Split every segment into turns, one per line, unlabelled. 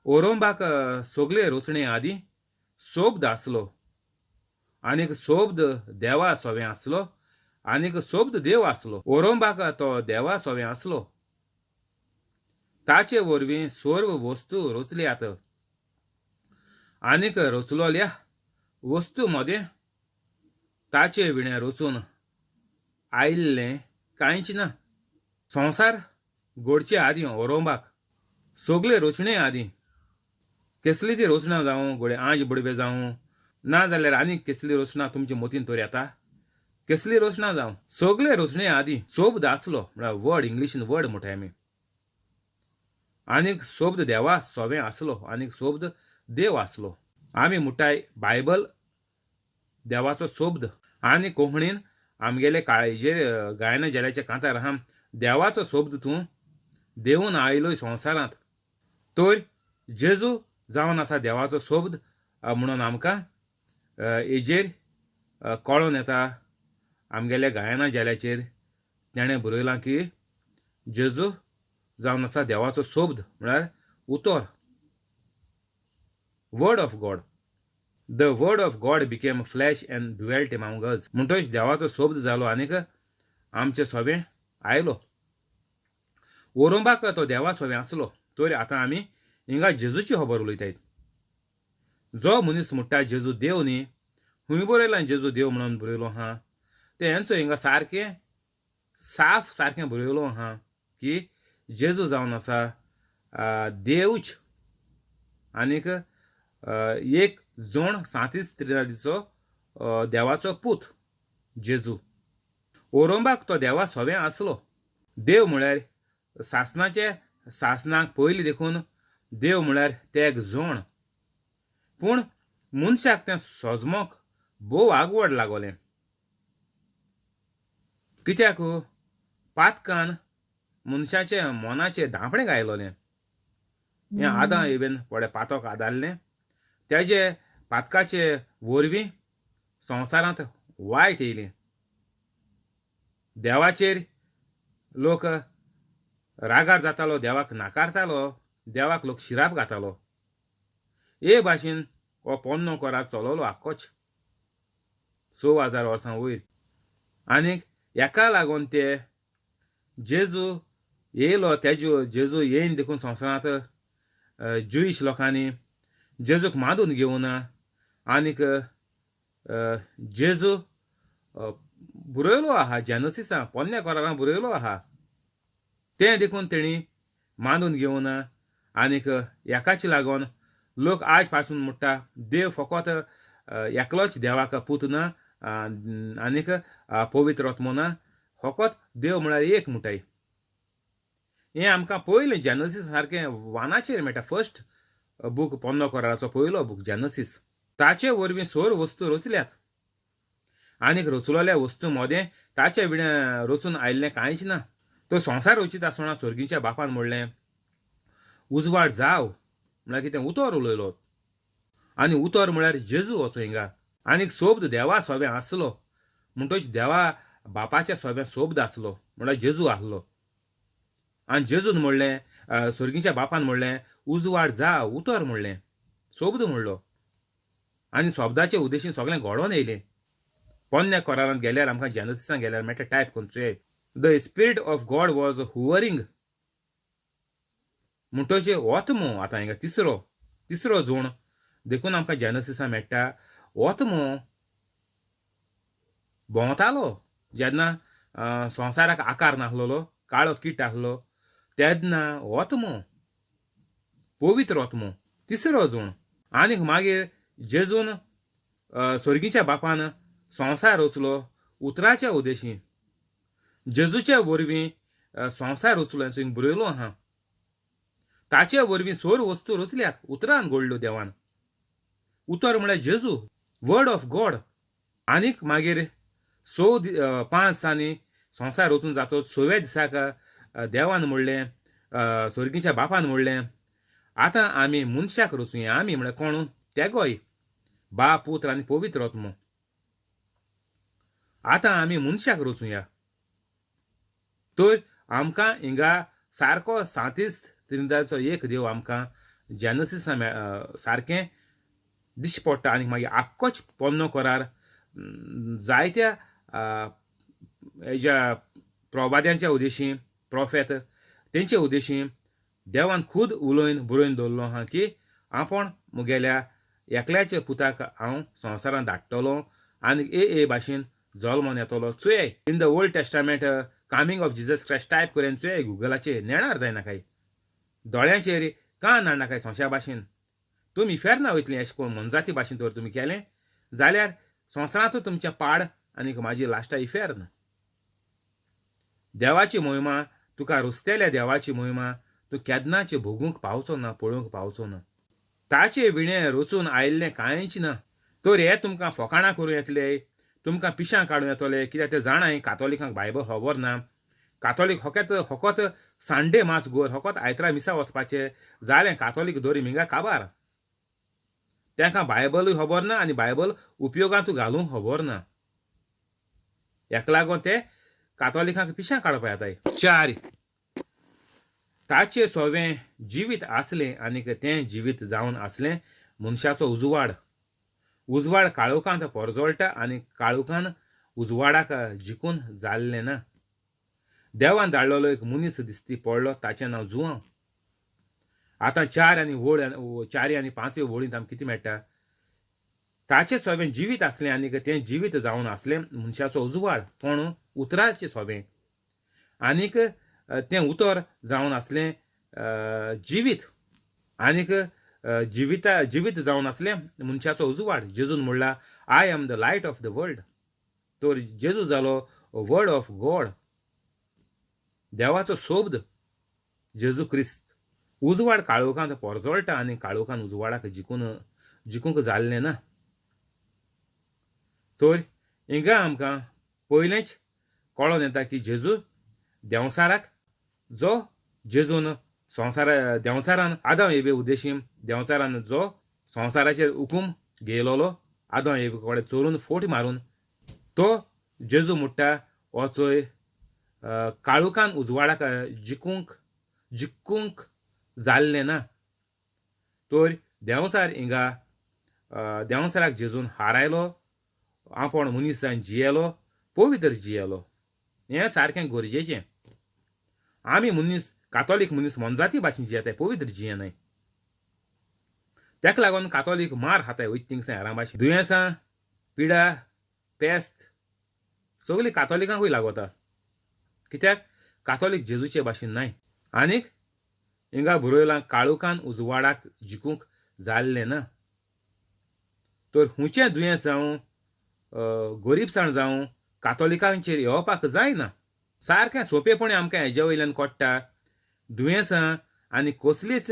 ओरोंबाक सोगले रोचणे आदी सोबद आसलो आनीक सोबद देवा सोवें आसलो आनीक सोबद देव आसलो. ओरोंबाक तो देवा सोवें आसलो. ताचे वरवीं सर्व वस्तू रचल्यात आनीक रचलोल्या वस्तू मदें ताचे विणें रचून आयिल्लें कांयच ना. संवसार घडचे आदीं ओरोंबाक सोगले रचणे आदीं कसली ती रचना जावं घोडे आंज बडवे जावं ना जाल्यार आनीक कसली रचना तुमचे मतीन तर येता कसली रचना जावं सगळे रचणे आदीं सोबद आसलो म्हळ्यार वर्ड इंग्लिशीन वर्ड म्हणटाय आमी आनीक सोबद देवा सोवें आसलो आनीक सोबद देव आसलो. आमी म्हणटाय बायबल देवाचो सोबद आनी कोंकणीन आमगेले काळजेर गायना जेल्याच्या कांतार आहा देवाचो सोबद तूं देंवन आयलोय संवसारांत तर जेजू जावन आसा देवाचो सोबद म्हणून आमकां हेजेर कळोन येता. आमगेल्या गायना जेल्याचेर तेणें बरयलां की जेजू जावन आसा देवाचो सोबद म्हळ्यार उतर word of God. The word of God became flesh and dwelt among us म्हणटच देवाचो सोबद जालो आनीक आमचें सोवें आयलो. ओरोंबाक तो देवा सोवें आसलो तर आतां आमी हिंगा जेजूची खबर उलयतायत. जो मनीस म्हणटा जेजू देव न्ही खूंय बरयलां जेजू देव म्हणून बरयलो आहा तेंचो हिंगा सारकें साफ सारकें बरयलो आहा की जेजू जावन आसा देवच आनीक एक जोण 37 त्रिनाळीचो देवाचो पूत जेजू. ओरोंबाक तो देवा सोवें आसलो. देव म्हळ्यार सासनाक पयलीं देखून देव म्हळ्यार तेग जोण पूण मनशाक तें सोजमोक भोव आगवड लागोलें कित्याक पातकान मनशाचे मोनाचे धांपणे गायलोलें. हें आदां हेवेन व्हडे पातोक आदारलें तेजे पातकाचे वरवीं संवसारांत वायट येयलें. देवाचेर लोक रागार जातालो देवाक नाकारतालो देवाक लोक शिराप घातालो. हे भाशेन हो पोन्नो कोरार चलोलो आख्खोच 6000 वर्सां वयर आनीक हेका लागून ते जेजू येयलो तेजो जेजू येयन देखून संवसारांत ज्युईश लोकांनी जेजूक मांडून घेवना आनीक जेजू बरयलो आहा जेनसिसां पोन्न्या कोरारां बरयलो आहा तें देखून तेणी मांडून घेवना आनीक हेकाच लागोन लोक आज पासून म्हणटा देव फकत एकलोच देवाक पूत ना आनीक पवित्र आत्मो ना फकत देव म्हळ्यार एक म्हणटाय. हें आमकां पयलें जेनसीस सारकें वानाचेर मेळटा. फर्स्ट बूक पोन्नो कोराराचो पयलो बूक जेनसीस. ताचे वरवीं सोर वस्तू रचल्यात आनीक रचलोल्या वस्तू मदें ताचे विणें रचून आयिल्लें कांयच ना. तो संवसार रचीत आसतना सर्गीच्या बापान म्हणलें उजवाड जाव म्हळ्यार कितें उतर उलयलो आनी उतर म्हळ्यार जेजू वचो हिंगा आनीक सोबद देवा सोवें आसलो म्हणटच देवा बापाच्या सोवें सोबद आसलो म्हळ्यार जेजू आसलो आनी जेजून म्हणलें सर्गीच्या बापान म्हणलें उजवाड जाव उतर म्हणलें सोबद म्हणलो आनी सोबदाचे उद्देशीन सगळें घडोवन येयलें. पोन्न्या कोरारांत गेल्यार आमकां जेनसिसां गेल्यार मेळटा टायप खंयचोय the spirit of God was hovering म्हणटचे ओतमो आतां हिंगा तिसरो जोण देखून आमकां जेनसिसां मेळटा. ओतमो भोंवतालो जेन्ना संवसाराक आकार नासलोलो काळो कीट आसलो तेन्ना ओतमो पवित्र ओतमो तिसरो जोण आनीक मागीर जेजून सर्गीच्या बापान संवसार रचलो उतराच्या उद्देशीन जेजूच्या वरवीं संवसार रचलो हेचो हिंग बरयलो आहा. ताचे वरवीं सोर वस्तू रचल्यात उतरान घडल्यो देवान. उतर म्हळ्यार जेजू वर्ड ऑफ गॉड आनीक मागीर 5 दिसांनी संवसार रचून जातो 6व्या दिसाक देवान म्हणलें सर्गीच्या बापान म्हणलें आतां आमी मनशाक रचुया. आमी म्हळ्यार कोण तेगोय बाप पुत्र आनी पवित्र आत्मो आतां आमी मनशाक रचुया. तर आमकां हिंगा सारको 37 त्रिनिदाचो एक देव आमकां जेनसिसा सारकें दिश्टी पडटा आनी मागीर आख्खोच पोन्नो कोरार जायत्या हेज्या प्रवाद्यांच्या उद्देशीं प्रोफेत तेंचे उद्देशीं देवान खूद उलोवन बरोवन दवरलो आहा की आपूण मुगेल्या एकल्याच्या पुताक हांव संवसारांत धाडटलो आनी ए भाशेन जल्मोन येतलो चोय in the old testament coming of Jesus Christ type करून चोय गुगलाचेर नेणार जायनाकाय दोळ्यांचेर कां नाडनाकाय संवसारा भाशेन तुमी फेरना वयतलीं अशें करून मनजाती भाशेन तर तुमी केलें जाल्यार संवसारांतूच तुमचें पाड आनी म्हाजी लास्टा इफेर ना देवाची मोहिमा तुका रुचतेल्या देवाची मोहिमा तूं केन्नाच भोगूंक पावचो ना पळोवंक पावचो ना ताचे विणे रचून आयिल्लें कांयच ना तर हे तुमकां फकाणां करूं येतले तुमकां पिशां काडूं येतले कित्याक ते जाणाय कातोलिकांक बायबल खबर ना कातोलीक फकत संडे मास गोर फकत आयतारा मिसा वचपाचें जालें कातोलीक दोरी मिंगा काबार तांकां बायबलूय खबर ना आनी बायबल उपयोगांतूय घालूंक खबर ना हेका लागून ते कातोलिकांक पिशां काडपा येताय 4 ताचें सोवें जिवीत आसलें आनीक तें जिवीत जावन आसलें मनशाचो उजवाड काळोखांत पोरजोळटा आनी काळोखान उजवाडाक जिखून जाल्लें ना देवान धाडलेलो एक मनीस दिसती पडलो ताचें नांव जुआंव आतां 4 आनी 5 वळींत आमकां कितें मेळटा ताचें सोवें जिवीत आसलें आनीक तें जिवीत जावन आसलें मनशाचो उजवाड पण उतराचें सोवें आनीक तें उतर जावन आसलें जिवीत आनीक जिवीत जावन आसलें मनशाचो उजवाड जेजून म्हणला I am the light of the world तर जेजू जालो वर्ड ऑफ गॉड देवाचो सोबद जेजू क्रिस्त उजवाड काळोखांत पोरजोळटा आनी काळोखान उजवाडाक जिखूंक जाल्लें ना तर हिंगा आमकां पयलेंच कळोन येता की जेजू देंवसाराक जो जेजून देंवसारान आदाम एवे उद्देशीं देंवसारान जो संवसाराचेर हुकूम घेयलोलो आदाम एवे कडेन चोरून फोट मारून तो जेजू म्हणटा हो चोय काळोखान उजवाडाक जिखूंक जाल्लें ना तर देंवसार हिंगा देंवसाराक जेजून हारायलो आपूण मनीस जावन जियेलो पवित्र जियेलो हें सारकें गरजेचें आमी मनीस कातोलीक मनीस मनजाती भाशेन जियेताय पवित्र जियेनाय तेका लागून कातोलीक मार खाताय वयता थिंगसां हेरां भाशेन दुयेंसां पिडा पेस्त सगळीं कातोलिकांकूय लागता कित्याक कातोलीक जेजूचे भाशेन नाय आनीक हिंगा बरयलां काळोखान उजवाडाक जिखूंक जाल्लें ना तर हुंचें दुयेंस जावं गरीबसाण जावं कातोलिकांचेर येवपाक जायना सारकें सोंपेपणी आमकां हेजे वयल्यान कळटा दुयेंसां आनी कसलीच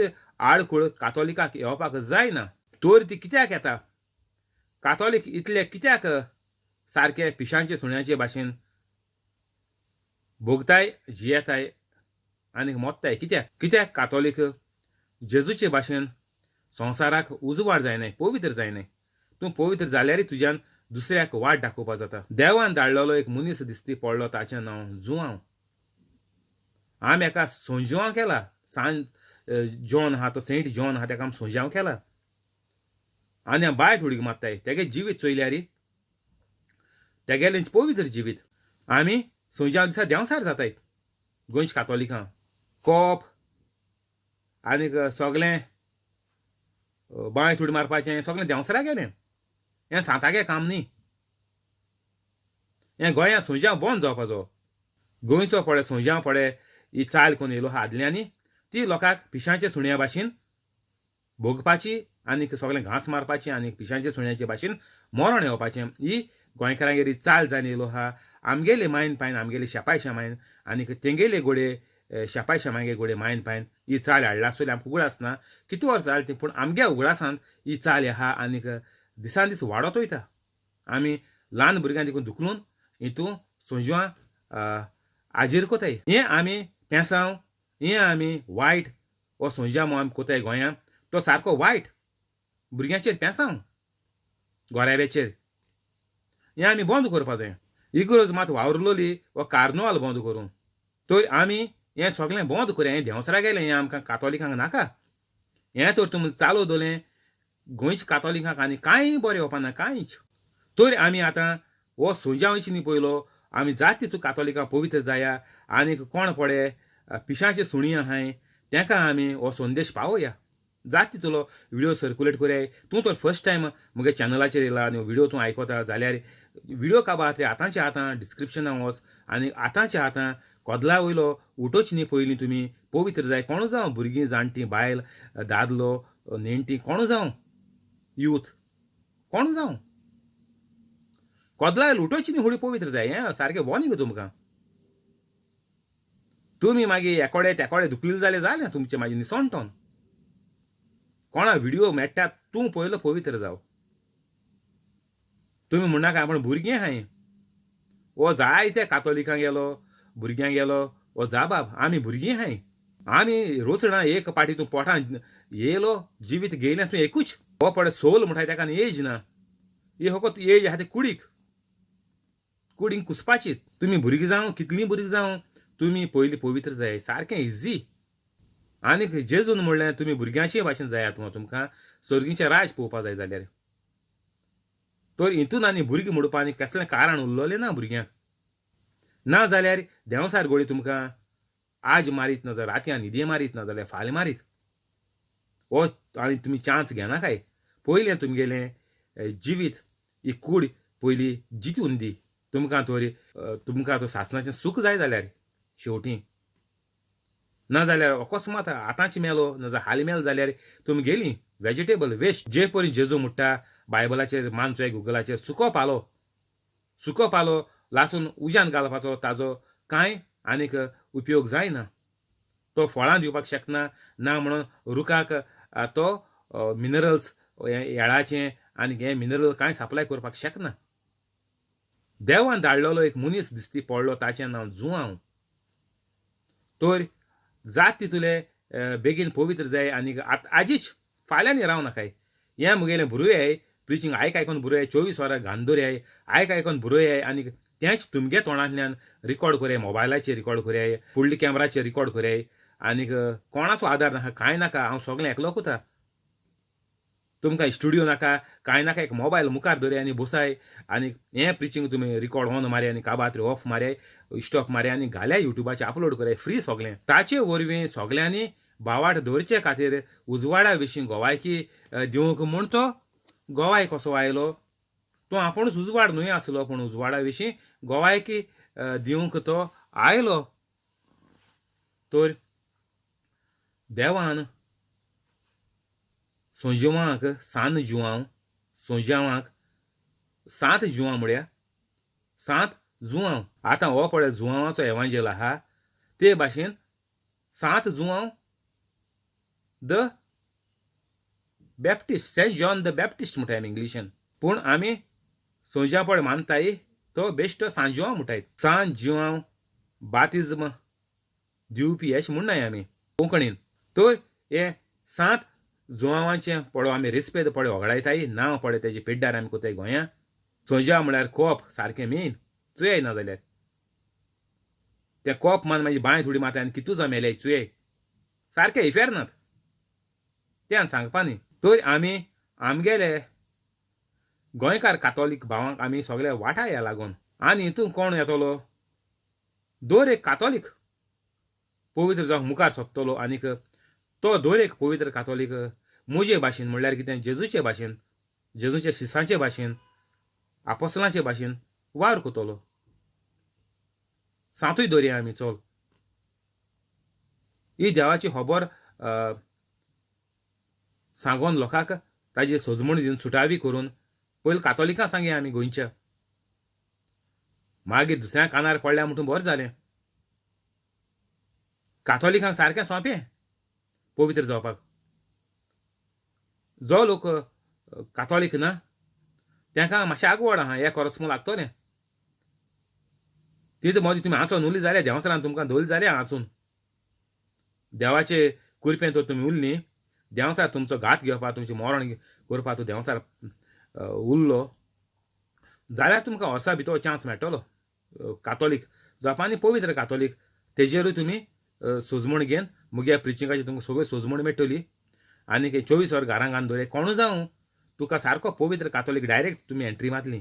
आडखळ कातोलिकाक येवपाक जायना तर ती कित्याक येता कातोलीक इतले कित्याक सारके पिशांचे सुण्याचे भाशेन भोगताय जियेताय आनी मोत्ताय कित्याक कातोलीक जेजूचे भाशेन संवसाराक उजवाड जायनाय पवित्र जायनाय तूं पवित्र जाल्यारय तुज्यान दुसऱ्याक वाट दाखोवपा जाता देवान धाडलेलो एक मनीस दिसती पडलो ताचें नांव जुआंव आमी हेका सोंजवां केला जॉन आहा तो सेंट जॉन आहा तेका आमी सोंजाव केला आनी बाय थोडी मारताय तेगे जिवीत चोयल्यार तेगेलें पवित्र जिवीत आमी सोंजाव दिसा देंवसार जाताय गोंयच्या कातोलिकां कोप आनीक सगळें बाय थोडी मारपाचें सगळें देंवसारा गेलें हें सांतागे काम न्ही हें गोंयांत सोंजाव बंद जावपाचो गोंयचो पडे सोंजाव पडे ही चाल कोन्न येयलो आहा आदल्यांनी ती लोकांक पिशांचे सुण्या भाशेन भोगपाची आनीक सगळें घांस मारपाचें आनीक पिशांचे सुण्याचे भाशेन मरण येवपाचें ही गोंयकारांगेर चाल जावन येयलो आहा आमगेले मायन पायन आमगेले शेपाय शेमायन आनीक तेंगेले घोडे शेपाय शेमागे घोडे मायन पायन ही चाल हाडला आसतली आमकां उगडास ना कितें वर्स जालें ती पूण आमगे उगडासान ही चाल आहा आनीक दिसान दीस वाडत वयता आमी ल्हान भुरग्यां देखून दुखलून हितून सोंजवां आजीर कोताय हें आमी पेंसांव हें आमी वायट हो सोंजाव आमी कोताय गोंयांत तो सारको वायट भुरग्यांचेर पेंसांव गोऱ्याब्याचेर हें आमी बंद करपा जाय इगोर्ज मात वावरलोली वो कार्नवाल बंद करूं तर आमी हें सगळें बंद करया हें देंवसरा गेलें हें आमकां कातोलिकांक नाका हें तर तुमी चालू दवरलें गोंयच्या कातोलिकांक आनी कांय बरें येवपाना कांयच. तर आमी आतां हो सोजावयची न्ही पयलो आमी जात तितू कातोलिकां पवित्र जाया आनीक कोण पडे पिशाचे सुणी आहाय तांकां आमी हो संदेश पावोया. जात तितलो व्हिडिओ सर्कुलेट कोराय. तूं तर फर्स्ट टायम म्हगे चॅनलाचेर येयला आनी व्हिडिओ तूं आयकोता जाल्यार व्हिडिओ काबार ते आतांच्या आतां डिस्क्रिप्शनां वच आनी आतांच्या आतां कोदला वयलो उठोच न्ही पयलीं तुमी पवित्र जाय कोण जावं भुरगीं जाणटीं बायल दादलो नेणटी कोण जावं यूथ कोण जावं कोदला लुटोच न्ही हुडी पवित्र जाय हें सारकें वो न्ही गो तुमकां. तुमी मागीर एकोडे तेकोडे दुखलेले जालें तुमचें मागीर निसोणटोन कोणा व्हिडिओ मेळटात तूं पयलो पवित्र जाव. तुमी म्हणनाका आपण भुरगीं आहाय वो जायते कातोलिकांक गेलो भुरग्यांक गेलो वो जा बाब आमी भुरगीं आहाय आमी रोचणां एक पाटी तूं पोटान येयलो जिवीत घेयलें तूं एकूच हो पडे सोल म्हणटाय ताका एज ना ही फकत एज आहा ती कुडींक कुसपाची. तुमी भुरगीं जावं कितलीं भुरगीं जावं तुमी पयलीं पवित्र जाय सारकें इजी. आनीक जेजून म्हणलें तुमी भुरग्यांचे भाशेन जायात तुमकां सर्गीचें राज पळोवपा जाय जाल्यार. तर हितून आनी भुरगीं म्हणुपा आनी कसलें कारण उरलोलें ना भुरग्यांक. ना जाल्यार देंवसार घोडी तुमकां आज मारीत ना जाल्यार रातयां न्हिदे मारीत ना जाल्यार फाल्यां मारीत. हो आनी तुमी चान्स घेनाकाय. पयलें तुमगेलें जिवीत ही कूड पयलीं जितून दी. तुमकां तो सासणाचें सूख जाय जाल्यार शेवटीं. ना जाल्यार अकस्मात आतांच मेलो ना जाल्यार हालीं मेलो जाल्यार तुमी गेलीं वेजिटेबल वेस्ट. जे परी जेजू म्हणटा बायबलाचेर मानचोय गुगलाचेर सुको पालो लासून उज्यान घालपाचो ताजो कांय आनीक उपयोग जायना. तो फळां दिवपाक शकना ना म्हणून रुखाक तो मिनरल्स येळाचें आनीक हें मिनरल कांय सप्लाय करपाक शकना. देवान धाडलेलो एक मनीस दिसती पडलो ताचें नांव जुआंव. तर जात तितुले बेगीन पवित्र जाय आनीक आजीच फाल्यांनी राव नाकाय. हें म्हगेलें बरोयाय प्रिचींग आयकोन बरोयाय 24 वरां घान दवरयाय आयकोन बरोयाय आनीक तेंच तुमगे तोंडांतल्यान रिकॉर्ड कोराय मोबायलाचेर रिकॉर्ड कोराय फुडल्या कॅमेराचेर रिकॉर्ड कोराय आनीक कोणाचो आदार नाका कांय नाका हांव सोगलें एकलो कोता. तुमकां स्टुडियो नाका कांय नाका एक मोबायल मुखार दवराय आनी बसाय आनीक हें प्रिचींग तुमी रिकॉर्ड ऑन मारया आनी काबार ऑफ मारयाय स्टॉप मारया आनी घाल्या युट्यूबाचेर अपलोड कराय फ्री सोगलें. ताचे वरवीं सोगल्यांनी भावार्थ दवरचे खातीर उजवाडा विशीं गोवायकी दिवंक म्हूण तो गोवाय कसो आयलो. तो आपुणूच उजवाड न्हय आसलो पूण उजवाडा विशीं गोवायकी दिवंक तो आयलो. तर देवान सोंजिवांक सोंज्यावांक 7 जुवां म्हळ्या 7 जुवांव. आतां हो पळय जुवांवाचो एवांजेल आहा ते भाशेन 7 जुवांव the Baptist saint John the Baptist म्हणटाय आमी इंग्लिशीन. पूण आमी सोंज्या पळय मानताय तो बेश्टो सांजुवांव म्हणटाय. सांजुवांव बातिज्म दिवपी अशें म्हणनाय आमी कोंकणीन. तर हे 7 जुवांवांचें पळय आमी रेस्पेद पळय वगडायताय नांव पळय तेजे पेड्डार आमी कोताय गोंयां. सोंज्या म्हळ्यार कोप सारकें मेन चुये ना जाल्यार ते कोप मान मागीर बांय थोडी माताय आनी कितू जावं मेल्याय चुये सारके इफेर नात तें सांगपा न्ही. तर आमी आमगेले गोंयकार कातोलीक भावांक आमी सोगले वाटाया लागून आनी हितून कोण येतलो दर एक कातोलीक पवित्र जावंक मुखार सोदतलो आनीक तो दर एक पवित्र कातोलीक म्हजे भाशेन म्हणल्यार कितें जेजूचे भाशेन जेजूच्या शिसांचे भाशेन आपोस्तलांचे भाशेन वावर कोतलो. सांतूय दवरया आमी चल. ही देवाची खबर सांगोन लोकांक ताजी सोजमूण दिवन सुटावी करून पयलीं कातोलिकांक सांगया आमी गोंयच्या. मागीर दुसऱ्या कानार पडल्या म्हणून बरें जालें. कातोलिकांक सारकें सोंपें पवित्र जावपाक. जो लोक कातोलीक ना तांकां मातशें आगवड आहा हें करचो लागतलें. तितू मदीं तुमी हांचून उरलीं जाल्यार देंवसरान तुमकां दवरलीं जाल्यार हांचून देवाचे कुरपें तर तुमी उरलीं देंवसार तुमचो घात घेवपा तुमचें मरण करपा तूं देंवसार उरलो जाल्यार तुमकां वर्सा भितर चान्स मेळटलो कातोलीक जावपा आनी पवित्र कातोलीक तेजेरूय तुमी सोजमूण घेवन मुगे प्रिचिंगाची तुमकां सगळी सोजमूण मेळटली आनी 24 वर घरांत घालून दवरे कोणू जावं तुका सारको पवित्र कातोलीक डायरेक्ट तुमी एंट्री मारतली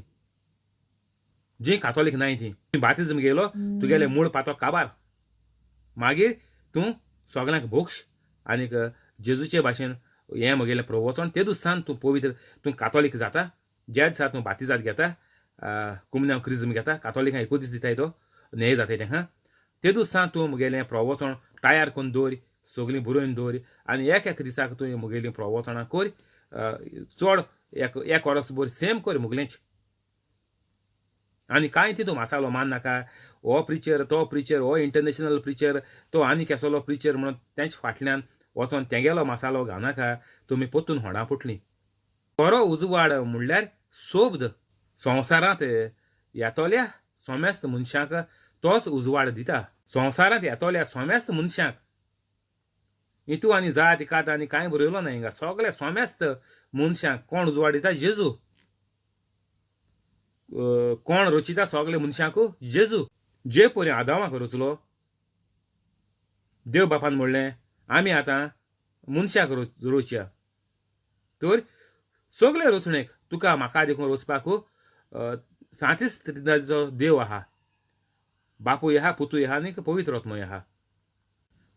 जी कातोलीक नाय ती बातिजम गेलो तुगेले मूळ पातो काबार मागीर तूं सगळ्यांक भोक्ष आनीक जेजूचे भाशेन हें म्हगेलें प्रवचन ते दिसान तूं पवित्र तूं कातोलीक जाता ज्या दिसा तूं बातिजात घेता कुमन्यांव क्रिजम घेता कातोलिकांक एकूच दीस दिताय तो न्हेय जाताय तेंका ते दिसान तूं म्हगेलें प्रवचन तयार करून दवर सगळीं बरोवन दवर आनी एक दिसाक तूं म्हगेलीं प्रवचनां कर चड एक वरस भर सेम कर मुगलेंच आनी कांय तितू मसालो मान नाका हो प्रिचर हो इंटरनॅशनल प्रिचर तो आनी केसलो प्रिचर म्हणून तेंच फाटल्यान वचोन तेगेलो मसालो घालनाका तुमी पोत्तून होंडा फुटलीं बरो उजवाड म्हणल्यार सोबद संवसारांत येतोल्या सोमेस्त मनशाक तोच उजवाड दिता संवसारांत येतोल्या सोमेस्त मनशाक हितू आनी जात कात आनी कांय बरयलो ना हिंगा सगळे सोमेस्त मनशाक कोण उजवाड दिता जेजू कोण रचिता सगळे मनशाक जेजू जे परी आदामाक रचलो देव बापान म्हणलें आमी आतां मनशाक रोवच्या तर सगळे रचणेक तुका म्हाका देखून रचपाक सातीस त्रिदाचो देव आहा बापूय आहा पुतूय आहा आनी पवित्र आत्मोय आहा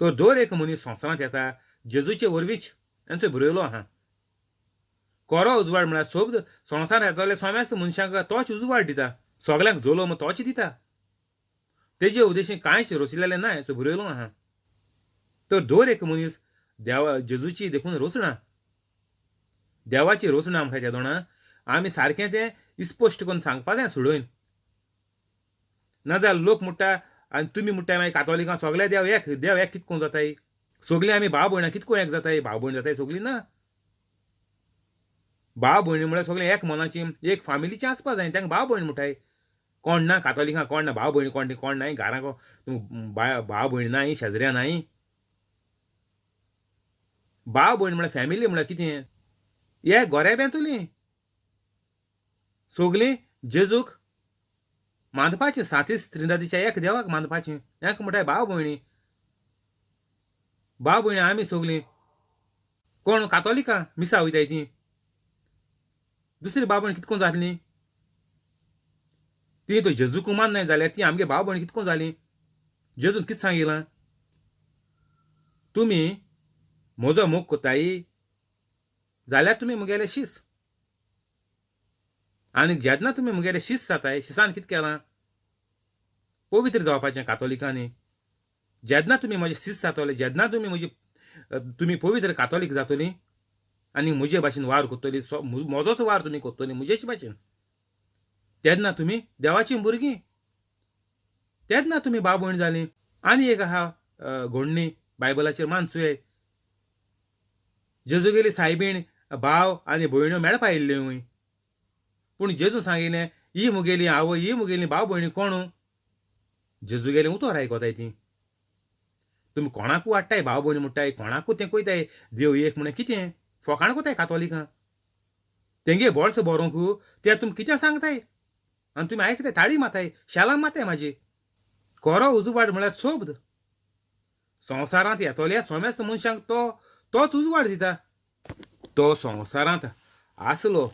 तर दर एक मनीस संवसारांत येता जेजूचे वरवींच तांचो बरयलो आहा कोरो उजवाड म्हळ्यार सोबद संवसार येतले सोमेस्त मनशांक तोच उजवाड दिता सगळ्यांक जोलो तोच दिता तेजे उद्देशीं कांयच रचिल्लें ना हेचो बरयलो आहा तर दर एक मनीस देवा जेजूची देखून रचना देवाची रचना आमकां त्या दोना आमी सारकें तें इस्पश्ट करून सांगपा जाय सोडून नाजाल्यार लोक म्हणटा आनी तुमी म्हणटाय मागीर कातोलिकां सगळे देव एक कितको जाताय सगळीं आमी भाव भयणां कितको एक जाताय भाव भयण जाताय सगळीं ना भाव भयणी म्हळ्यार सगळें एक मनाची एक फामिलीचें आसपा जाय तांकां भाव भयण म्हणटाय कोण ना कातोलिकां कोण ना भाव भयणी कोण नाय घरांक भाव भयण नाय शेजऱ्या नाय भाव भयण म्हळ्यार फॅमिली म्हळ्यार कितें हे गोरेबें तुली सगळीं जेजूक मानपाचें सातीस त्रिदादीच्या एक देवाक मानपाचें हेंक म्हणटाय भाव भयणी आमी सगळीं कोण कातोलिकां मिसा वयताय तीं दुसरी भाव भयण कितको जातलीं ती तो जेजूक माननाय जाल्यार ती आमगे भाव भयण कितको जालीं जेजून कितें सांगिलां तुमी म्हजो मोग कोत्ताय जाल्यार तुमी म्हगेले शीस आनी जेन्ना तुमी म्हगेले शीस जाताय शिसान कितें केलां पवित्र जावपाचें कातोलिकांनी जेन्ना तुमी म्हजे शीस जातले जेन्ना तुमी पवित्र कातोलीक जातलीं आनी म्हजे भाशेन वार कोत्तली म्हजोच वार तुमी कोत्तली म्हजेच भाशेन तेन्ना तुमी देवाचीं भुरगीं तेन्ना तुमी भाव भयण जालीं आनी एक आहा घोडणी बायबलाचेर मानसुये जेजूगेली सायबीण भाव आनी भयण्यो मेळपा येयल्ल्योय पूण जेजू सांगिल्लें ही मुगेली आवय ही मुगेली भाव भयणी कोण जेजूगेलें उतर आयकोताय तीं तुमी कोणाकूय वाडटाय भाव भयणी म्हणटाय कोणाकूय तें कोयताय देव एक म्हण कितें फोकाण कोताय कातोलिकां तेंगे बोळस बरोंक तें तुमी कितें सांगताय आनी तुमी आयकताय ताळी माताय शालां माताय म्हाजी कोरो उजवाड म्हळ्यार सोबद संवसारांत येतोल्या सोमेस्त मनशांक तोच उजवाड दिता तो संवसारांत आसलो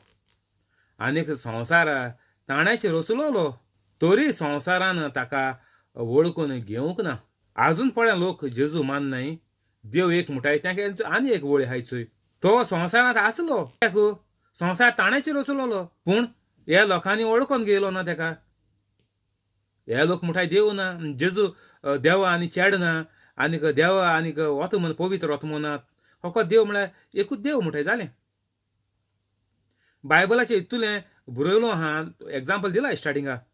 आनीक संवसार ताण्याचेर रचलोलो तरी संवसारान ताका वळखून घेवंक ना आजून पळय लोक जेजू माननाय देव एक म्हणटाय तांकां आनी एक वळी आहाय चोय तो संवसारांत आसलो संवसार ताण्याचेर रचलोलो पूण ह्या लोकांनी वळखून घेयलो ना ताका हे लोक म्हणटाय देव ना जेजू देवा आनी चेड ना आनीक देवा आनीक वत म्हण पवित्र वत ना फकत देव म्हळ्यार एकूच देव म्हणटाय जालें बायबलाचें इतुलें बरयलो आहा एग्जाम्पल दिला स्टार्टिंगाक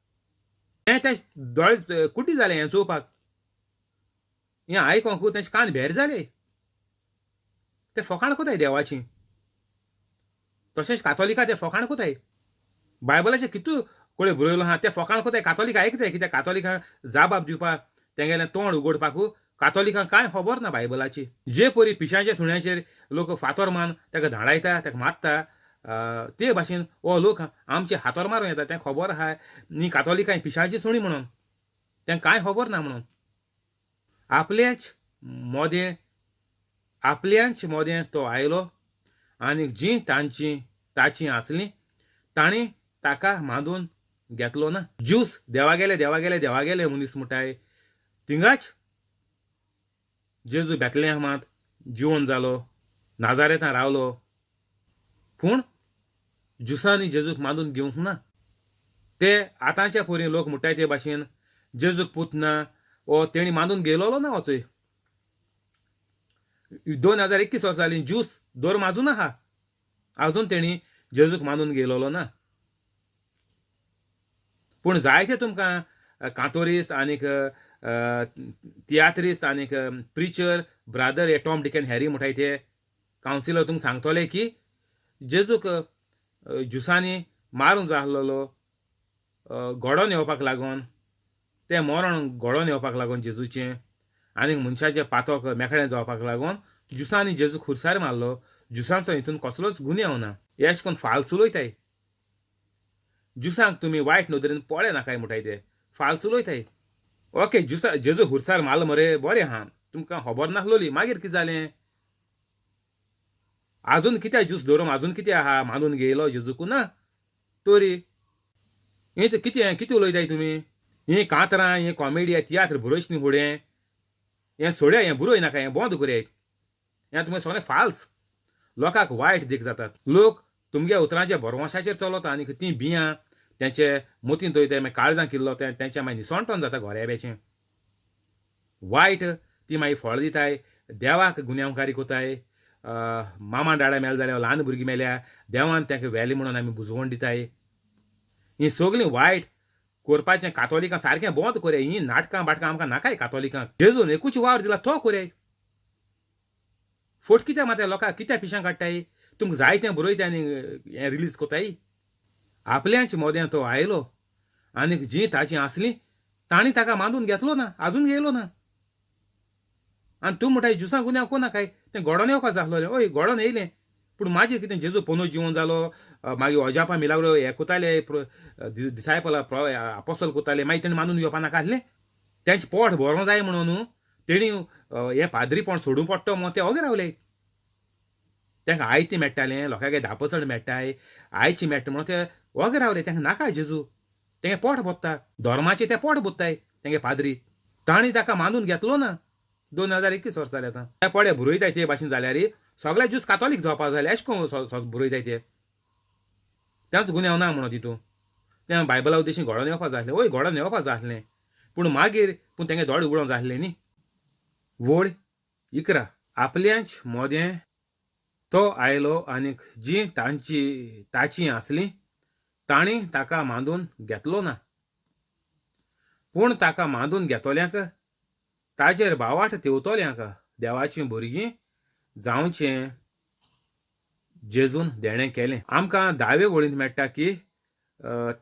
हें तें दोळे कुटी जालें हें चोवपाक हें आयकोंक तेंचे कान भेर जाले ते फोकाण कोताय देवाची तशेंच कातोलिकां ते फोकाण कोताय बायबलाचें कितू कोळे बरयलो आहा ते फोकाण कोताय कातोलीक आयकताय कित्याक कातोलिकांक जाबाब दिवपाक तेंगेलें तोंड उगडपाक कातोलिकांक कांय खबर ना बायबलाची जे परी पिशाच्या सुण्याचेर लोक फातोर मान ताका धाडायता ताका मारता ते भाशेन हो लोक आमचे हातोर मारूं येता तें खबर आहा न्ही कातोलिकांय पिशाची सुणी म्हणून तेंकां कांय खबर ना म्हणून आपलेच मोदें आपल्याच मोदें तो आयलो आनी जी ताची आसली ताणी ताका मांडून घेतलो ना. ज्यूस देवा गेले मनीस मुठाय थिंगाच जेजू बेतलेहमांत जिवन जालो, नाजारेतां रावलो, पूण ज्युसांनी जेजूक मांडून घेवंक ना. ते आतांच्या पोरी लोक म्हणटाय ते भाशेन जेजूक पूत ना ओ तेणी मांडून गेलोलो ना वचोय. 2021 वर्सां जालीं ज्यूस दोर माजून आहा आजून तेणी जेजूक मांडून गेलोलो ना. पूण जायते तुमकां कांतोरिस्ट आनीक तियात्रिस्ट आनीक प्रिचर ब्रादर हे टॉम डिक एंड हॅरी म्हणटाय ते कावन्सिलर तुमकां सांगतले की जेजूक ज्युसांनी मारूंक जाय आसलोलो घोडोन येवपाक लागोन तें मरण घोडोन येवपाक लागोन जेजूचें आनीक मनशाचें पातोक मेकळें जावपाक लागोन ज्युसांनी जेजूक खुरसार मारलो. ज्युसांचो हितून कसलोच गुन्यांव ना. हे अशें करून फाल्स उलयताय. ज्युसांक तुमी वायट नदरेन पळय नाकाय म्हणटाय ते फाल्स उलयताय. ओके जेजू खुरसार मारलो मरे बरें आहा तुमकां खबर नासलोली मागीर कितें जालें आजून कित्याक ज्यूस धरून आजून कितें आहा मांडून घेयलो जेजूक ना तोरी हें कितें उलयताय तुमी. ही कांतरां ही कॉमेडी तियात्र बरोयश न्ही फुडें हें सोड्या हें बरोय नाका हें बंद करात. हें तुमचें सगळें फाल्स. लोकांक वायट देख जातात. लोक तुमगे उतरांच्या बरवंशाचेर चलता आनीक तीं बियां तेंचे मोतीन थंय ते काळजां किल्लो तेंचें मागीर निसवणपण जाता घोऱ्याब्याचें. वायट ती मागीर फळ दिताय देवाक गुन्यांवकारी कोताय. मामा डाडा मेले जाल्यार ल्हान भुरगीं मेल्या देवान तांकां व्हेले म्हणून आमी बुजवण दिताय. हीं सगलीं वायट करपाचें कातोलिकां सारकें बंद कोराय. हीं नाटकां बाटकां आमकां नाकाय कातोलिकांक. जेजून एकूच वावर दिला तो कोराय. फोट कित्याक मात लोकांक कित्याक पिशां काडटाय. तुमकां जाय तें बरयताय आनी हें रिलीज कोताय. आपल्याच मोदें तो आयलो आनीक जीं ताची आसली तांणी ताका मांडून घेतलो ना आजून घेयलो ना. आनी तूं म्हणटाय ज्युसां गुन्यांव कोनाकाय तें घोडोन येवपाक जाय आसलोलें. हय घोडोन येयलें पूण मागीर कितें जेजू पोंदूं जिवन जालो मागीर अजापा मिलाग्रो हें कोताले डिसायपलां आपोस्तल कोताले मागीर तेणी मांडून घेवपा नाका आसलें. तेंचें पोट भरों जाय म्हणून तेणी हें पाद्रीपण सोडूं पडटो म्हूण ते ओगे रावले. तांकां आयतें मेळटालें लोकांगे धापसण मेळटाय आयचें मेळटा म्हणून ते ओगे रावले. तांकां नाका जेजू तेंगे पोट भरता धर्माचें ते पोट भरताय तेंगे पाद्री. तांणी ताका मांडून घेतलो ना 2021 वर्सां जालीं आतां. ते पळय बरयताय ते भाशेन जाल्यार सगळे ज्यूस कातोलीक जावपाक जाय अशें करून बरयताय ते. तेंच गुन्यांव ना म्हणून तितून तें बायबला उद्देशीं घोडोन येवपाक जाय आसलें. हय घोडोन येवपाक जाय आसलें पूण मागीर तेंगे दोळे उगडोंक जाय आसलें न्ही. वळ 11 आपल्याच मोदें तो आयलो आनीक जीं ताची आसली तांणी ताका मांडून घेतलो ना. पूण ताका मांडून घेतोल्यांक ताजेर भावार्थ तेवतोल्यांक देवाचीं भुरगीं जावचें जेजून देणें केलें. आमकां 10वे वळींत मेळटा की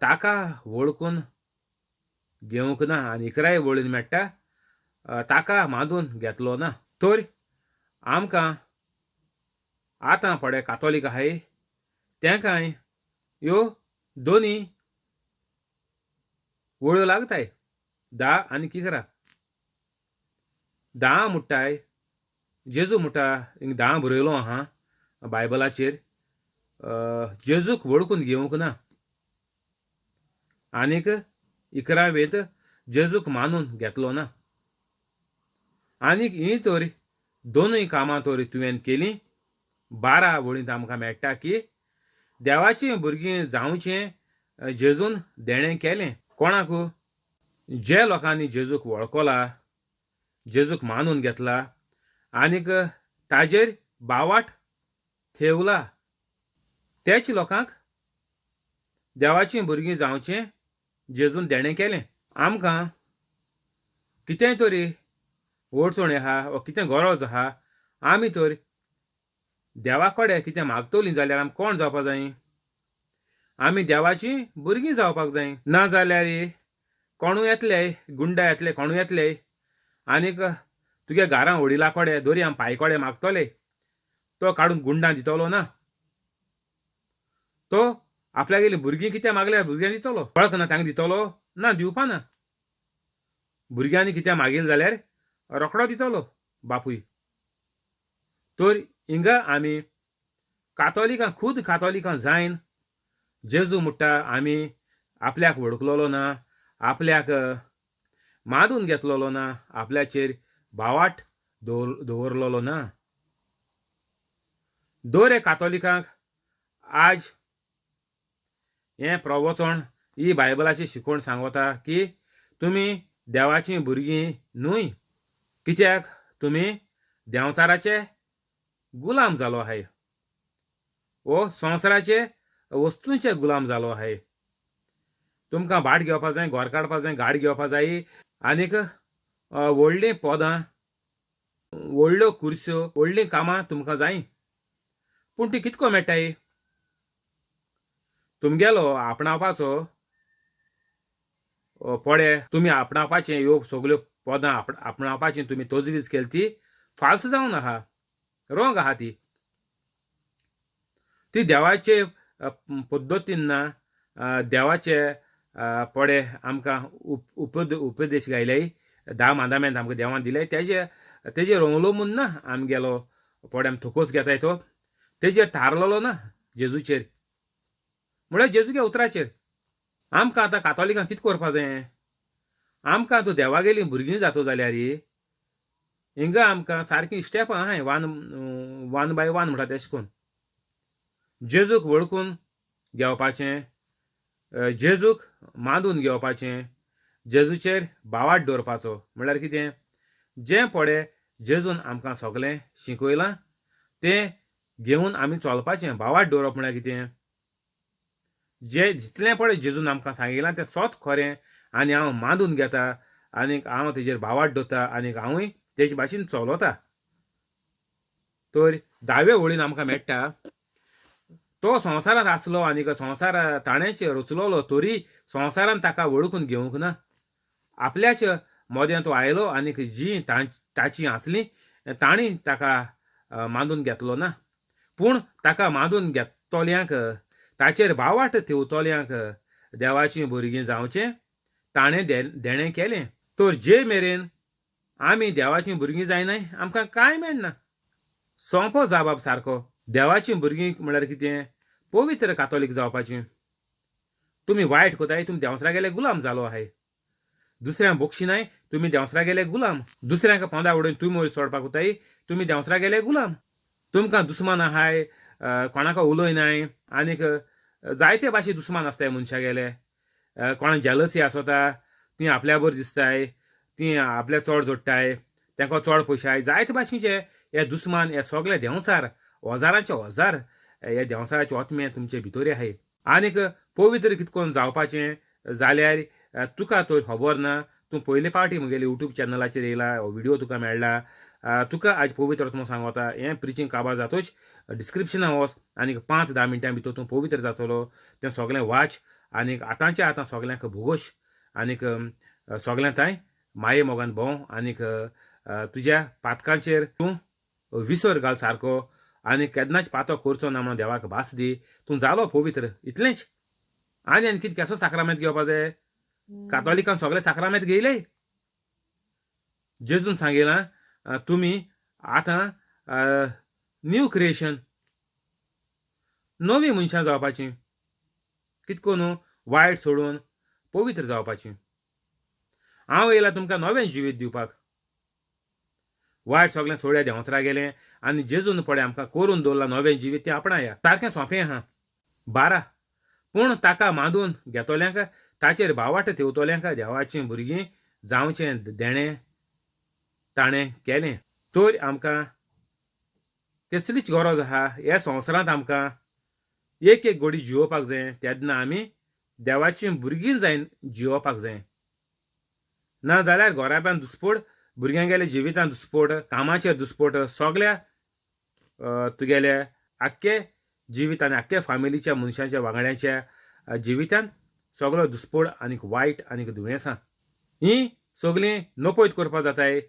ताका वळखून घेवंक ना आनी 11वे वळींत मेळटा ताका मांडून घेतलो ना. तर आमकां आतां पळय कातोलीक आहाय तेंकाय ह्यो दोनी वळ्यो लागताय 10 आनी 11. 10 म्हणटाय जेजू म्हणटा 10 बरयलो आहा बायबलाचेर जेजूक वळखून घेवंक ना आनीक 11वेंत जेजूक मानून घेतलो ना. आनीक हीं तर दोनूय कामां तर तुवें केलीं 12 वळींत आमकां मेळटा की देवाचीं भुरगीं जावचें जेजून देणें केलें. कोणाक जे लोकांनी जेजूक वळखला जेजूक मानून घेतला आनीक ताजेर भावार्थ थेवला तेच लोकांक देवाचीं भुरगीं जावचें जेजून देणें केलें. आमकां कितेंय तरी अडचणी आहा वा कितें गरज आहा आमी तर देवा कडेन कितें मागतलीं जाल्यार आमी कोण जावपाक जाय आमी देवाचीं भुरगीं जावपाक जाय. ना जाल्यार कोणूय येतले गुंडा येतले कोणूय येतले आनीक तुगे घरां वडिला कडेन दोरया पांय कडेन मागतले तो काडून गुंडां दितलो ना. तो आपल्यागेली भुरगीं कितें मागल्यार भुरग्यांक दितलो वळख ना तांकां दितलो ना दिवपा ना. भुरग्यांनी कितें मागील जाल्यार रोखडो दितलो बापूय. तर हिंगा आमी कातोलिकां खुद कातोलिकां जायन जेजू म्हणटा आमी आपल्याक वळखलोलो ना, आपल्याक मादून घेतलोलो ना, आपल्याचेर भावाट दवरलोलो ना. दर एक कातोलिकांक आज हें प्रवचन ही बायबलाची शिकवण सांगता की तुमी देवाचीं भुरगीं न्हूय, कित्याक तुमी देंवचाराचे गुलाम जालो आहाय वो संवसाराचे वस्तूंचे गुलाम जालो आहाय. तुमकां भाट घेवपा जाय, घर काडपा जाय, गाडी घेवपा जायी, आनीक व्हडलीं पदां, व्हडल्यो कुर्स्यो, व्हडलीं कामां तुमकां जायी. पूण ती कितको मेळटाय? तुमगेलो आपणावपाचो पडे तुमी आपणावपाचें ह्यो सगल्यो पदां आपणावपाची तुमी तजवीज केली ती फाल्स जावन आहा, रोंग आहा ती. ती देवाचे पद्दतीन ना, देवाचे पडे आमकां उपदेश गायल्याय, 10 मांदामेंत आमकां देवान दिल्याय, तेजेर अवलंबून ना आमगेलो पडे आमी थोकोस घेताय तो, तेजेर थारलोलो ना जेजूचेर, म्हळ्यार जेजूगे उतराचेर. आमकां आतां कातोलिकांक कितें करपा जाय? आमकां तूं देवागेलीं भुरगीं जातो जाल्यार हिंगा आमकां सारकीं स्टेपां आहाय, वन बाय वन म्हणटा तेशें कोन्न. जेजूक वळखून घेवपाचें, जेजूक मांदून घेवपाचें, जेजूचेर भावार्थ दवरपाचो. म्हळ्यार कितें? जें पडे जेजून आमकां सगलें शिकयलां तें घेवन आमी चलपाचें. भावार्थ दवरप म्हळ्यार कितें? जें जितलें पडे जेजून आमकां सांगिलां तें सोत खरें आनी हांव मांदून घेता, आनीक हांव तेजेर भावार्थ दवरता, आनीक हांवूय तेजे भाशेन चलोता. तर 10वे ओळीन आमकां मेळटा, तो संवसारांत आसलो आनीक संवसार ताणेंच रचलोलो, तरी संवसारान ताका वळखून घेवंक ना. आपल्याच मोदें तो आयलो आनीक जीं ताची आसलीं तांणी ताका मांदून घेतलो ना. पूण ताका मांदून घेतलोल्यांक, ताचेर भावार्थ थेवतोल्यांक देवाचीं भुरगीं जावचें ताणें देणें केलें. तर जे मेरेन आमी देवाचीं भुरगीं जायनाय आमकां कांय मेळना. सोंपो जबाब सारको. देवाचीं भुरगीं म्हळ्यार कितें? पवित्र कातोलीक जावपाचीं. तुमी वायट कोताय, तुमी देंवसरागेले गुलाम जालो आहाय. दुसऱ्यांक बोक्षिनाय, तुमी देंवसरागेले गुलाम. दुसऱ्यांक पोंदा उडोवन तुमी वयर सोडपाक कोताय, तुमी देंवसरागेले गुलाम. तुमकां दुस्मान आहाय, कोणाक उलयनाय, आनीक जायते भाशे दुस्मान आसताय मनशागेले. कोणाक जेलसी आसता, ती आपल्या बर दिसताय, ती आपले चड जोडटाय, तांकां चड पयशाय, जायते भाशेचे हे दुस्मान, हे सगळे देंवचार, ओजाराचे ओजार हे देंवसाराचे ओतमे तुमचे भितर आहाय. आनीक पवित्र कितकोन जावपाचें जाल्यार तुका तर खबर ना. तूं पयले पावटी म्हगेले यूट्यूब चॅनलाचेर येयला, व्हिडिओ तुका मेळ्ळा, तुका आज पवित्र आत्मो सांगता. हें प्रिचींग काबार जातोच डिस्क्रिप्शनां वच आनीक 5-10 मिनटां भितर तूं पवित्र जातलो. तें सगळें वाच आनीक आतांच्या आतां सगल्यांक भोगोश, आनीक सगल्यांताय माये मोगान भोंव, आनीक तुज्या पातकांचेर तूं विसर घाल सारको, आनीक केन्नाच पातो करचो ना म्हणून देवाक भास दी. तूं जालो पवित्र, इतलेंच. आनी कितें केसो साक्रामेंत घेवपा जाय? कातोलिकान सगळे साक्रामेंत घेयले. जेजून सांगिलां तुमी आतां न्यू क्रिएशन, नवीं मनशां जावपाचीं. कितको न्हू? वायट सोडून पवित्र जावपाचीं. हांव येयला तुमकां नवें जिवीत दिवपाक. वायट सगळें सोड्या देंवसरा गेलें आनी जेजून पडे आमकां करून दवरलां नवें जिवीत, तें आपणाया. सारकें सोंपें आहा. 12 पूण ताका मांदून घेतोल्यांक, ताचेर भावार्थ थेवतोल्यांक देवाचीं भुरगीं जावचें देणें ताणें केलें. तर आमकां कसलीच गरज आहा? ह्या संवसारांत आमकां एक एक घडी जिवोवपाक जाय, तेन्ना आमी देवाचीं भुरगीं जायन जिवोवपाक जाय. नाजाल्यार घोराब्यान दुस्पट, भुरग्यांगेले जिवितांत दुस्पट, कामाचेर दुस्पट, सगल्या तुगेले आख्खे जिवीत आनी आख्खे फामिलीच्या मनशांच्या वांगड्याच्या जिवितांत सगळो दुस्पट आनीक वायट आनीक दुयेंसां हीं सगलीं नपयत करपाक जाताय.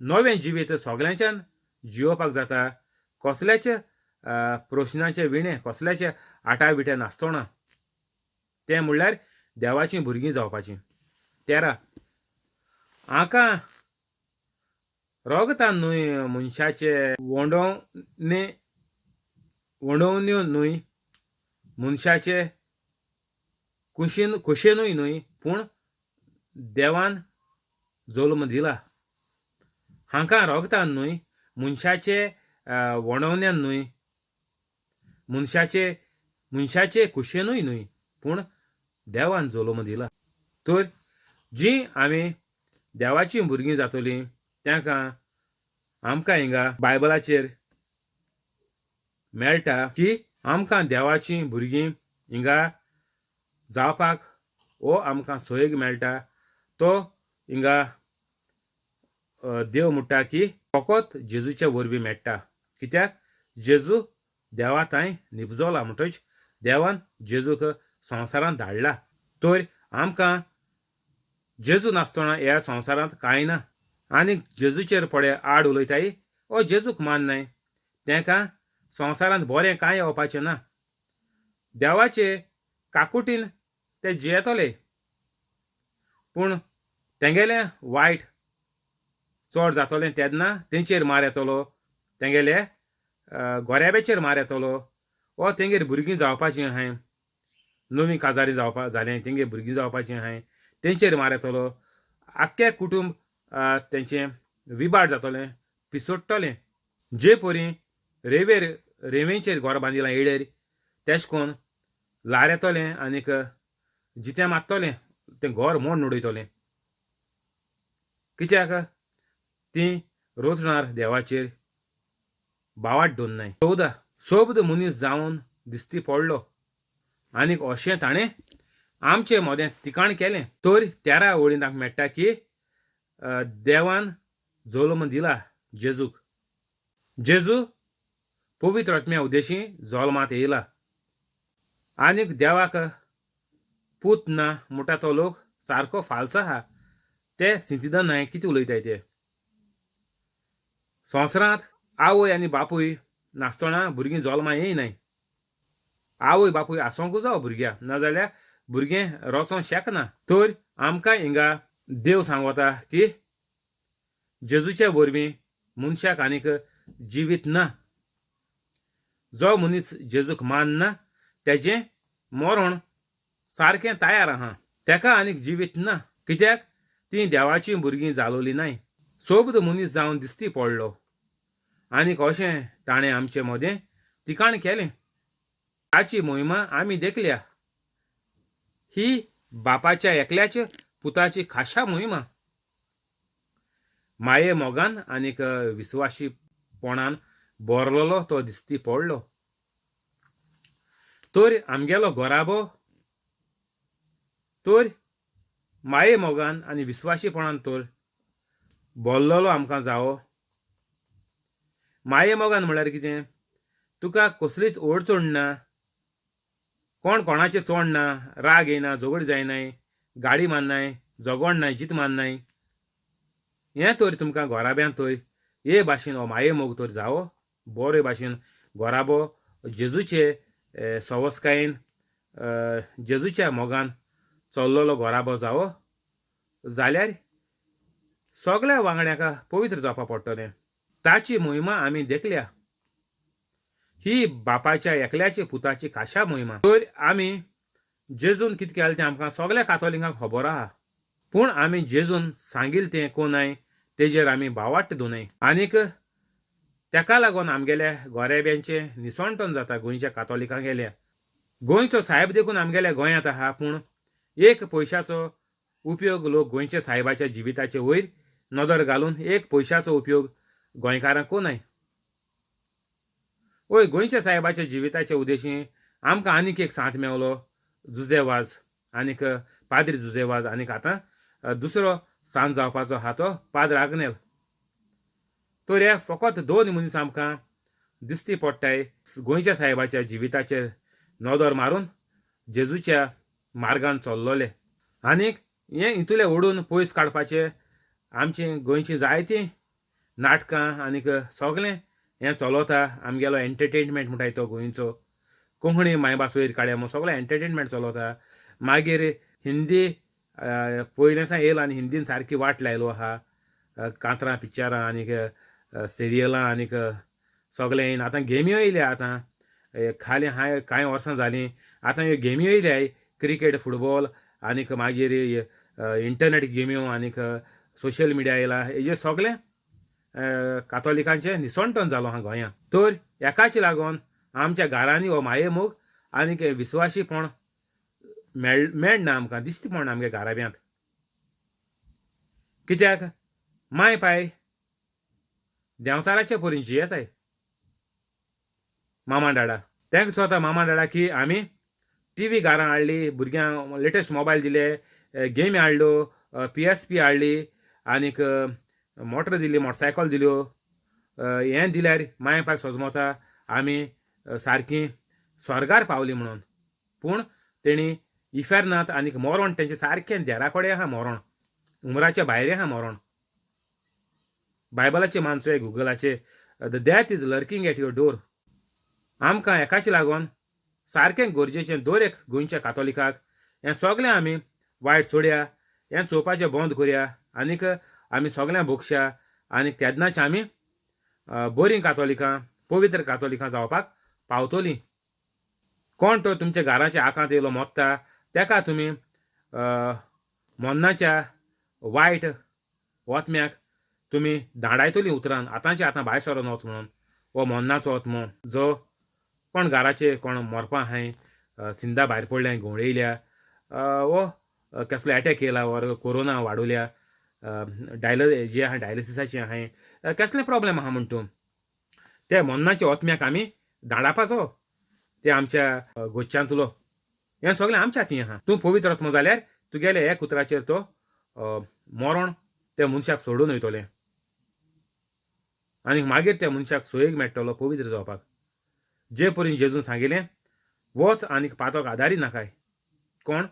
नवें जिवीत सगल्यांच्यान जिवोवपाक जाता. कसल्याच प्रश्नाचे विणे, कसल्याचे आटाविटे नासतना. तें म्हणल्यार देवाचीं भुरगीं जावपाचीं. 13 हाका रोगतान न्हय मनशाचे वणोवण्यो न्हय मनशाचे कुशेनूय न्हय पूण देवान जल्म दिला. हांकां रोगतान न्हय मनशाचे वणोवण्यान न्हय मनशाचे कुशेनूय न्हय पूण देवान जल्म दिला. तर जीं आमी देवाचीं भुरगीं जातलीं तांकां आमकां हिंगा बायबलाचेर मेळटा की आमकां देवाचीं भुरगीं हिंगा जावपाक हो आमकां सयेग मेळटा. तो हिंगा देव म्हणटा की फकत जेजूचे वरवीं मेळटा. कित्याक जेजू देवा थंय निपजला म्हणटच देवान जेजूक संवसारांत धाडला. तर आमकां जेजू नासतना ह्या संवसारांत कांय ना. आनी जेजूचेर पळे आड उलयताय हो जेजूक माननाय. तांकां संवसारांत बरें कांय येवपाचें ना. देवाचे काकुटीन ते जियेतले पूण तेंगेलें वायट चड जातलें तेन्ना तेंचेर मार येतलो. तेंगेले गोऱ्याबेचेर मार येतलो. वा तेंगेर भुरगीं जावपाचीं आहाय नवीं काजारी जालें तेंगेर भुरगीं जावपाचीं आहाय तेंचेर मार येतलो. आख्खें कुटूंब तेंचें विबाड जातलें पिसोडटलें. जे परी रेंवेचेर घर बांदिलां येडेर तेश कोन्न लार येतलें आनीक जितें मारतलें तें घर मोड उडयतलें. कित्याक तीं रोचणार देवाचेर बावाट दवरनाय. 14 सोबद मनीस जावन दिसती पडलो आनीक अशें ताणें आमचें मोदें तिकाण केलें. तर 13 वळींत आमकां मेळटा की देवान जल्म दिला जेजूक. जेजू पवित्र आत्म्या उद्देशीं जल्मांत येयला. आनीक देवाक पूत ना म्हणटा तो लोक सारको फाल्स आहा. ते सिंथिदन न्हय कितें उलयताय ते. संवसारांत आवय आनी बापूय नासतना भुरगीं जल्मा येयनाय. आवय बापूय आसोंकूच जावो भुरग्याक नाजाल्यार भुरगें रचों शेकना. तर आमकां हिंगा देव सांगता की जेजूचे वरवीं मनशाक आनीक जिवीत ना. जो मनीस जेजूक मानना तेजें मरण सारकें तयार आहा. तेका आनीक जिवीत ना. कित्याक तीं देवाचीं भुरगीं जालोलीं नाय. सोबद मनीस जावन दिसती पडलो आनीक अशें ताणें आमचें मोदें तिकाण केलें. ताची मोहिमा आमी देखल्या. ही बापाच्या एकल्याच पुताची खाशा मोहिमा. माये मोगान आनीक विस्वाशीपणान भरलेलो तो दिसती पडलो. तर आमगेलो घोराबो तर माये मोगान आनी विस्वाशीपणान तर भरलेलो आमकां जावो. माये मोगान म्हळ्यार कितें तुका कसलीच ओड चोड ना. कोण कोणाचें चोड ना. राग येयना झगड जायनाय गाडी मारनाय झगड नाय जीत मारनाय. हें तर तुमकां घोराब्यांत तर हे भाशेन हो माये मोग तर जावो. बरे भाशेन घोराबो जेजूचे सवस्कायेन जेजूच्या मोगान चल्लोलो घोराबो जावो जाल्यार सगळ्या वांगड्यांक पवित्र जावपा पडटलें. ताची मोहिमा आमी देखल्या. ही बापाच्या एकल्याच्या पुताची खाशा मोहिमा. तर आमी जेजून कितें केलें तें आमकां सगळ्या कातोलिकांक खबर आहा. पूण आमी जेजून सांगिल्लें तें कोनाय तेजेर आमी बावाट्ट दोनाय. आनीक तेका लागून आमगेल्या गोरेब्यांचें निसणटण जाता गोंयच्या कातोलिकांगेल्या. गोंयचो साहेब देखून आमगेल्या गोंयांत आहा पूण एक पयशाचो उपयोग लोक गोंयच्या साहेबाच्या जिविताचे वयर नदर घालून एक पयशाचो उपयोग गोंयकारांक कोनाय. वय गोंयच्या साहेबाच्या जिविताच्या उद्देशीं आमकां आनीक एक सांत मेवलो जुजेवाज आनीक पाद्री जुजेवाज आनीक आतां दुसरो सांत जावपाचो आहा तो पाद्र आग्नेल. तर हे फकत 2 मनीस आमकां दिसती पडटाय गोंयच्या साहेबाच्या जिविताचेर नदर मारून जेजूच्या मार्गान चल्लोले. आनीक हें हितूलें ओडून पयस काडपाचें आमचीं गोंयचीं जायतीं नाटकां आनीक सगळें हें चलता. आमगेलो एंटरटेनमेंट म्हणटाय तो गोंयचो कोंकणी मायभास वयर काडया म्हूण सगळें एंटरटेनमेंट चलता. मागीर हिंदी पयलेंसान येयला आनी हिंदीन सारकी वाट लायलो आहा. कांतरां पिक्चरां आनीक सिरियलां आनीक सगळें येयन आतां गेम्यो येयल्या आतां खाली हाय कांय वर्सां जालीं आतां ह्यो गेम्यो येयल्याय क्रिकेट फुटबॉल आनीक मागीर इंटरनेट गेम्यो आनीक सोशल मिडिया येयला हेजेर सगळें कातोलिकांचें निसंटन जालो आहा गोंयांत तर हेकाच लागोन आमच्या घरांनी हो माये मोग आनीक विस्वाशीपण मेळना आमकां दिश्टी पडना आमगे घराब्यांत कित्याक माय पाय देंवचाराचे परीन जियेताय मामा डाडा तांकां स्वता मामा डाडा की आमी टीव्ही घरां हाडली भुरग्यांक लेटेस्ट मोबायल दिले गेमी हाडल्यो PSP हाडली आनीक मोटर दिली मोटरसायकल दिल्यो हें दिल्यार माय पाय सोजमोता आमी सारकीं स्वर्गार पावली म्हणून पूण तेणी इफेरनाथ आनीक मरण तेंचें सारकें देरा कडेन आहा मरण उमराच्या भायर आहा मरण बायबलाचें मानचोय गुगलाचेर the death is lurking at your door आमकां हेकाच लागोन सारकें गरजेचें दर एक गोंयच्या कातोलिकाक हें सगळें आमी वायट सोडया हें चोवपाचें बंद करया आनीक आमी सगळें भोगशा आनीक तेदनाच आमी बरीं कातोलिकां पवित्र कातोलिकां जावपाक पावतलीं कोण तो तुमच्या घराच्या आंकांत येयलो मोत्ता तेका तुमी मोन्नाच्या वायट वोतम्याक तुमी धाडायतलीं उतरान आतांच्या आतां भायर सरोन वच म्हणून हो मोन्नाचो ओतमो जो कोण घराचे कोण मोरपां आहाय सिंधा भायर पडल्या घुंवळ येयल्या वो कसलो एटॅक येयला वर कोरोना वाडोवल्या जे आहा डायलिसिसाचें आहाय कसलें प्रॉब्लेम आहा म्हण तूं ते मोन्नाच्या ओतम्याक आमी धाडापाचो ते आमच्या गोच्च्यांतलो हें सगळें आमच्या हातीन आहा तूं पवित्र आत्मो जाल्यार तुगेले एक उतराचेर तो मरण त्या मनशाक सोडून वयतलें आनीक मागीर त्या मनशाक सोयेग मेळटलो पवित्र जावपाक जे परीन जेजून सांगिल्लें वच आनीक पातोक आदारी नाकाय कोण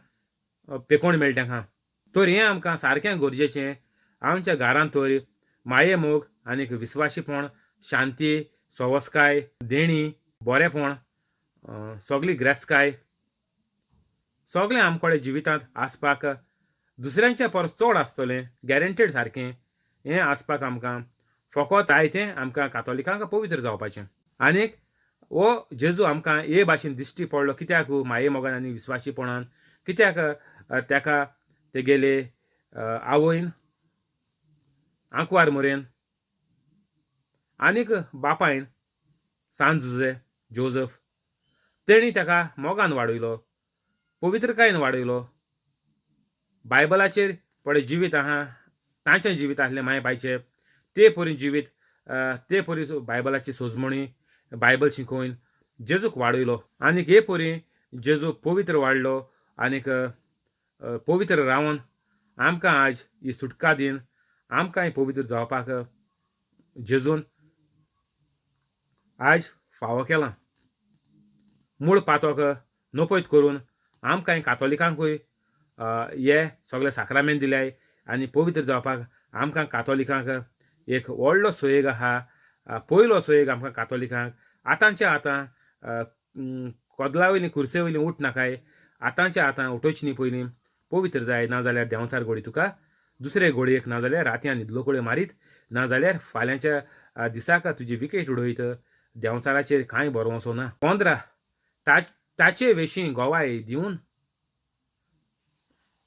पेकोण मेळटा आहा तर हें आमकां सारकें गरजेचें आमच्या घरांत तर माये मोग आनीक विस्वाशीपण शांती सोवस्काय देणी बरेपण सगळी ग्रेस्काय सगळें आमकोडे जिवितांत आसपाक दुसऱ्यांच्या परस चड आसतलें गॅरंटेड सारकें हें आसपाक आमकां फकत आयतें आमकां कातोलिकांक पवित्र जावपाचें आनीक हो जेजू आमकां हे भाशेन दिश्टी पडलो कित्याक माये मोगान आनी विस्वाशीपणान कित्याक तेका तेगेले आवयन आंकवार मोरेन आनीक बापायन सान जोजफ तेणी तेका मोगान वाडयलो पवित्रकायेन वाडयलो बायबलाचेर पळय जिवीत आहा तांचें जिवीत आसलें माय बायचें ते परी जिवीत ते परी बायबलाची सोजमणी बायबल शिकोवन जेजूक वाडयलो आनीक हे परी जेजू पवित्र वाडलो आनीक पवित्र रावन आमकां आज ही सुटका दिन आमकांय पवित्र जावपाक जेजून आज फावो केलां मूळ पातोक नपयत करून आमकांय कातोलिकांकूय हे सगळे साक्रामेंत दिल्याय आनी पवित्र जावपाक आमकां कातोलिकांक एक व्हडलो सोयेग आहा पयलो सोयेग आमकां कातोलिकांक आतांच्या आतां कोदला वयलीं कुर्से वयलीं उठ नाकाय आतांच्या आतां उठोवची न्ही पयलीं पवित्र जाय नाजाल्यार देंवचार घोडी तुका दुसरे घोडयेक नाजाल्यार रातयां न्हिदलो कडेन मारीत नाजाल्यार फाल्यांच्या दिसाक तुजी विकेट उडयत देंवचाराचेर कांय बरो वचो ना 15 ताचे वेशीं गोवाय दिवन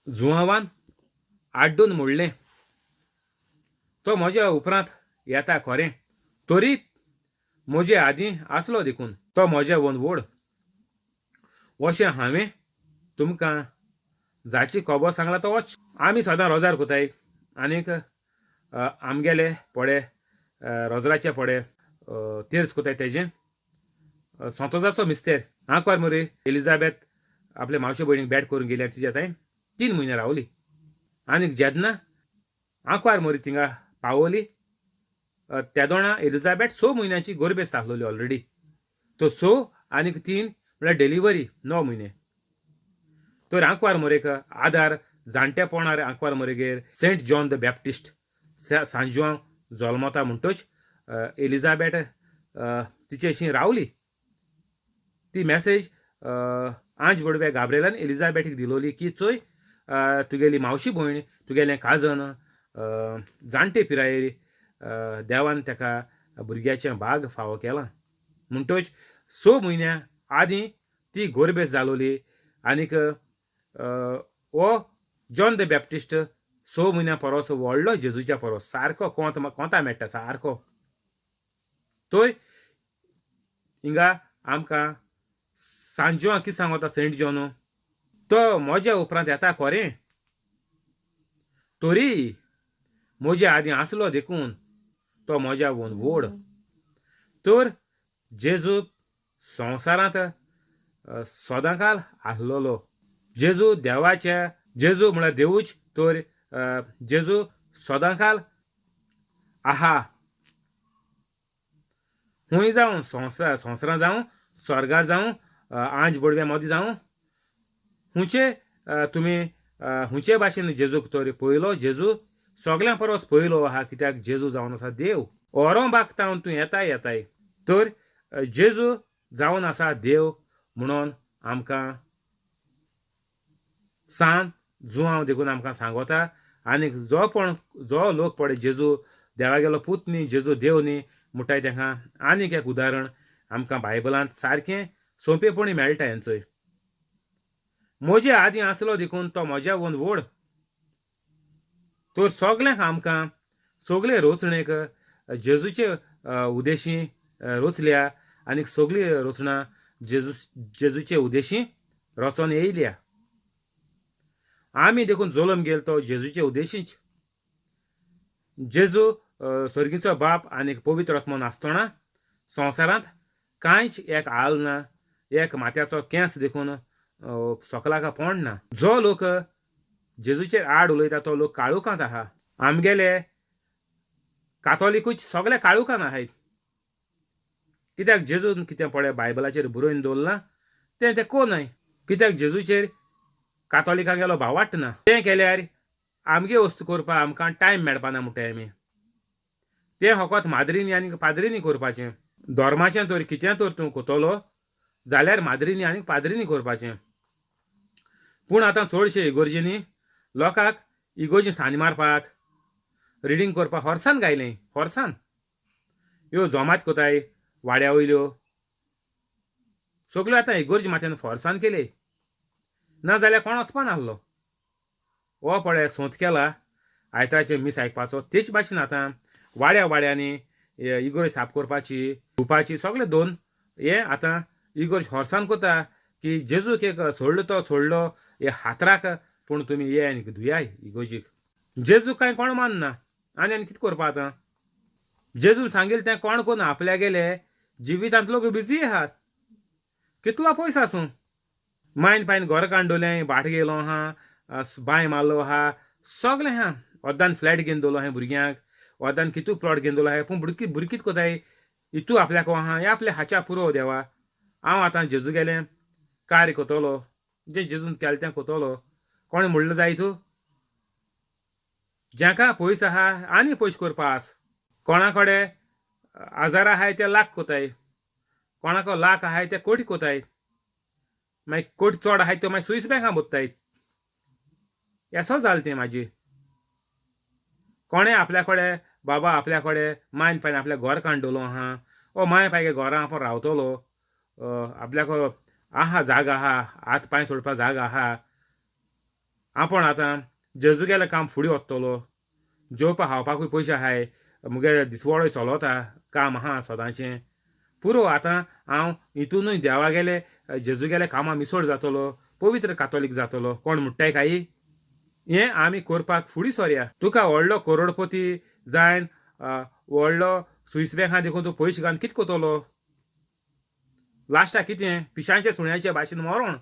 जुवांवान आड्डून मोडलें तो म्हज्या उपरांत येता खरें तरी म्हजे आदीं आसलो देखून तो म्हजे वन व्हड अशें हांवें तुमकां जाची खबर सांगला तो वच आमी सदां रोजार कोताय आनीक आमगेले पडे रोजराचे पडे तेर्स कोताय तेजें सोंतोजाचो मिस्तेर आंकवार मोरी एलिझाबेथ आपले मावशे भयणीक बॅट करून गेल्यार तिच्या थंय 3 म्हयने रावली आनीक जेन्ना आंकवार मोरी थिंगा पावली तेदोणा एलिझाबेथ 6 म्हयन्याची गोरबेस्त आसलोली ऑलरेडी तो 6 आनीक 3 म्हळ्यार डिलिव्हरी 9 म्हयने तर आंकवार मोरेक आदार जाणटेपणार आंकवार मोरेगेर सेंट जॉन द बॅप्टिस्ट सांजुआं जल्मता म्हणटच एलिझाबेथ तिचे अशी रावली ती मॅसेज आंज बडवे गाब्रिएलान एलिझाबेथीक दिलोली की चोय तुगेली मावशी भयण तुगेलें काजन जाणटे पिरायेर देवान ताका भुरग्याचें भाग फावो केलां. म्हणटच 6 म्हयन्या आदीं ती गोरबेस जालोली आनीक हो जॉन द बॅप्टिस्ट 6 म्हयन्या परस व्हडलो जेजूच्या परस सारको कोंता मेळटा सारको. थंय हिंगा आमकां सांजो कितें सांगता सेंट जॉन तो म्हज्या उपरांत येता खरें, तरी म्हजे आदीं आसलो देखून तो म्हज्या वोन व्हड. तर जेजू संवसारांत सदांकाल आसलोलो. जेजू जेजू म्हळ्यार देवूच, तर जेजू सदांकाल आहा. खूंय जावं संवसारां जावं स्वर्गा जावं आंज बडव्या मदीं जावं खुंयचे तुमी खुंयचे भाशेन जेजूक तर पयलो जेजू सगळ्यां परस पयलो आहा, कित्याक जेजू जावन आसा देव. ओरो बागतावन तूं येताय तर जेजू जावन आसा देव म्हणून आमकां सांत जुवांव देखून आमकां सांगता. आनीक जो लोक पळय जेजू देवागेलो पूत न्ही, जेजू देव न्ही म्हणटाय ताका आनीक एक उदाहरण आमकां बायबलांत सारकें सोंपेपणी मेळटा हेंचोय. म्हजे आदीं आसलो देखून तो म्हज्या वोन व्हड. तर सगल्यांक आमकां सगळे रचणेक जेजूचे उद्देशीं रचल्या आनीक सगळीं रचणां जेजूचे उद्देशीं रचोन येयल्या. आमी देखून जल्म गेलो तो जेजूचे उद्देशींच. जेजू सर्गीचो बाप आनीक पवित्र आत्मो नासतना संवसारांत कांयच एक आल ना, एक माथ्याचो केंस देखून सोकलाका पोंड ना. जो लोक जेजूचेर आड उलयता तो लोक काळुकांत आहा. आमगेले कातोलिकूच सगळे काळुकान आहाय. कित्याक जेजून कितें पळय बायबलाचेर बरोवन दवरलां तें कोन्नाय. कित्याक जेजूचेर कातोलिकांगेलो भावार्थ ना. तें केल्यार आमगे वस्तू करपाक आमकां टायम मेळपाना म्हणटाय आमी. तें फकत माद्रीनी आनी पाद्रीनी करपाचें. धर्माचें तर कितें तर तूं कोतलो जाल्यार माद्रीनी आनी पाद्रीनी करपाचें. पूण आतां चडशे इगोर्जींनी लोकांक इगोर्जी सानी मारपाक रिडींग करपाक हॉर्सान घायलें. हॉर्सान ह्यो जोमात कोताय वाड्या वयल्यो सगल्यो आतां इगोर्जी माथ्यान हॉर्सान केले. ना जाल्यार कोण वचपा नासलो. हो पळय सोंत केला आयतारचे मीस आयकपाचो. तेच भाशेन आतां वाड्यांनी इगोर्ज साफ करपाची धुवपाची सगळे दोन हे आतां इगोर्ज हॉर्सान कोता की जेजूक एक सोडलो हे हातराक पूण तुमी ये आनी धुयाय इगोर्जीक. जेजू कांय कोण मानना आनी कितें करपा आतां. जेजून सांगिल्लें तें कोण कोन्ना. आपल्या गेले जिवितांत लोक बिजी आहात. कितलो पयस आसूं मायन पायन घर काडलें, भाट गेलो आहा, बांय मारलो आहा, सगलें आहा. अर्दान फ्लॅट घेवन दवरलो आहा भुरग्यांक, अर्दान कितू प्लॉट घेवन दवरलो आहा. पूण भुरगीं कितें कोताय हितू आपल्याक आहा हे आपल्या हाच्या पुरो देवा. हांव आतां जेजू गेलें कार्य कोतलो, जें जेजून केलें तें कोतलो. कोणें म्हणलें जाय तूं जाका पयस आहा आनी पयस करपा आस. कोणा कडेन हजार आहाय ते लाख कोताय, कोणाको लाख आहाय ते कोटी कोताय, मागीर कोटी चड आहाय त्यो मागीर स्वीस बँकां भरतायत. एसो जालें तें म्हाजें. कोणें आपल्या कडेन बाबा आपल्या कडेन मायन पायन आपल्या घर काडून दवरलो आहा, ओ माय पायगे घरां आपूण रावतलो, आपल्याक आहा जागा आहा, हात पांय सोडपा जागा आहा, आपूण आतां जेजू गेलें काम फुडें वतलो, जेवपा खावपाकूय पयशे आहाय, मुगे दिसवडोय चलता, काम आहा सदांचें. पुरो आतां हांव हितूनय देवा गेले जेजू गेले कामां मिसोड जातलो, पवित्र कातोलीक जातलो. कोण म्हणटाय काय हें आमी करपाक फुडें सरया. तुका व्हडलो करोडपती जायन व्हडलो स्वीस बँकां देखून तूं पयशे घालून कितें कोतलो. लास्टाक कितें पिशांच्या सुण्याचे भाशेन मरोण.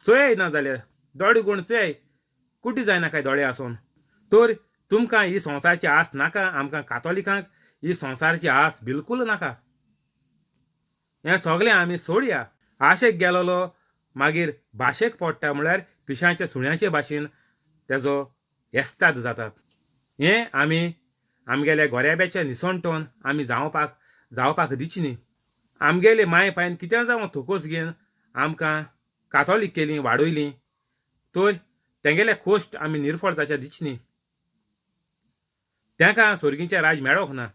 चोय ना जाल्यार दोळे गुण चोय कुटी जायना काय दोळे आसोन. तर तुमकां ही संवसाराची आस नाका. आमकां कातोलिकांक ही संवसाराची आस बिलकूल नाका. हें सगळें आमी सोडया. आशेक गेलोलो मागीर भाशेक पडटा म्हळ्यार पिशांच्या सुण्याचे भाशेन तेजो येस्ताद जाता. हें आमी आमगेल्या गोऱ्याब्याच्या निसणटोन आमी जावपाक दिची न्ही. आमगेले माय पायन कितें जावं थोकोस घेवन आमकां कातोलीक केलीं वाडयलीं, तर तेंगेले खोश्ट आमी निर्फळ जाच्या दिसनी तांकां सोर्गीचें राज मेळोंक ना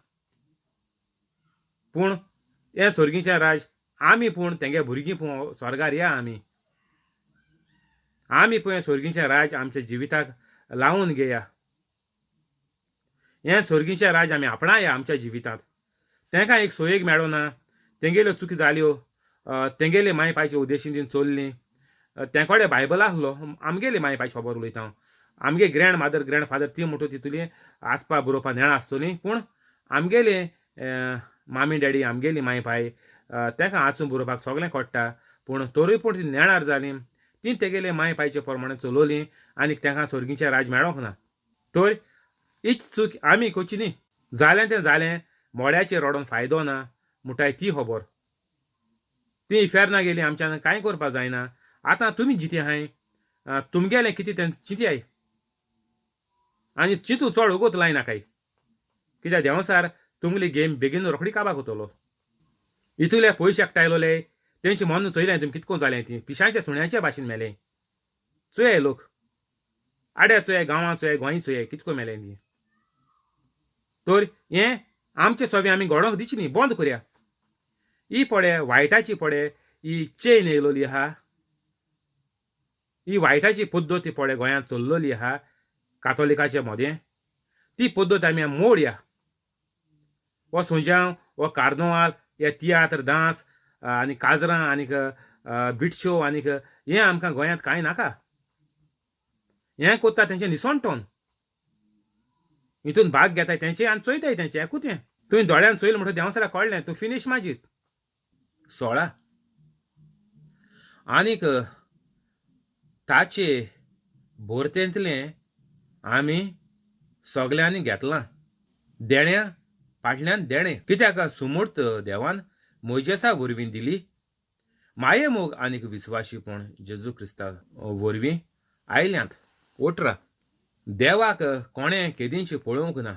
पूण हें सोर्गीचें राज आमी पूण तेंगे भुरगीं पूण स्वर्गार या आमी पळय सोर्गीचें राज आमच्या जिविताक लावून घेया हें सोर्गीचें राज आमी आपणाया आमच्या जिवितांत तांकां एक सोयेक मेळो ना तेंगेल्यो चुकी जाल्यो तेंगेले माय पायचे उद्देशीन तीन चोल्लीं तेंकोडे बायबल आसलो आमगेले माय पायची खबर उलयता हांव आमगे ग्रँड मादर ग्रँड फादर ती म्हणटा तितुली आसपा बरोवपा नेणा आसतली पूण आमगेले मामी डॅडी आमगेली माय पाय तांकां आचून बरोवपाक सगळें कळटा पूण तोरूय पूण ती नेणार जालीं ती तेगेले माय पायचे प्रमाणे चलोवलीं आनी तांकां सोर्गीचें राज मेळोंक ना तर हीच चूक आमी करची न्ही जालें तें जालें मोड्याचेर रडोवन फायदो ना म्हणटाय ती खबर ती फेरना गेली आमच्यान कांय करपा जायना आतां तुमी जिते आहाय तुमगेलें कितें तें चिंतयाय आनी चिंतू चड उगोत लायनाकाय कित्याक देंवसार तुमगेली गेम बेगीन रोखडी काबार कोतलो इतुले पयशे एकठांयलोले तेंचे मन चोयलें तुमी कितको जालें ती पिशांच्या सुण्याच्या भाशेन मेलें चोयाय लोक आड्या चोयाय गांवां चोयाय गोंय चोयाय कितको मेलें ती तर हें आमचें सगळें आमी घडोवंक दिची न्ही बंद करया ही पडे वायटाची पडे ही चेन येयलोली आहा ही वायटाची पद्दत पडे गोंयांत चल्लोली आहा कातोलिकाच्या मोदें ती पद्दत आमी मोडया वो सुजांव वो कार्नवाल हे तियात्र डांस आनी काजरां आनीक बीट शो आनीक हें आमकां गोंयांत कांय नाका हें कोत्ता तेंचें निसणटोन हितून भाग घेताय तेंचे आनी चोयताय तेंचें एकूच हें तुवें दोळ्यान चोयलें म्हणटा देंवसरा कळ्ळें तूं फिनीश माजीत 16 आनीक ताचे बोरतेंतलें आमी सगल्यांनी घेतलां देण्या फाटल्यान देणें कित्याक सुमूर्त देवान मोइजेसा वरवीं दिली माये मोग आनीक विस्वाशीपण जेजू क्रिस्ता वरवीं आयल्यांत 18 देवाक कोणें केदींच पळोवंक ना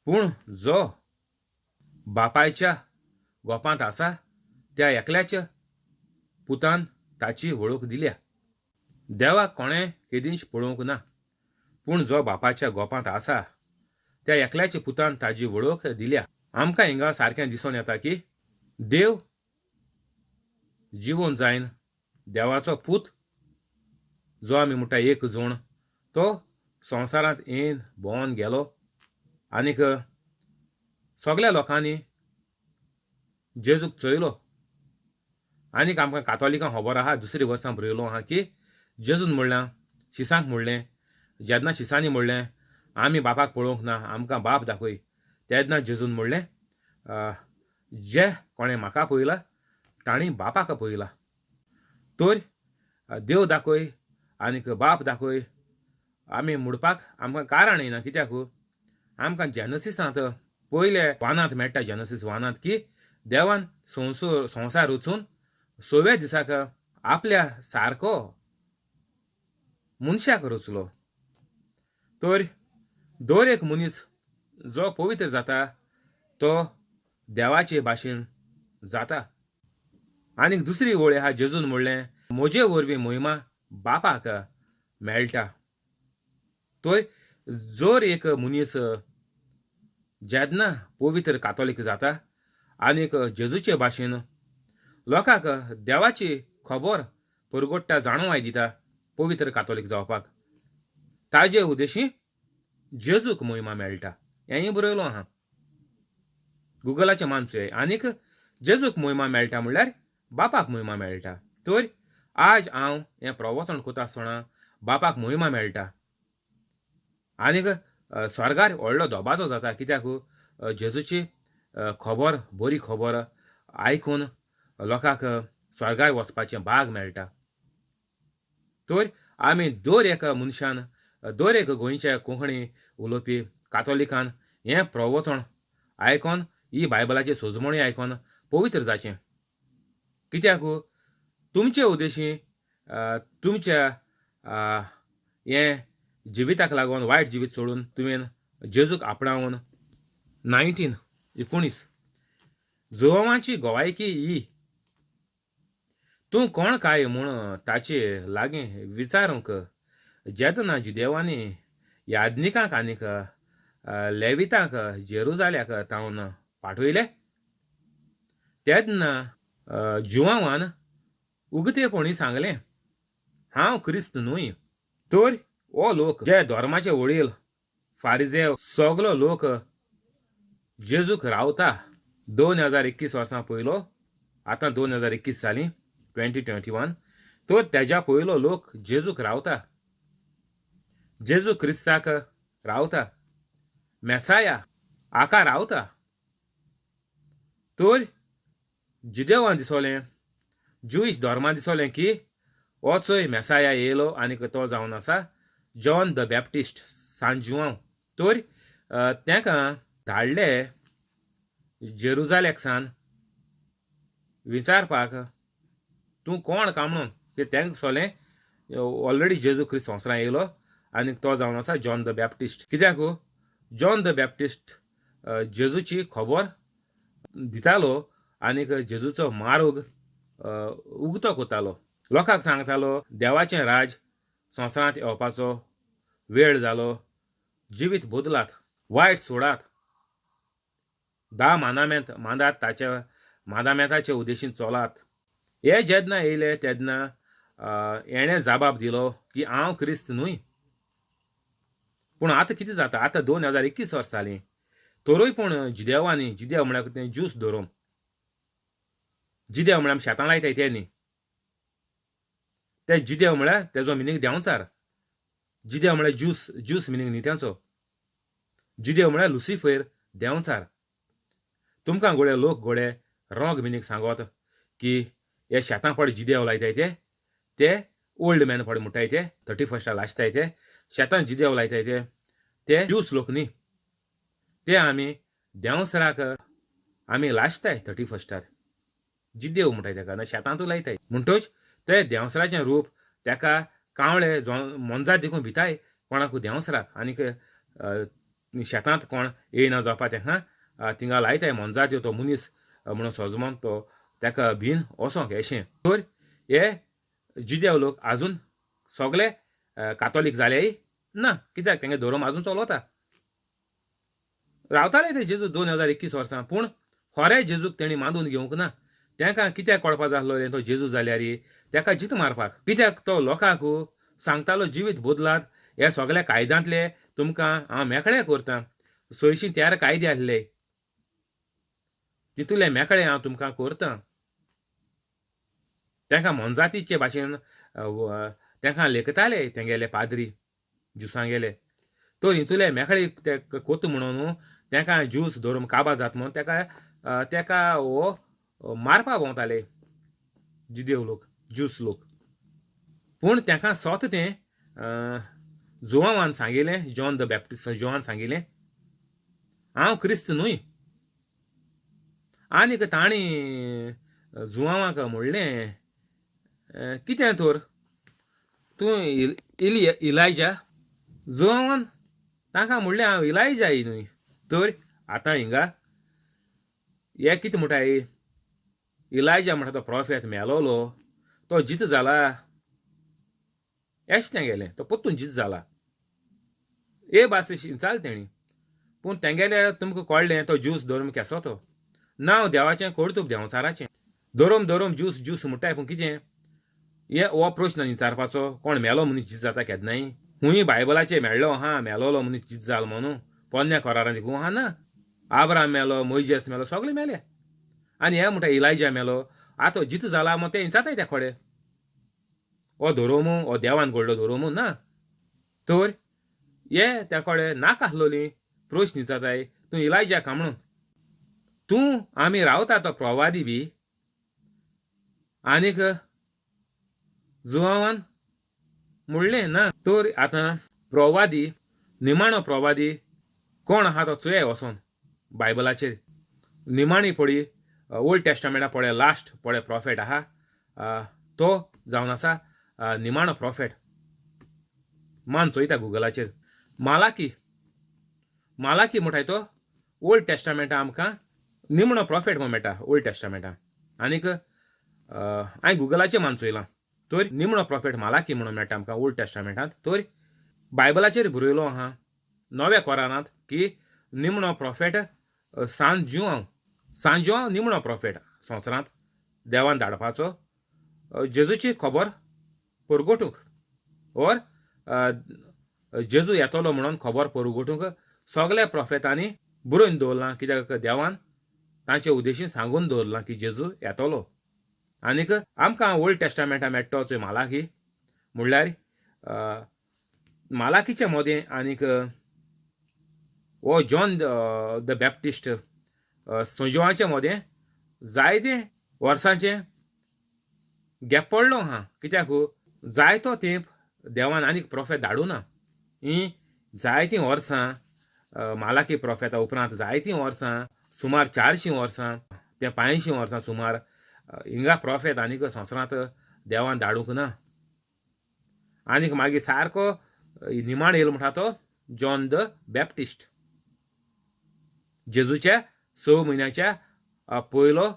पूण जो बापायच्या गोपांत आसा त्या एकल्याच्या पुतान ताची वळख दिल्या देवाक कोणें केदींच पळोवंक ना पूण जो बापाच्या गोपांत आसा त्या एकल्याच्या पुतान ताची वळख दिल्या आमकां हिंगा सारकें दिसून येता की देव जिवोवन जायन देवाचो पूत जो आमी म्हणटा एक जोण तो संवसारांत येवन भोंवन गेलो आनीक सगळ्या लोकांनी जेजूक चोयलो आनीक आमकां कातोलिकांक खबर आहा दुसरे वर्सां बरयलो आहा की जेजून म्हणलें शिसांक म्हणलें जेन्ना शिसांनी म्हणलें आमी बापाक पळोवंक ना आमकां बाप दाखय तेन्ना जेजून म्हणलें जे कोणें म्हाका पळयला तांणी बापाक पळयला तर देव दाखय आनीक बाप दाखय आमी म्हणपाक आमकां कारण येना कित्याक आमकां जेनसिसांत पयले वानांत मेळटा जेनसीस वानांत की देवान संवसार रचून 6व्या दिसाक आपल्या सारको मनशाक रचलो तर दर एक मनीस जो पवित्र जाता तो देवाचे भाशेन जाता आनीक दुसरी ओळ आहा जेजून म्हणलें म्हजे वरवीं महिमा बापाक मेळटा तर जर एक मनीस जेन्ना पवित्र कातोलीक जाता आनीक जेजूचे भाशेन लोकांक देवाची खबर परगोडटा जाणवाय दिता पवित्र कातोलीक जावपाक ताजे उद्देशी जेजूक महिमा मेळटा हेंय बरयलो आहा गुगलाचे मानसुय आनीक जेजूक महिमा मेळटा म्हणल्यार बापाक महिमा मेळटा तर आज हांव हें प्रवचन करता आसतना बापाक महिमा मेळटा आनीक स्वर्गार व्हडलो दोबाजो जाता कित्याक जेजूची खबर बरी खबर आयकून लोकांक स्वर्गार वचपाचें भाग मेळटा तर आमी दर एका मनशान दर एक गोंयच्या कोंकणी उलोवपी कातोलिकान हें प्रवचन आयकोन ही बायबलाची सोजमणी आयकोन पवित्र जाचें कित्याक तुमचे उद्देशी तुमच्या हें जिविताक लागून वायट जिवीत सोडून तुवें जेजूक आपणावून 19 जुवांवाची गोवायकी ही तूं कोण काय म्हूण ताचे लागीं विचारूंक जेदना जुदेवांनी यादनिकांक आनीक लेवितांक जेरुजाल्याक तावन पाठवयले तेदना जुवावान उगतेपणी सांगलें, हांव क्रिस्त न्हूय. तर हो लोक जे धर्माचे वडील फारिजेव सगलो लोक जेजूक रावता 2021 वर्सां पयलो, आतां 2021 साली 2021, तर तेज्या पयलो लोक जेजूक रावता, जेजू क्रिस्ताक रावता, मेसाया हाका रावता. तर जुदेवान दिसोलें, ज्यूइश धर्मान दिसोलें की हो चोय मेसाया येयलो आनीक तो जावन आसा John the Baptist San Joao. तर तेका धाडले जेरुजाल्याक सान विचारपाक तूं कोण काय म्हणून. ते तेंक दिसोलें ऑलरेडी जेजू क्रिस्त संवसारांत येयलो आनीक तो जावन आसा जॉन द बॅप्टिस्ट. कित्याक जॉन द बॅप्टिस्ट जेजूची खबर दितालो आनीक जेजूचो मार्ग उगतो कोत्तालो, लोकांक सांगतालो देवाचें राज संवसारांत येवपाचो वेळ जालो, जिवीत बदलात, वायट सोडात, 10 मानामेंत मांडात, ताच्या मानामेंताचे उद्देशीन चलात. हे जेन्ना येयले तेन्ना हेणें जबाब दिलो की हांव क्रिस्त न्हूय. पूण आतां कितें जाता, आतां 2021 वर्स जालीं, तरूय पूण जुदेवांनी, जुदेव म्हळ्यार कितें ज्यूस धरून, जुदेव म्हळ्यार शेतां लायताय ते न्ही, ते जुदेव म्हळ्यार तेजो मिनींग देंवचार, जुदेव म्हळ्यार ज्यूस मिनींग न्ही तेंचो, जुदेव म्हळ्यार लुसिफर देंवचार. तुमकां घोडे लोक घोडे रॉंग मिनींग सांगोत की हे शेतां पड जुदेव लायताय ते ओल्ड मॅन पड म्हणटाय ते 31 लासताय ते शेतान जुदेव लायताय ते ज्यूस लोक न्ही, ते आमी देंवसराक आमी लासताय 31 जुदेव म्हणटाय तेका ना शेतांतू लायताय. म्हणटच ते देंवसराचें रूप तेका कावळे मोनजात देखून भिताय कोणाकू देंवसराक, आनीक शेतांत कोण येयना जावपा तेका थिंगा लायताय मोनजात तो मनीस म्हणून सोजमोन तो तेका भिन वोसोंक अशें. तर हे जुदेव लोक आजून सोगले कातोलीक जाल्याय ना, कित्याक तेंगे धोरम आजून चलवता, रावताले ते जेजू 2021 वर्सां. पूण खोरे जेजूक तेणी मांडून घेवंक ना. तेंकां कित्याक कळपा जाहलो तो जेजू जाल्यार तेका जीत मारपाक. कित्याक तो लोकांक सांगतालो जिवीत बदलात, हे सगळे कायद्यांतले तुमकां हांव मेकळे करतां. 613 कायदे आसले, तितूले मेकळे हांव तुमकां करतां. तेंकां मोनजातीचे भाशेन तेंकां लेखताले तेंगेले पाद्री ज्युसांगेले. तो हितूले मेकळे ते कोत्त म्हणून तेंकां ज्यूस धरून काबार जाता म्हणून तेका हो मारपा भोंवताले जुदेव लोक, ज्यूस लोक. पूण तेंकां स्वता तें जुवावान सांगिल्लें, जॉन द बॅप्टिस्ट जोवान सांगिल्लें, हांव क्रिस्त न्हूय. आनीक तांणी जुवावाक म्हणलें, कितें तर तूं इलायजा. जुवावान तांकां म्हणलें हांव इलायजाय न्हूय. तर आतां हिंगा हे कितें म्हणटाय, इलायजा म्हणटा तो प्रॉफेट मेलोलो, तो जीत जाला एश तेंगेलें, तो पोत्तून जीत जाला. हे भास चिंचाल तेणी. पूण तेंगेले तुमकां कळ्ळें तो ज्यूस धर्म केसो तो नांव देवाचें कोर्तूब देंवचाराचें. धोरम ज्यूस म्हणटाय पूण कितें हे हो प्रश्न विचारपाचो, कोण मेलो मनीस जीत जाता केन्नाय. खूंय बायबलाचेर मेळ्ळो आहा मेलोलो मनीस जीत जाला म्हणून, पोन्न्या कोरारान देखून आहा ना. आब्राम मेलो, मोइजेस मेलो, सगळे मेले. आनी हे म्हणटा इलायजा मेलो, आतां जीत जाला मग ते विचारताय त्या खोडे. हो धोरोमू हो देवान घडलो धोरोमू ना. तर हे त्या कोडे नाका आसलोली प्रश्न विचारताय, तूं इलायजा का म्हणून. तूं आमी रावता तो प्रवादी बी. आनीक जुवावान म्हणलें ना. तर आतां प्रवादी, निमाणो प्रवादी कोण आहा तो चोया वचोन बायबलाचेर. निमाणी पडी ओल्ड टेस्टामेंटा पळय लास्ट पळय प्रॉफेट आहा तो जावन आसा निमाणो प्रॉफेट. मान चोयता गुगलाचेर मालाकी म्हणटाय तो ओल्ड टेस्टामेंटा आमकां निमणो प्रॉफेट म्हणून मेळटा ओल्ड टेस्टामेंटान. आनीक हांवें गुगलाचेर मान चोयलां. तर निमणो प्रॉफेट मालाकी म्हणून मेळटा आमकां ओल्ड टेस्टामेंटांत. तर बायबलाचेर बरयलो आहा नव्या कोरांत की निमणो प्रॉफेट सांजुआंव निमणो प्रॉफेट संवसारांत देवान धाडपाचो जेजूची खबर परगोटूंक ओर जेजू येतलो म्हणून खबर परगोटूंक सगल्या प्रॉफेटांनी बरोवन दवरलां कित्याक देवान तांचे उद्देशीन सांगून दवरलां की जेजू येतलो आनीक आमकां ओल्ड टेस्टामेंटां मेळटा तो मालाकी म्हणल्यार मालाकीचे मोदें आनीक हो जॉन द बॅप्टिस्ट संजोवाचे मोदें जायते वर्सांचें गॅप पडलो आहा कित्याक जायतो तेंप देवान आनीक प्रॉफेट धाडूं ना ही जायतीं वर्सां मालाकी प्रॉफेता उपरांत जायतीं वर्सां सुमार 400 वर्सां ते 500 वर्सां सुमार हिंगा प्रॉफेट आनीक संवसारांत देवान धाडूंक ना आनीक मागीर सारको निमाण येयलो म्हणटा तो जॉन द बॅप्टिस्ट जेजूच्या 6 म्हयन्याच्या पयलो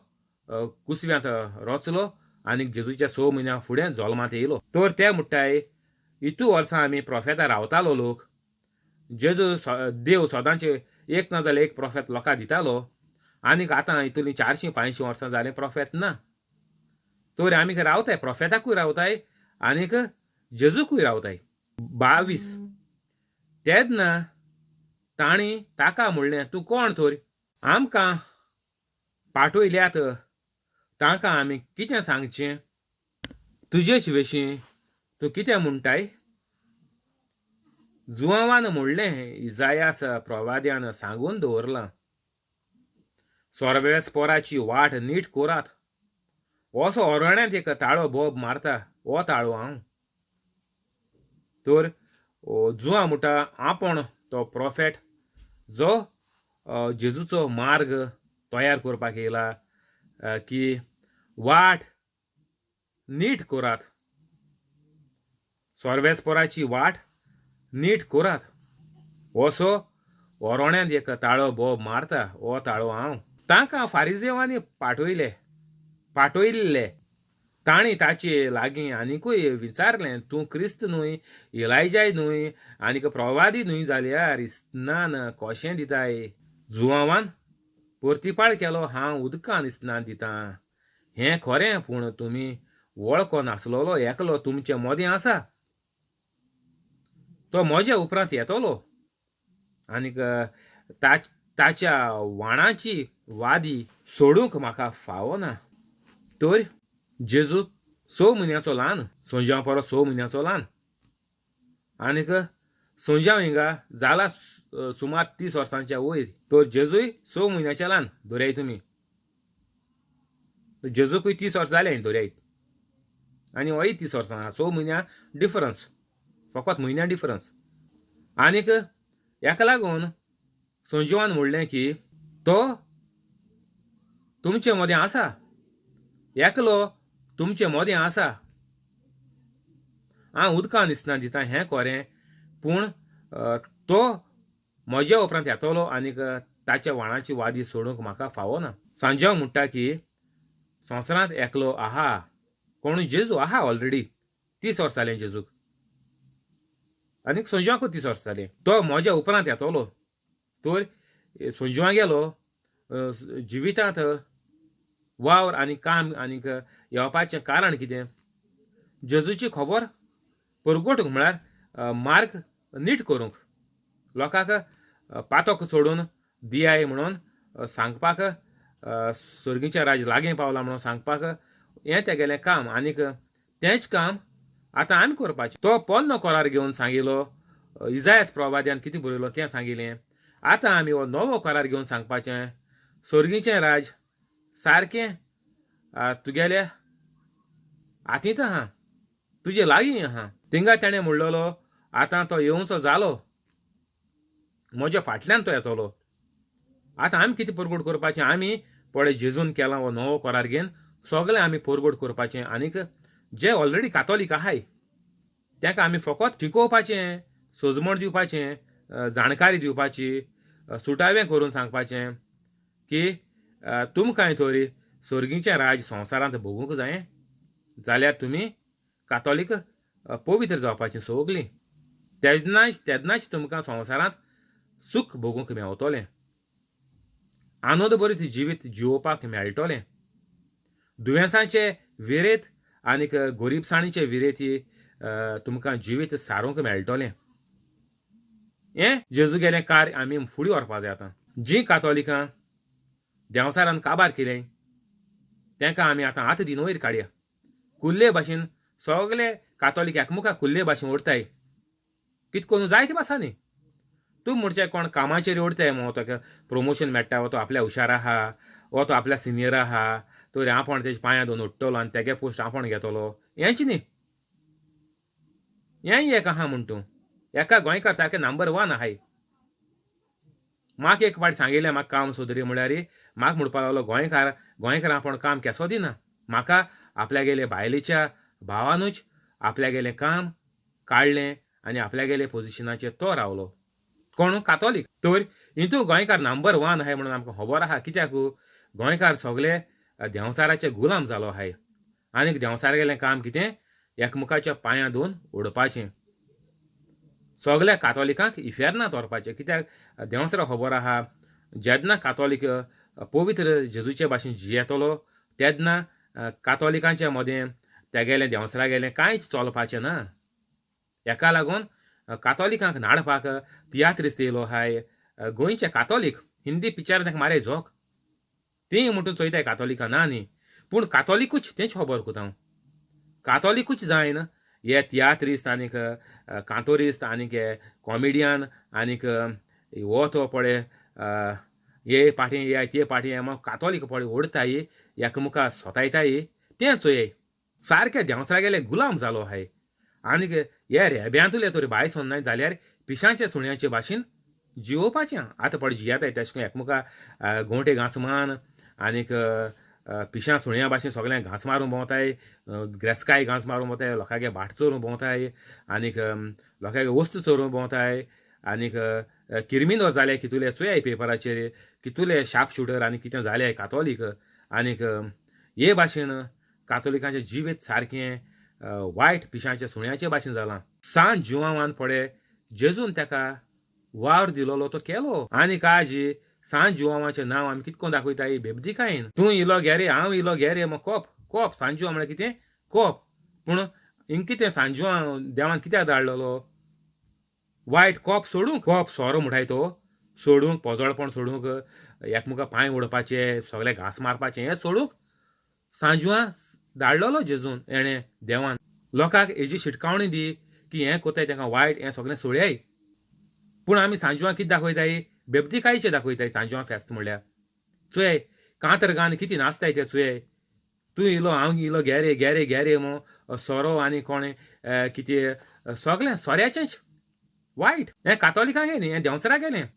कुसव्यांत रचलो आनीक जेजूच्या 6 म्हयन्या फुडें जल्मांत येयलो तर ते म्हणटाय इतू वर्सां आमी प्रॉफेता रावतालो लोक जेजू देव सदांचे एक ना जाल्यार एक प्रॉफेट लोकांक दितालो आनीक आतां हितून 400-500 वर्सां जालें प्रॉफेट ना तर आमी रावताय प्रॉफेटाकूय रावताय आनीक जेजूकूय रावताय 22 तेन्ना तांणी ताका म्हणलें तूं कोण तर आमकां पाठयल्यात तांकां आमी कितें सांगचें तुजेच विशीं तूं कितें म्हणटाय जुवांवान म्हणलें इजायास प्रवाद्यान सांगून दवरलां सोरबेस्पोराची वाट नीट कोरात असो ओरण्यात एक ताळो बोब मारता हो ताळो हांव तर जुवां म्हणटा आपूण तो प्रॉफेट जो जेजूचो मार्ग तयार करपाक येयला की वाट नीट कोरात सोरबेस्पोराची वाट नीट कोरात असो ओरोण्यांत एक ताळो बोब मारता हो ताळो हांव तांकां फारिजेवांनी पाठयल्ले तांणी ताचे लागीं आनीकूय विचारलें तूं क्रिस्त न्हय इलायजाय न्हय आनीक प्रवादी न्हय जाल्यार इस्नान कशें दिताय जुवांवान परतीपाळ केलो हांव उदकान इस्नान दितां हें खरें पूण तुमी वळखो नासलोलो एकलो तुमचें मोदें आसा तो म्हज्या उपरांत येतलो आनीक ताच्या वाणाची वादी सोडूंक म्हाका फावना तर जेजू 6 म्हयन्याचो ल्हान संजाव परस 6 म्हयन्याचो ल्हान आनीक संजाव हिंगा जाला सुमार 30 वर्सांच्या वयर तर जेजूय 6 म्हयन्याचे ल्हान धरयाय तुमी जेजूकूय 30 वर्सां जालें धरयात आनी होय 30 वर्सां 6 म्हयन्या डिफरन्स फकत म्हयन्या डिफरन्स आनीक हेका लागून संजोवान म्हणलें की तो तुमचे मोदें आसा एकलो तुमचें मोदें आसा हांव उदकान इस्नान दितां हें खरें पूण तो म्हज्या उपरांत येतलो आनीक ताच्या वाणाची वादी सोडूंक म्हाका फावना सांजाव म्हणटा की संवसारांत एकलो आहा कोण जेजू आहा ऑलरेडी 30 वर्सां जालें जेजूक आनीक संजवाकूय 30 वर्सां जालीं तो म्हज्या उपरांत येतलो तर संजवां गेलो जिवितांत वावर आनी काम आनीक येवपाचें कारण कितें जेजूची खबर परगोटूंक म्हळ्यार मार्ग नीट करूंक लोकांक पातोक सोडून दियाय म्हणून सांगपाक सर्गीचें राज लागीं पावलां म्हणून सांगपाक हें तेगेलें काम आनीक तेंच काम आतां आमी करपाचें तो पोन्नो कोरार घेवन सांगिल्लो इजायास प्रवाद्यान कितें बरयलो तें सांगिल्लें आतां आमी हो नवो कोरार घेवन सांगपाचें सर्गीचें राज सारकें तुगेल्या हातींत आहा तुजे लागीं आहा थिंगा तेणें म्हणलेलो आतां तो येवचो जालो म्हज्या फाटल्यान तो येतलो आतां आमी कितें परगोट करपाचें आमी पळय जेजून केलां हो नवो कोरार घेवन सगळें आमी परगोट करपाचें आनीक जे ऑलरेडी कातोलीक आहाय तांकां आमी फकत शिकोवपाचें सोजमण दिवपाचें जाणकारी दिवपाची सुटावें करून सांगपाचें की तुमकांय तरी सर्गीचें राज संवसारांत भोगूंक जायें जाल्यार तुमी कातोलीक पवित्र जावपाचीं सगळीं तेन्नाच तुमकां संवसारांत सूख भोगूंक मेवतलें, आनंदभरीत जिवीत जिवोवपाक मेळटलें. दुयेंसांचे विरेत आनीक गोरीबसाणीचे विरेती तुमकां जिवीत सारूंक मेळटलें. हें जेजू गेलें कार्य आमी फुडें व्हरपाक जाय आतां. जीं कातोलिकां देंवचारान काबार केलें तांकां आमी आतां आतां दिन वयर काडया. कुल्ले भाशेन सगळे कातोलीक एकामेकाक कुल्ले भाशेन ओडटाय. कितें करून जायते भासांनी तूं म्हणचें कोण कामाचेर ओडताय मो ताका प्रमोशन मेळटा वो तो आपल्या हुशार आहा वो तो आपल्या सिनियर आहा तर आपूण तेजे पांयां दोन ओडटलो आनी तेगे पोस्ट आपूण घेतलो हेंच न्ही. हेंय एक आहा म्हण तूं एका गोंयकार सारके नंबर 1 आहाय. म्हाका एक फावट सांगिल्लें म्हाका काम सोदरी म्हळ्यार म्हाका म्हणपाक लागलो गोंयकार आपूण काम केसो दिना. म्हाका आपल्यागेले बायलेच्या भावानूच आपल्यागेलें काम काडलें आनी आपल्यागेले पोजिशनाचेर तो रावलो. कोण कातोलीक तर हितूं गोंयकार नंबर 1 आहाय म्हणून आमकां खबर आहा. कित्याक गोंयकार सगळे देंवचाराचे गुलाम जालो आहाय आनीक देंवचार गेलें काम कितें एकामेकाच्या पांयां दोन ओडपाचें. सगल्या कातोलिकांक इफेरनांत व्हरपाचें. कित्याक देंवसरा खबर आहा जेन्ना कातोलीक पवित्र जेजूचे भाशेन जियेतलो तेन्ना कातोलिकांच्या मदें तेगेलें देंवसरा गेलें कांयच चलपाचें ना. हेका लागून कातोलिकांक नाडपाक तियात्रिस्त येयलो आहाय. गोंयचे कातोलीक हिंदी पिक्चरां तांकां मारे झोक. तीं म्हणटून चोयताय कातोलिकां ना न्ही पूण कातोलिकूच तेंच खबर कोता हांव. कातोलिकूच जायन हे तियात्रिस्त आनीक कांतोरिस्त आनीक हे कॉमेडियन आनीक हो तो पळय हे पाटी या ते पाटी हे कातोलीक पळय ओडताय एकामेका सोतायताय तें चोयय. सारके देंवसरा गेले गुलाम जालो आहाय. आनीक हे रेब्यांतले तर भायर सोन्नाय जाल्यार पिशांचे सुण्याचे भाशेन जिवोवपाचें. आतां पळय जियेताय तेश कोन्न एकामेका गोंटे घांस मान आनीक पिशां सुण्या भाशेन सगळ्यांक घांस मारून भोंवताय. ग्रेस्काय घांस मारून भोंवताय. लोकांगे भाट चोरून भोंवताय आनीक लोकांगे वस्तू चोरून भोंवताय आनीक किरमिनोर जाले कितुले चोयाय पेपराचेर कितुले शार्प शूटर आनी कितें जाले कातोलीक आनीक हे भाशेन कातोलिकांचें जिवीत सारकें वायट पिशांच्या सुण्याचे भाशेन जालां. सांज जिवावान पळय जेजून ताका वावर दिलोलो तो केलो आनीक आज सांज जिवावाचें नांव आमी कितें कोन्न दाखयताय बेबदिकायेन. तूं इलो घे रे हांव इलो घे रे कोप सांजुवा म्हळ्यार कितें कोप. पूण हिंग कितें सांजुवा देवान कित्याक धाडलेलो वायट कोप सोडूंक. कोप सोरो म्हणटाय तो सोडूंक पोजोळपण सोडूंक एकामेका पांय ओडपाचे सगळे घांस मारपाचें हें सोडूंक सांजुवा धाडलेलो जेजून हेणें देवान. लोकांक हेजी शिटकावणी दी की हें कोताय तांकां वायट हें सगळें सोडयाय. पूण आमी सांजुवा कितें दाखयताय बेबदिकायेचें दाखयताय. सांजुवा फेस्त म्हणल्यार चोय कांतर गान कितें नाचताय ते चोय. तूं इलो हांव इलो घे रे मो सोरो आनी कोणें कितें सगळें सोऱ्याचेंच वायट. हें कातोलिकांक न्ही हें देंवसराक गेलें.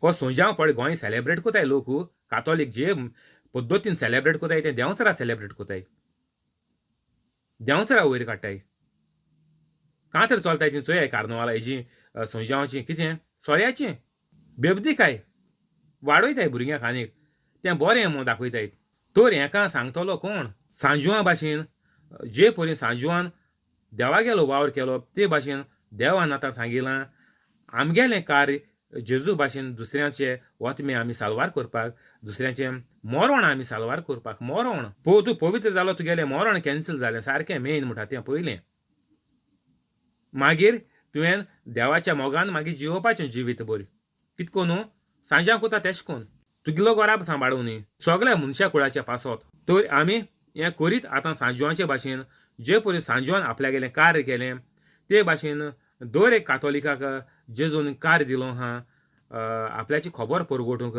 हो संजाव पळय गोंय सेलेब्रेट कोताय लोक कातोलीक जे पद्दतीन सेलेब्रेट कोताय तें देंवसरा सेलेब्रेट कोताय. देंवसरा वयर काडटाय. कांतर चलताय तीं चोयाय कार्नवाला हेजी संजावाचीं कितें सोऱ्याचें बेबदिकाय वाडयताय भुरग्यांक आनीक तें बरें म्हूण दाखयताय. तर हेका सांगतलो कोण सांजुवा भाशेन जे परी सांजुवान देवागेलो वावर केलो ते भाशेन देवान आतां सांगिलां आमगेलें कार्य जेजू भाशेन दुसऱ्यांचे वतमे आमी सालवार करपाक दुसऱ्यांचें मोरण आमी सालवार करपाक. मोरण तूं पवित्र जालो तुगेलें मोरण कॅन्सल जालें सारकें मेन म्हणटा तें पयलें. मागीर तुवें देवाच्या मोगान मागीर जिवोवपाचें जिवीत बरी. कितें कोन्नू सांजाव कोता तेश कोन्न तुगेलो घोराब सांबाळून सगळ्या मनशा कुळाच्या पासत. तर आमी हें करीत आतां सांजवांचे भाशेन जे परी सांजवान आपल्यागेलें कार्य केलें ते भाशेन दर एक कातोलिकाक जेजून कार्य दिलो आहा आपल्याची खबर परगोटूंक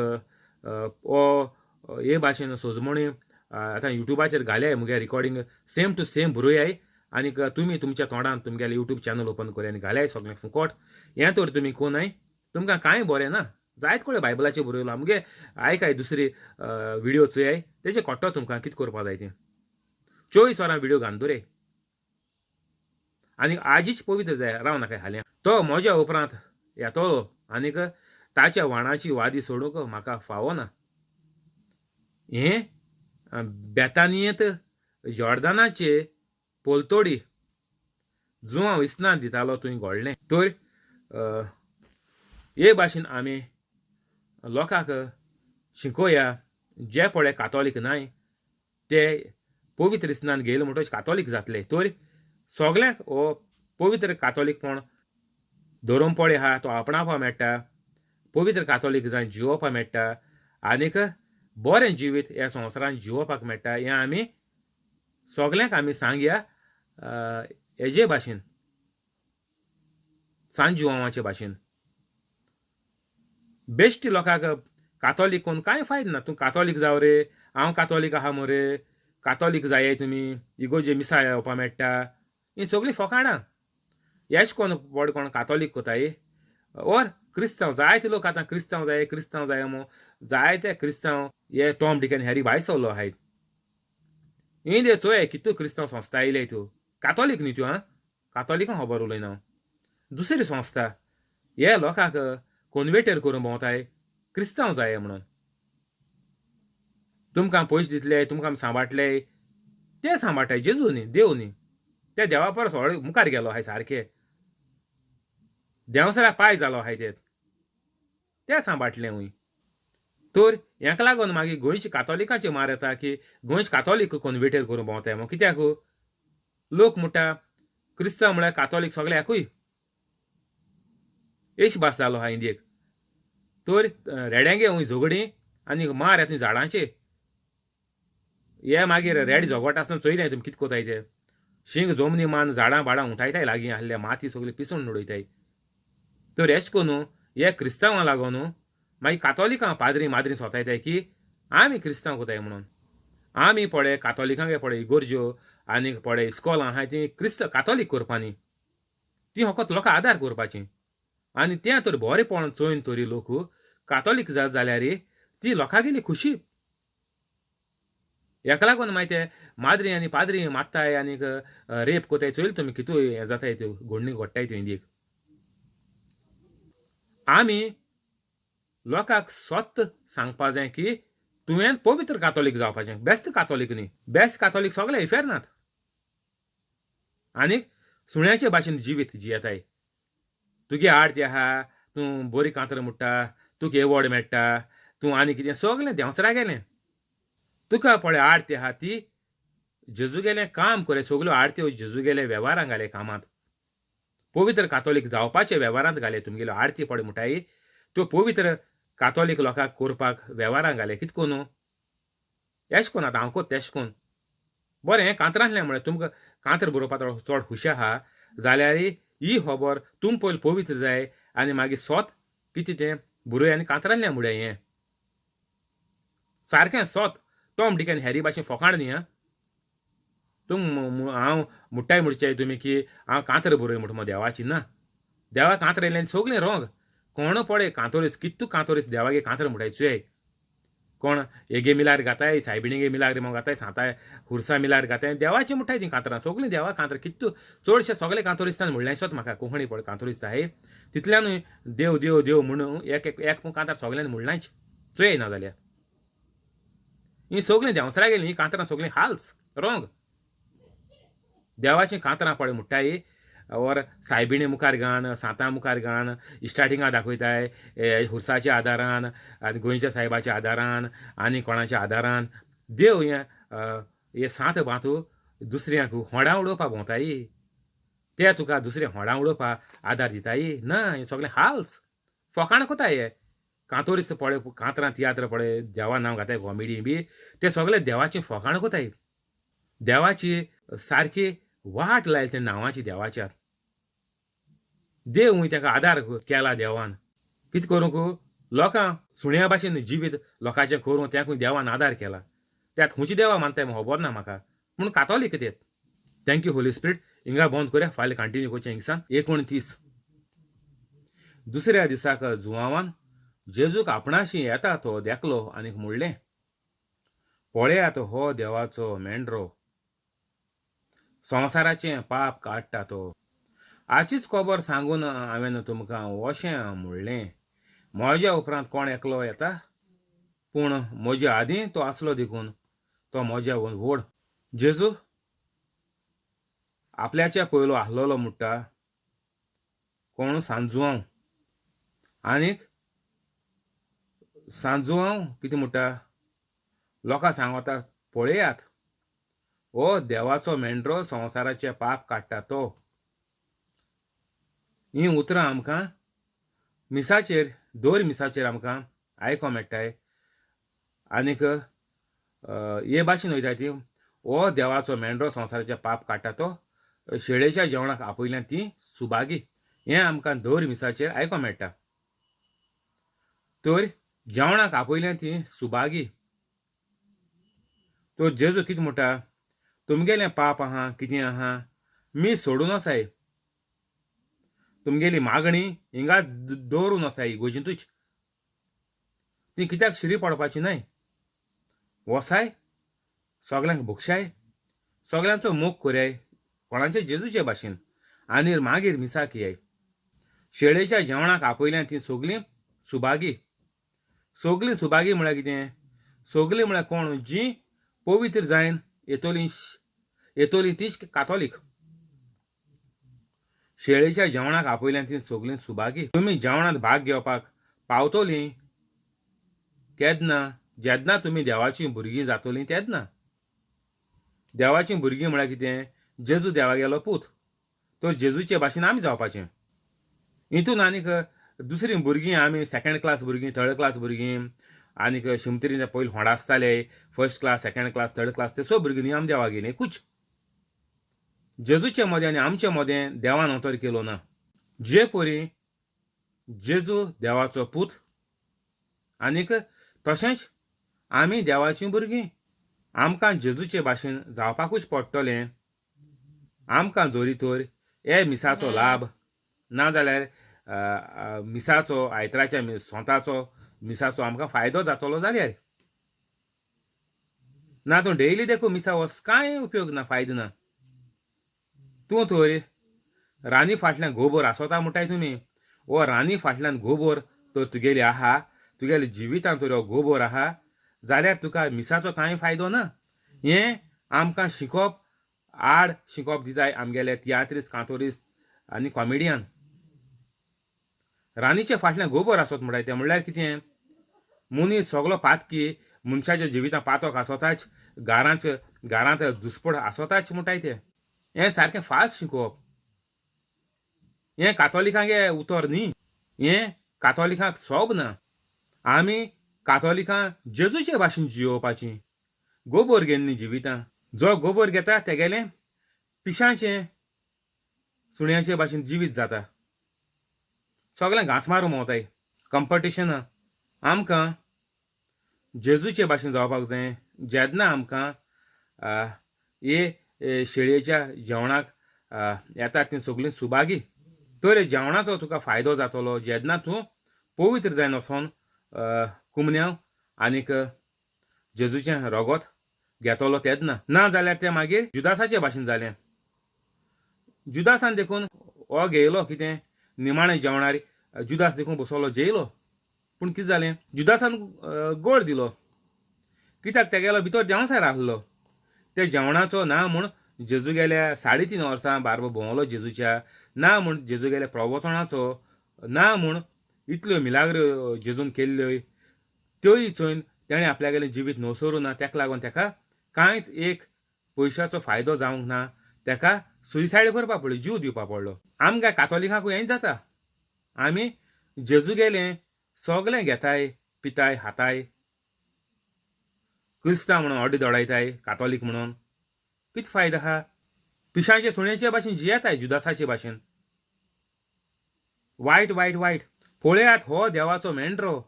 हे भाशेन सोजमणी आतां युट्यूबाचेर घाल्याय मुगे रिकॉर्डिंग सेम टू सेम बरोवयाय आनीक तुमी तुमच्या तोंडान तुमगेलें युट्यूब चॅनल ओपन कराय आनी घाल्याय सगळें फुकट. हें तर तुमी कोनाय तुमकां कांय बरें ना. जायत कोळे बायबलाचेर बरयलो आमगे आयकाय दुसरी व्हिडिओ चोयाय तेजे कोट्टो तुमकां कितें करपा जाय तें 24 वरां व्हिडिओ घालन दवराय आनी आजीच पवित्र जाय राव नाका हाल्या. तो म्हज्या उपरांत येतलो आनीक ताच्या वाणाची वादी सोडूंक म्हाका फावना. हें बेतानियेंत जॉर्दानाचे पोलतोडी जुवां विस्नान दितालो थंय घोडलें. तर हे भाशेन आमी लोकांक शिकोया जे पळय कातोलीक नाय ते पवित्र स्नान घेयले म्हणटच कातोलीक जातले तर सगल्यांक हो पवित्र कातोलीकपण धरून पळय आहा तो आपणावपा मेळटा पवित्र कातोलीक जावन जिवोवपा मेळटा आनीक बरें जिवीत ह्या संवसारांत जिवोवपाक मेळटा हें आमी सगल्यांक आमी सांगया हेजे भाशेन सांज जिवोवपाचे भाशेन बेश्टी लोकांक कातोलीक कोन्न कांय फायदो ना तूं कातोलीक जाव रे हांव कातोलीक आहा मरे कातोलीक जाये तुमी इगोजे मिसा येवपा मेळटा हीं सगळीं फकाणां हेश कोण कातोलीक कोताय ओर क्रिस्तांव जायते लोक आतां क्रिस्तांव जाय मो जायते क्रिस्तांव हे टॉम डिक एंड हॅरी भायर सरलो आहाय हीं दे चोय कितू क्रिस्तांव संस्था येयले त्यो कातोलीक न्ही त्यो आं कातोलिकां खबर उलयना हांव दुसरी संस्था हे लोकांक कॉन्वेटर करून भोंवताय क्रिस्तांव जाय म्हणून तुमकां पयशे दितले तुमकां सांबाळटले ते सांबाळटाय जेजू न्ही देव न्ही त्या देवा परस व्हड मुखार गेलो आहाय सारके देंवसरा पाय जालो आहाय ते सांबाळटले हुंय तर हेका लागून मागीर गोंयच्या कातोलिकांचे मार येता की गोंयचे कातोलीक कॉन्वेटर करून भोंवताय मग कित्याक लोक म्हणटा क्रिस्तांव म्हळ्यार कातोलीक सगळे एकूय एश भास जालो आहा इंडियेक तर रेड्यांगे हुंय झगडीं आनी मार येता झाडांचे हे मागीर रेड झगोट आसतना चोयलें तुमी कितें कोताय ते शिंग जमनी मान झाडां भाडां उठायताय लागीं आहले माती सगळी पिसून उडयताय तर हेच करून हे क्रिस्तांवां लागून मागीर कातोलिकां पाद्री माद्री सोतायताय की आमी क्रिस्तांव कोताय म्हणून आमी पळय कातोलिकांक पळय इगोर्ज्यो आनीक पळय इस्कॉलां आहाय ती कातोलीक करपा न्ही ती फकत लोकां आदार करपाचीं आनी तें तर बरेंपण चोयन तरी लोक कातोलीक जात जाल्यार ती लोकांगेली खुशी हेका लागून मागीर ते माद्री आनी पाद्री मारताय आनीक रेप कोताय चोयले तुमी कितू हें जाताय त्यो घोडणी घोडटाय त्यो इंडियेक आमी लोकांक स्वत सांगपा जाय की तुवें पवित्र कातोलीक जावपाचें बेस्ट कातोलीक न्ही बेस्ट कातोलीक सगळे इफेर नात आनीक सुण्याचे भाशेन जिवीत जियेताय तुगे आरती आहा तूं बरी कांतर म्हणटा तुका एवॉर्ड मेळटा तूं आनी कितें सगळें देंवसरा गेलें तुका पळय आरती आहा ती जेजू गेलें काम करे सगल्यो आरत्यो जेजू गेले वेव्हारांत घाले कामांत पवित्र कातोलीक जावपाचे वेव्हारांत घाले तुमगेल्यो आरती पळय म्हणटाय त्यो पवित्र कातोलीक लोकांक करपाक वेव्हारांत घाले कितें कोन्न एश कोन्न आतां हांव कोत तेश कोन्न बरें हें कांतरांतलें म्हळ्यार तुमकां कांतर बरोवपाक चड हुशी आहा जाल्यार ही खबर तुम पयलीं पवित्र जाय आनी मागीर स्वत कितें तें बरोय आनी कांतरांतलें म्हळ्यार हें सारकें स्वत टॉम डिक एंड हॅरी भाशेन फकाण न्ही आं हांव म्हणटाय म्हणचे तुमी की हांव कांतर बरोय म्हणटा देवाची ना देवा कांतर येयलें सगळें रोंग कोण पळय कांतोरीस कितू कांतोरीस देवागे कांतर म्हणटाय चुये कोण हेगे मिलार घाताय सायबिणीगे मिलार मग घाताय सांताय हुर्सा मिलार घाताय देवाची म्हणटाय ती कांतरां सगळीं देवा कांतर कितू चडशे सगळे कांतोरिस्तान म्हणल्याशेंच म्हाका कोंकणी पळय कांतोरिस्त आहाय तितल्यानूय देव देव देव म्हणून एक कांतार सगळ्यांनी म्हणलांच चुये ना जाल्यार ही सगळीं देंवसरा गेलीं ही कांतरां सगळीं हाल्स रोंग देवाचीं कांतरां पळय म्हणटाय और सायबिणी मुखार घान सांतां मुखार घान इस्टाटिंगा दाखयताय हुर्साच्या आदारान आनी गोंयच्या सायबाच्या आदारान आनी कोणाच्या आदारान देव हे सांत बातू दुसऱ्यांक होंडां उडोवपाक भोंवताय ते तुका दुसरे होंडां उडोवपाक आदार दिताय ना हें सगळें हाल्स फकाण कोताय हे कांतोरिस्त पळय कांतरां तियात्र पळय देवा नांव घाताय कॉमेडी बी ते सगळे देवाचीं फकाण कोताय देवाची सारकी वाट लायली त्या नांवाची देवाच्या देव ताका आदार केला देवान कितें करूंक लोकां सुण्या भाशेन जिवीत लोकांचें करूं तेंकूय देवान आदार केला त्यात खंयची देवा मानताय खबर ना म्हाका पूण कातोलीक तें थँक्यू होली स्पिरीट हिंगा बंद करुया फाल्यां कंटिन्यू करचें हिंगसान 29 दुसऱ्या दिसाक जुवावान जेजूक आपणाशी येता तो देखलो आनीक म्हणलें पळयात हो देवाचो मेंढरो संवसाराचें पाप काडटा तो आचीच खबर सांगून हांवें तुमकां अशें म्हणलें म्हज्या उपरांत कोण एकलो येता पूण म्हज्या आदीं तो आसलो देखून तो म्हज्या व्हड जेजू आपल्याच्या पयलो आसलोलो म्हणटा कोण सांजुआंव आनीक सांजुआंव कितें म्हणटा लोकां सांगता पळयात हो देवाचो मेंढरो संवसाराचे पाप काडटा तो. ही उतरां आमकां मिसाचेर दर मिसाचेर आमकां आयको मेळटाय. आनीक हे भाशेन वयता ती हो देवाचो मेंढरो संवसाराचे पाप काडटा तो शेळेच्या जेवणाक आपयल्यान ती सुभागी. हें आमकां दर मिसाचेर आयको मेळटा. तर जेवणाक आपयल्यान ती सुभागी. तो जेजू कितें म्हणटा तुमगेलें पाप आहा कितें आहा मी सोडून वसाय. तुमगेली मागणी हिंगाच दवरून वसाय इगोजिंतूच. ती कित्याक शिरी पडपाची न्हय. वसाय सगल्यांक भोगशाय सगल्यांचो मोग कोराय कोणाचे जेजूचे भाशेन आनी मागीर मिसाक येयाय. शेळेच्या जेवणाक आपयल्यान ती सगलीं सुभागी. सगलीं सुभागी म्हळ्यार कितें सगलीं म्हळ्यार कोण जीं पवित्र जायन येतोलीं तीच कातोलीक. शेळेच्या जेवणाक आपयल्यान ती सगलीं सुभागी. तुमी जेवणांत भाग घेवपाक पावतलीं केन्ना जेन्ना तुमी देवाचीं भुरगीं जातलीं तेन्ना. देवाचीं भुरगीं म्हळ्यार कितें जेजू देवागेलो पूत. तो जेजूचे भाशेन आमी जावपाचें. हितून आनीक दुसरीं भुरगीं आमी सेकंड क्लास भुरगीं थर्ड क्लास भुरगीं आनीक शिमतरीन पयलीं व्हड आसताले first class second class third class ते सो भुरगीं न्ही आमी देवा गेलीं एकूच. जेजूचें मोदें आनी आमचें मोदें देवान अंतर केलो ना. जे परी जेजू देवाचो पूत आनीक तशेंच आमी देवाचीं भुरगीं. आमकां जेजूचे भाशेन जावपाकूच पडटलें. आमकां जोरी तर हे मिसाचो लाभ नाजाल्यार मिसाचो आयताराच्या सोंताचो मिसाचो आमकां फायदो जातलो जाल्यार. ना तूं डेली देखून मिसा वच कांय उपयोग ना फायदो ना. तूं तर रानी फाटल्यान घोबर आसोता म्हणटाय तुमी वो रानी फाटल्यान घोबर तर तुगेली आहा तुगेल्या जिवितांत तर हो घोबर आहा जाल्यार तुका मिसाचो कांय फायदो ना. हें आमकां शिकोवप आड शिकोवप दिताय आमगेले तियात्रिस्ट कांतोरिस्ट आनी कॉमेडियन. रानीचे फाटल्यान घोबर आसत म्हणटाय तें म्हणल्यार कितें मनीस सगलो पातकी मनशाच्या जिवितांत पातोक आसोताच घरांत दुस्पड आसोताच म्हणटाय तें. हें सारकें फास्ट शिकोवप. हें कातोलिकांगे उतर न्ही. हें कातोलिकांक सोब ना. आमी कातोलिकां जेजूचे भाशेन जियोवपाचीं. गोबर घेवन न्ही जिवितां. जो गोबर घेता तेगेलें पिशाचें सुण्याचे भाशेन जिवीत जाता. सगळें घांस मारून भोंवताय कंपिटिशनां. आमकां जेजूचे भाशेन जावपाक जाय. जेन्ना आमकां हे शेळयेच्या जेवणाक येतात तीं सगलीं सुभागी. तर जेवणाचो तुका फायदो जातलो जेन्ना तूं पवित्र जायन वचोन कुमन्यांव आनीक जेजूचें रोगोत घेतलो तेन्ना. ना जाल्यार तें मागीर जुदासाचे भाशेन जालें. जुदासान देखून हो घेयलो कितें निमाणें जेवणार जुदास देखून बसलो जेयलो. पूण कितें जालें जुदासान गोड दिलो कित्याक तेगेलो भितर देंवसार आहलो. त्या जेवणाचो ना म्हूण जेजू गेल्या 3.5 वर्सां बारबो भोंवलो जेजूच्या. ना म्हूण जेजू गेल्या प्रवचनाचो ना म्हूण इतल्यो मिलाग्रो जेजून केल्ल्यो त्योय चोयन तेणें आपल्यागेलें जिवीत न्हवसरूं ना. तेका लागून तेका कांयच एक पयशाचो फायदो जावंक ना. तेका सुयसायड करपा पडलो जीव दिवपा पडलो. आमकां कातोलिकांकूय हें जाता. आमी जेजू गेलें सगलें घेताय पिताय हाताय. क्रिस्तांव म्हणून ऑडी दोडायताय कातोलीक म्हणून कितें फायदो आहा. पिशाचे सुण्याचे भाशेन जियेताय जुदासाचे भाशेन. वायट वायट वायट. पळयात हो देवाचो मेंढरो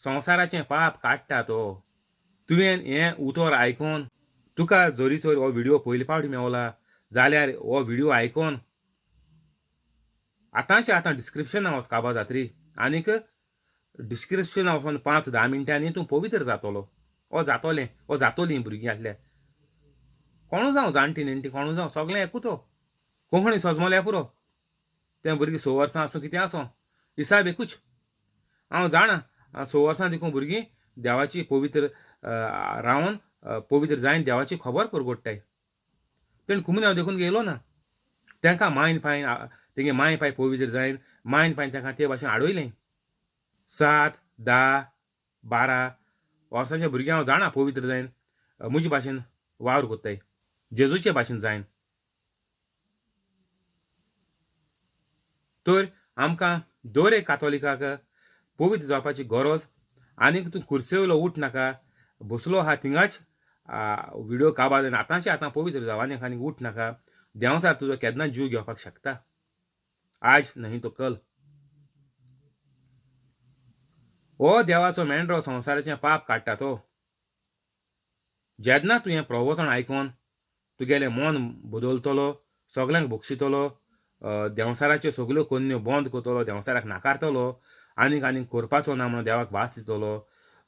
संवसाराचें पाप काडटा तो. तुवें हें उतर आयकोन तुका जोरी तर हो व्हिडिओ पयले फावटी मेवला जाल्यार हो व्हिडिओ आयकोन आतांच्या आतां डिस्क्रिप्शनां वच काबार जात्री आनीक डिस्क्रिप्शनां वचोन 5-10 मिनटांनी तूं पवित्र जातलो. हो जातोलें हो जातोलीं भुरगीं आसल्यार कोणू जावं जाणटी नेणटी कोणू जावं सगलें एकूच तो. कोंकणी सजमल्यार पुरो. तें भुरगीं 6 वर्सां आसूं कितें आसूं हिसाब एकूच. हांव जाणा 6 वर्सां देखून भुरगीं देवाची पवित्र रावन पवित्र जायन देवाची खबर परगोडटाय. तेणें कुमन्यांव देखून गेलो ना. तांकां मायन फायन तेगे माय पाय पवित्र जायन मायन पाय ताका ते भाशेन आडयलें. 7, 10, 12 वर्सांच्या भुरग्यांक हांव जाणा पवित्र जायन म्हजे भाशेन वावर कोत्ताय जेजूचे भाशेन जायन. तर आमकां दर एक कातोलिकाक पवित्र जावपाची गरज. आनीक तूं खुर्चे वयलो उठ नाका, बसलो आहा थिंगाच व्हिडिओ काबार जायन आतां पवित्र जाव आनीक उठ नाका. देंवसार तुजो केन्ना जीव घेवपाक शकता. आज नहीं तो कल. हो देवाचो मेंढरो संवसाराचें पाप काडटा तो. जेन्ना तूं हें प्रवचन आयकोन तुगेलें मन बदलतलो, सगल्यांक बक्षितलो, देंवसाराच्यो सगल्यो कोन्यो बंद करतलो, देंवसाराक नाकारतलो, आनीक करपाचो ना म्हणून देवाक भास दितलो.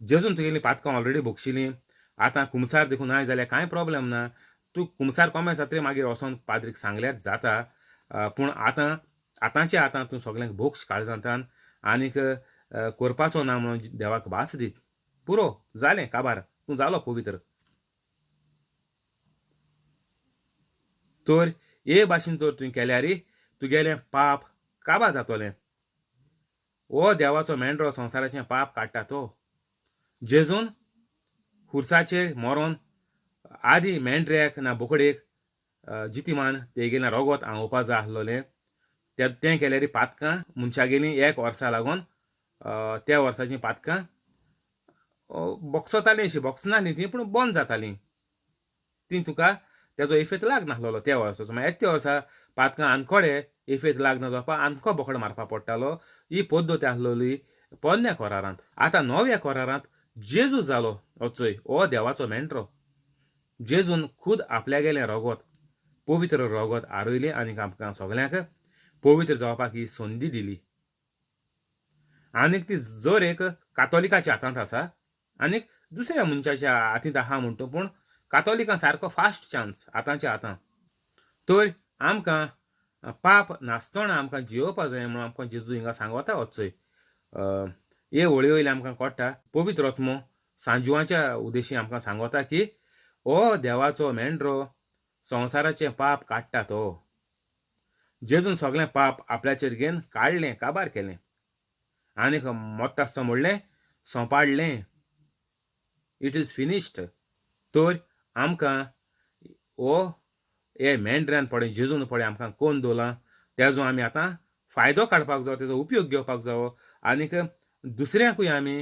जेजून तुगेलीं पातकां ऑलरेडी बक्षिलीं. आतां कुमसार देखून नाय जाल्यार कांय प्रॉब्लेम ना. तूं कुमसार कोमे जातकीर मागीर वचोन पाद्रीक सांगल्यार जाता. पूण आतां तूं सगल्यांक बोक्श काळजांतान आनीक करपाचो ना म्हणून देवाक भास दीत. पुरो जालें काबार, तूं जालो पवित्र. तर हे भाशेन तर तुवें केल्यार तुगेलें पाप काबार जातोलें. हो देवाचो मेंढरो संवसाराचें पाप काडटा तो. जेजून खुर्साचेर मरोन आदी मेंढऱ्याक ना बोकडेक जितीमान तेगेलें रोगोत हांवोवपा जाय आसलोलें. तें केल्यार पातकां मनशागेलीं 1 वर्सा लागोन त्या वर्साचीं पातकां बोगसोतालीं अशीं बोगसनालीं तीं पूण बंद जातालीं. तीं तुका तेजो इफेक्ट लागनासलोलो त्या वर्साचो. मागीर येत्या वर्सा पातकां आनकोडे इफेक्ट लागना जावपा आनको बोकड मारपा पडटालो. ही पद्दत आसलोली पोरन्या कोरारांत. आतां नव्या कोरारांत जेजू जालो हो चोय हो देवाचो मेंढरो. जेजून खूद आपल्यागेलें रोगोत पवित्र रोगोत आरोयलें आनीक आमकां सगल्यांक पवित्र जावपाक ही संदी दिली. आनीक ती जर एक कातोलिकाच्या हातांत आसा आनीक दुसऱ्या मनशाच्या हातींत आहा म्हणटा पूण कातोलिकां सारको फास्ट चान्स आतांच्या आतां. तर आमकां पाप नासतना आमकां जियोवपा जाय म्हणून आमकां जेजू हिंगा सांगता वचोय. हे वळी वयल्यान आमकां कळटा पवित्र आत्मो सांजवाच्या उद्देशी आमकां सांगता की हो देवाचो मेंढरो संवसाराचें पाप काडटा तो. जेजून सगळें पाप आपल्याचेर घेवन काडलें काबार केलें आनीक मोत्त आसता म्हणलें सोंपाडलें. It is finished. तर आमकां हो हे मेंढऱ्यान पळय जेजून पळय आमकां कोन्न दवरलां तेजो आमी आतां फायदो काडपाक जावो तेजो उपयोग घेवपाक जावो आनीक दुसऱ्यांकूय आमी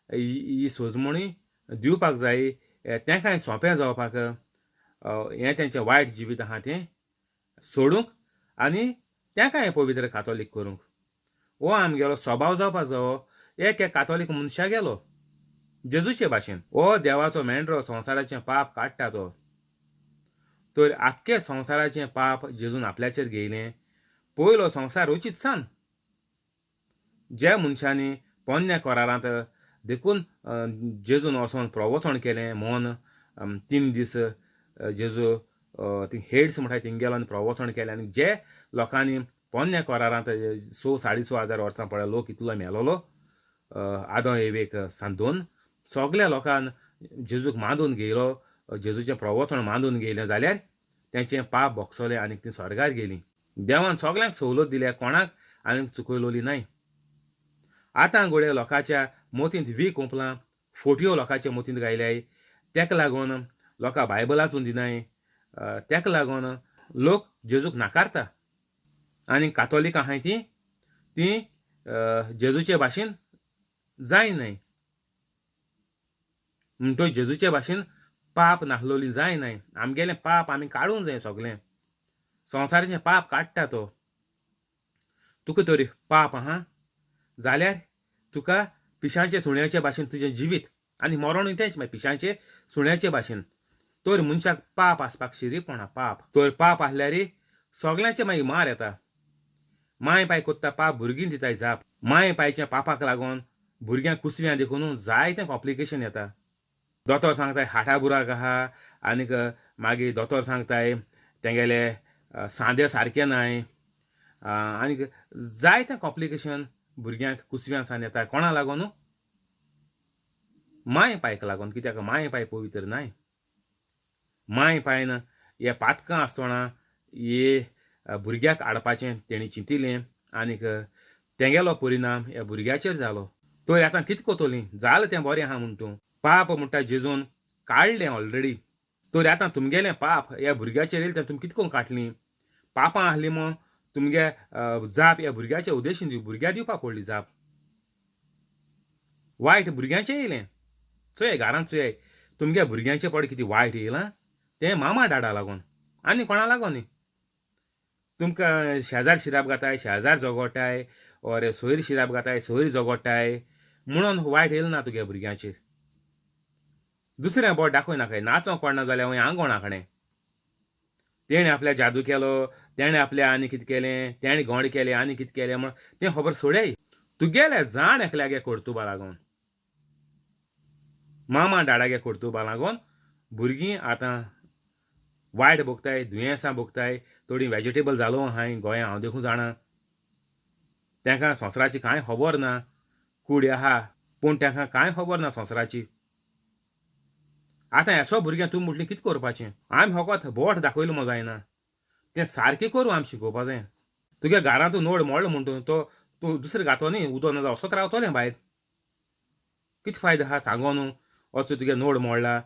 ही सोजमणी दिवपाक जायी. तेंकाय सोंपें जावपाक हें तेंचें वायट जिवीत आहा तें सोडूंक आनी तेंकाय पवित्र कातोलीक करूंक. हो आमगेलो स्वभाव जावपाक जावो एक कातोलीक मनशागेलो जेजूचे भाशेन. हो देवाचो मेंढरो संवसाराचें पाप काडटा तो. तर आख्खे संवसाराचें पाप जेजून आपल्याचेर घेयलें. पयलो संवसार वचीत सावन ज्या मनशांनी पोन्न्या कोरारांत देखून जेजून वचोन प्रवचन केलें मोन 3 दीस जेजू थिंग हेड्स म्हणटाय थिंग गेलो आनी प्रवचन केलें. आनी जे लोकांनी पोन्न्या कोरारांत 6,500 वर्सां पळय लोक इतलो मेलोलो आदो एवेक सांदून सगल्या लोकांन जेजूक मानून घेयलो. जेजूचें प्रवचन मानून घेयलें जाल्यार तेंचें पाप बोगसोलें आनीक तीं स्वर्गार गेलीं. देवान सगल्यांक सवलत दिल्या कोणाक आनीक चुकयलोली नाय. आतां घोडये लोकांच्या मोतींत कुंपलां फोटयो लोकांच्या मोतींत घायल्याय. तेका लागून लोकां बायबल वाचूंक दिनाय. तेका लागून लोक जेजूक नाकारता. आनी कातोलिकां आहाय तीं जेजूचे भाशेन जायनाय. म्हणटच जेजूचे भाशेन पाप नासलोलीं जायनाय. आमगेलें पाप आमी काडूंक जाय सगलें. संवसाराचें पाप काडटा तो. तुका तर पाप आहा जाल्यार तुका पिशांचे सुण्याचे भाशेन तुजें जिवीत आनी मरोणूय तेंच मागीर पिशांचे सुण्याचे भाशेन. तर मनशाक पाप आसपाक शिरीपणा पाप. तर पाप आसल्यार सगल्यांचे मागीर मार येता. माय पाय कोत्ता पाप भुरगीं दिताय जाप. माय पायच्या पापाक लागून भुरग्यांक कुसव्यां देखून जायतें कॉम्प्लिकेशन येता. दोतोर सांगताय हार्टा बुराक आहा आनीक मागीर दोतोर सांगताय तेंगेले सांदे सारके नाय आनीक जायतें कॉम्प्लिकेशन भुरग्यांक कुसव्यां सान येता. कोणा लागून माय पायक लागून. कित्याक माय पाय पवित्र नाय. माय पायन हे पातकां आसतना हे भुरग्याक हाडपाचें तेणी चिंतिल्लें आनीक तेंगेलो परिणाम ह्या भुरग्याचेर जालो. तर आतां कितें कोतोलीं जालें तें बरें आहा म्हूण तूं पाप म्हणटा जेजून काडलें ऑलरेडी. तर आतां तुमगेलें पाप ह्या भुरग्याचेर येयलें तें तुमी कितें कोन्न काडटलीं? पापां आहलीं म्हूण तुमगे जाप ह्या भुरग्याच्या उद्देशीन भुरग्याक दिवपाक पडली जाप. वायट भुरग्यांचें येयलें. चोय घरांत चोय तुमगे भुरग्यांचें पड कितें वायट येयलां तें मामा डाडा लागोन आनी कोणा लागोन न्ही. तुमकां शेजार शिराप घाताय शेजार झगडटाय ओर सोयरी शिराप घाताय सोयरी झगडटाय म्हणून वायट येयलें ना तुगे भुरग्यांचेर. दुसरें बोट दाखोय नाकाय नाचोंक कोणना जाल्यार हूंय आंगवणाकडें. तेणें आपल्या जादू केलो, तेणें आपलें आनी कितें केलें, तेणें घोंड केलें आनी कितें केलें म्हूण तें खबर सोडय. तुगेले जाण एकल्यागे कर्तुबा लागोन मामा डाडागे कर्तुबा लागोन भुरगीं आतां वायट भोगताय, दुयेंसां भोगताय, थोडीं वेजिटेबल जालो आहाय गोंया हांव देखून जाणा. तेंकां संवसाराची कांय खबर ना. कूड आहा पूण तेंकां कांय खबर ना संवसाराची. आतां एसो भुरग्यां तूं म्हटलीं कितें करपाचें? आमी फकत बोट दाखयलो म्हूण जायना. तें सारकें करूं आमी शिकोवपा जाय. तुगे घरांत तूं नोड मोडलो म्हणटून तो तूं दुसरें घातो न्ही उदक ना जाल्यार असोच रावतलें भायर. कितें फायदो आहा सांगोन वचून तुगे नोड मोडला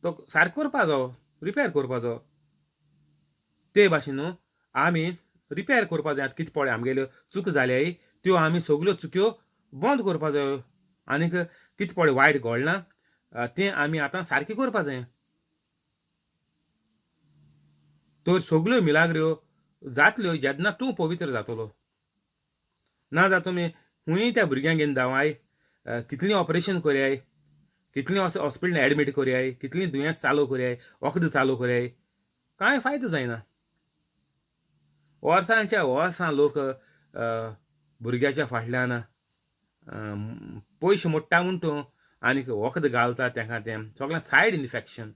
तो सारको करपा जायो, रिपेर करपाचो. ते भाशेन न्हू आमी रिपेर करपा जाय. आतां कितें पळय आमगेल्यो चूक जाल्याय त्यो आमी सगल्यो चुक्यो बंद करपा जायो. आनीक कितें पळय वायट घडलां तें आमी आतां सारकें करपा जाय. तर सगल्यो मिलाग्र्यो जातल्यो जेन्ना तूं पवित्र जातलो. नाजाल्यार तुमी खूंय त्या भुरग्यांक घेवन धांवाय, कितलीं ऑपरेशन कोरयाय, कितलीं हॉस्पिटलांत एडमीट कोरयाय, कितलीं दुयेंस चालू कोरयाय, वखद चालू कोरयाय, कांय फायदो जायना. वर्सांच्या वर्सां लोक भुरग्याच्या फाटल्यान पयशे मोडटा म्हूण तूं आनीक वखद घालता तेंकां तें सगळें सायड इन्फेक्शन.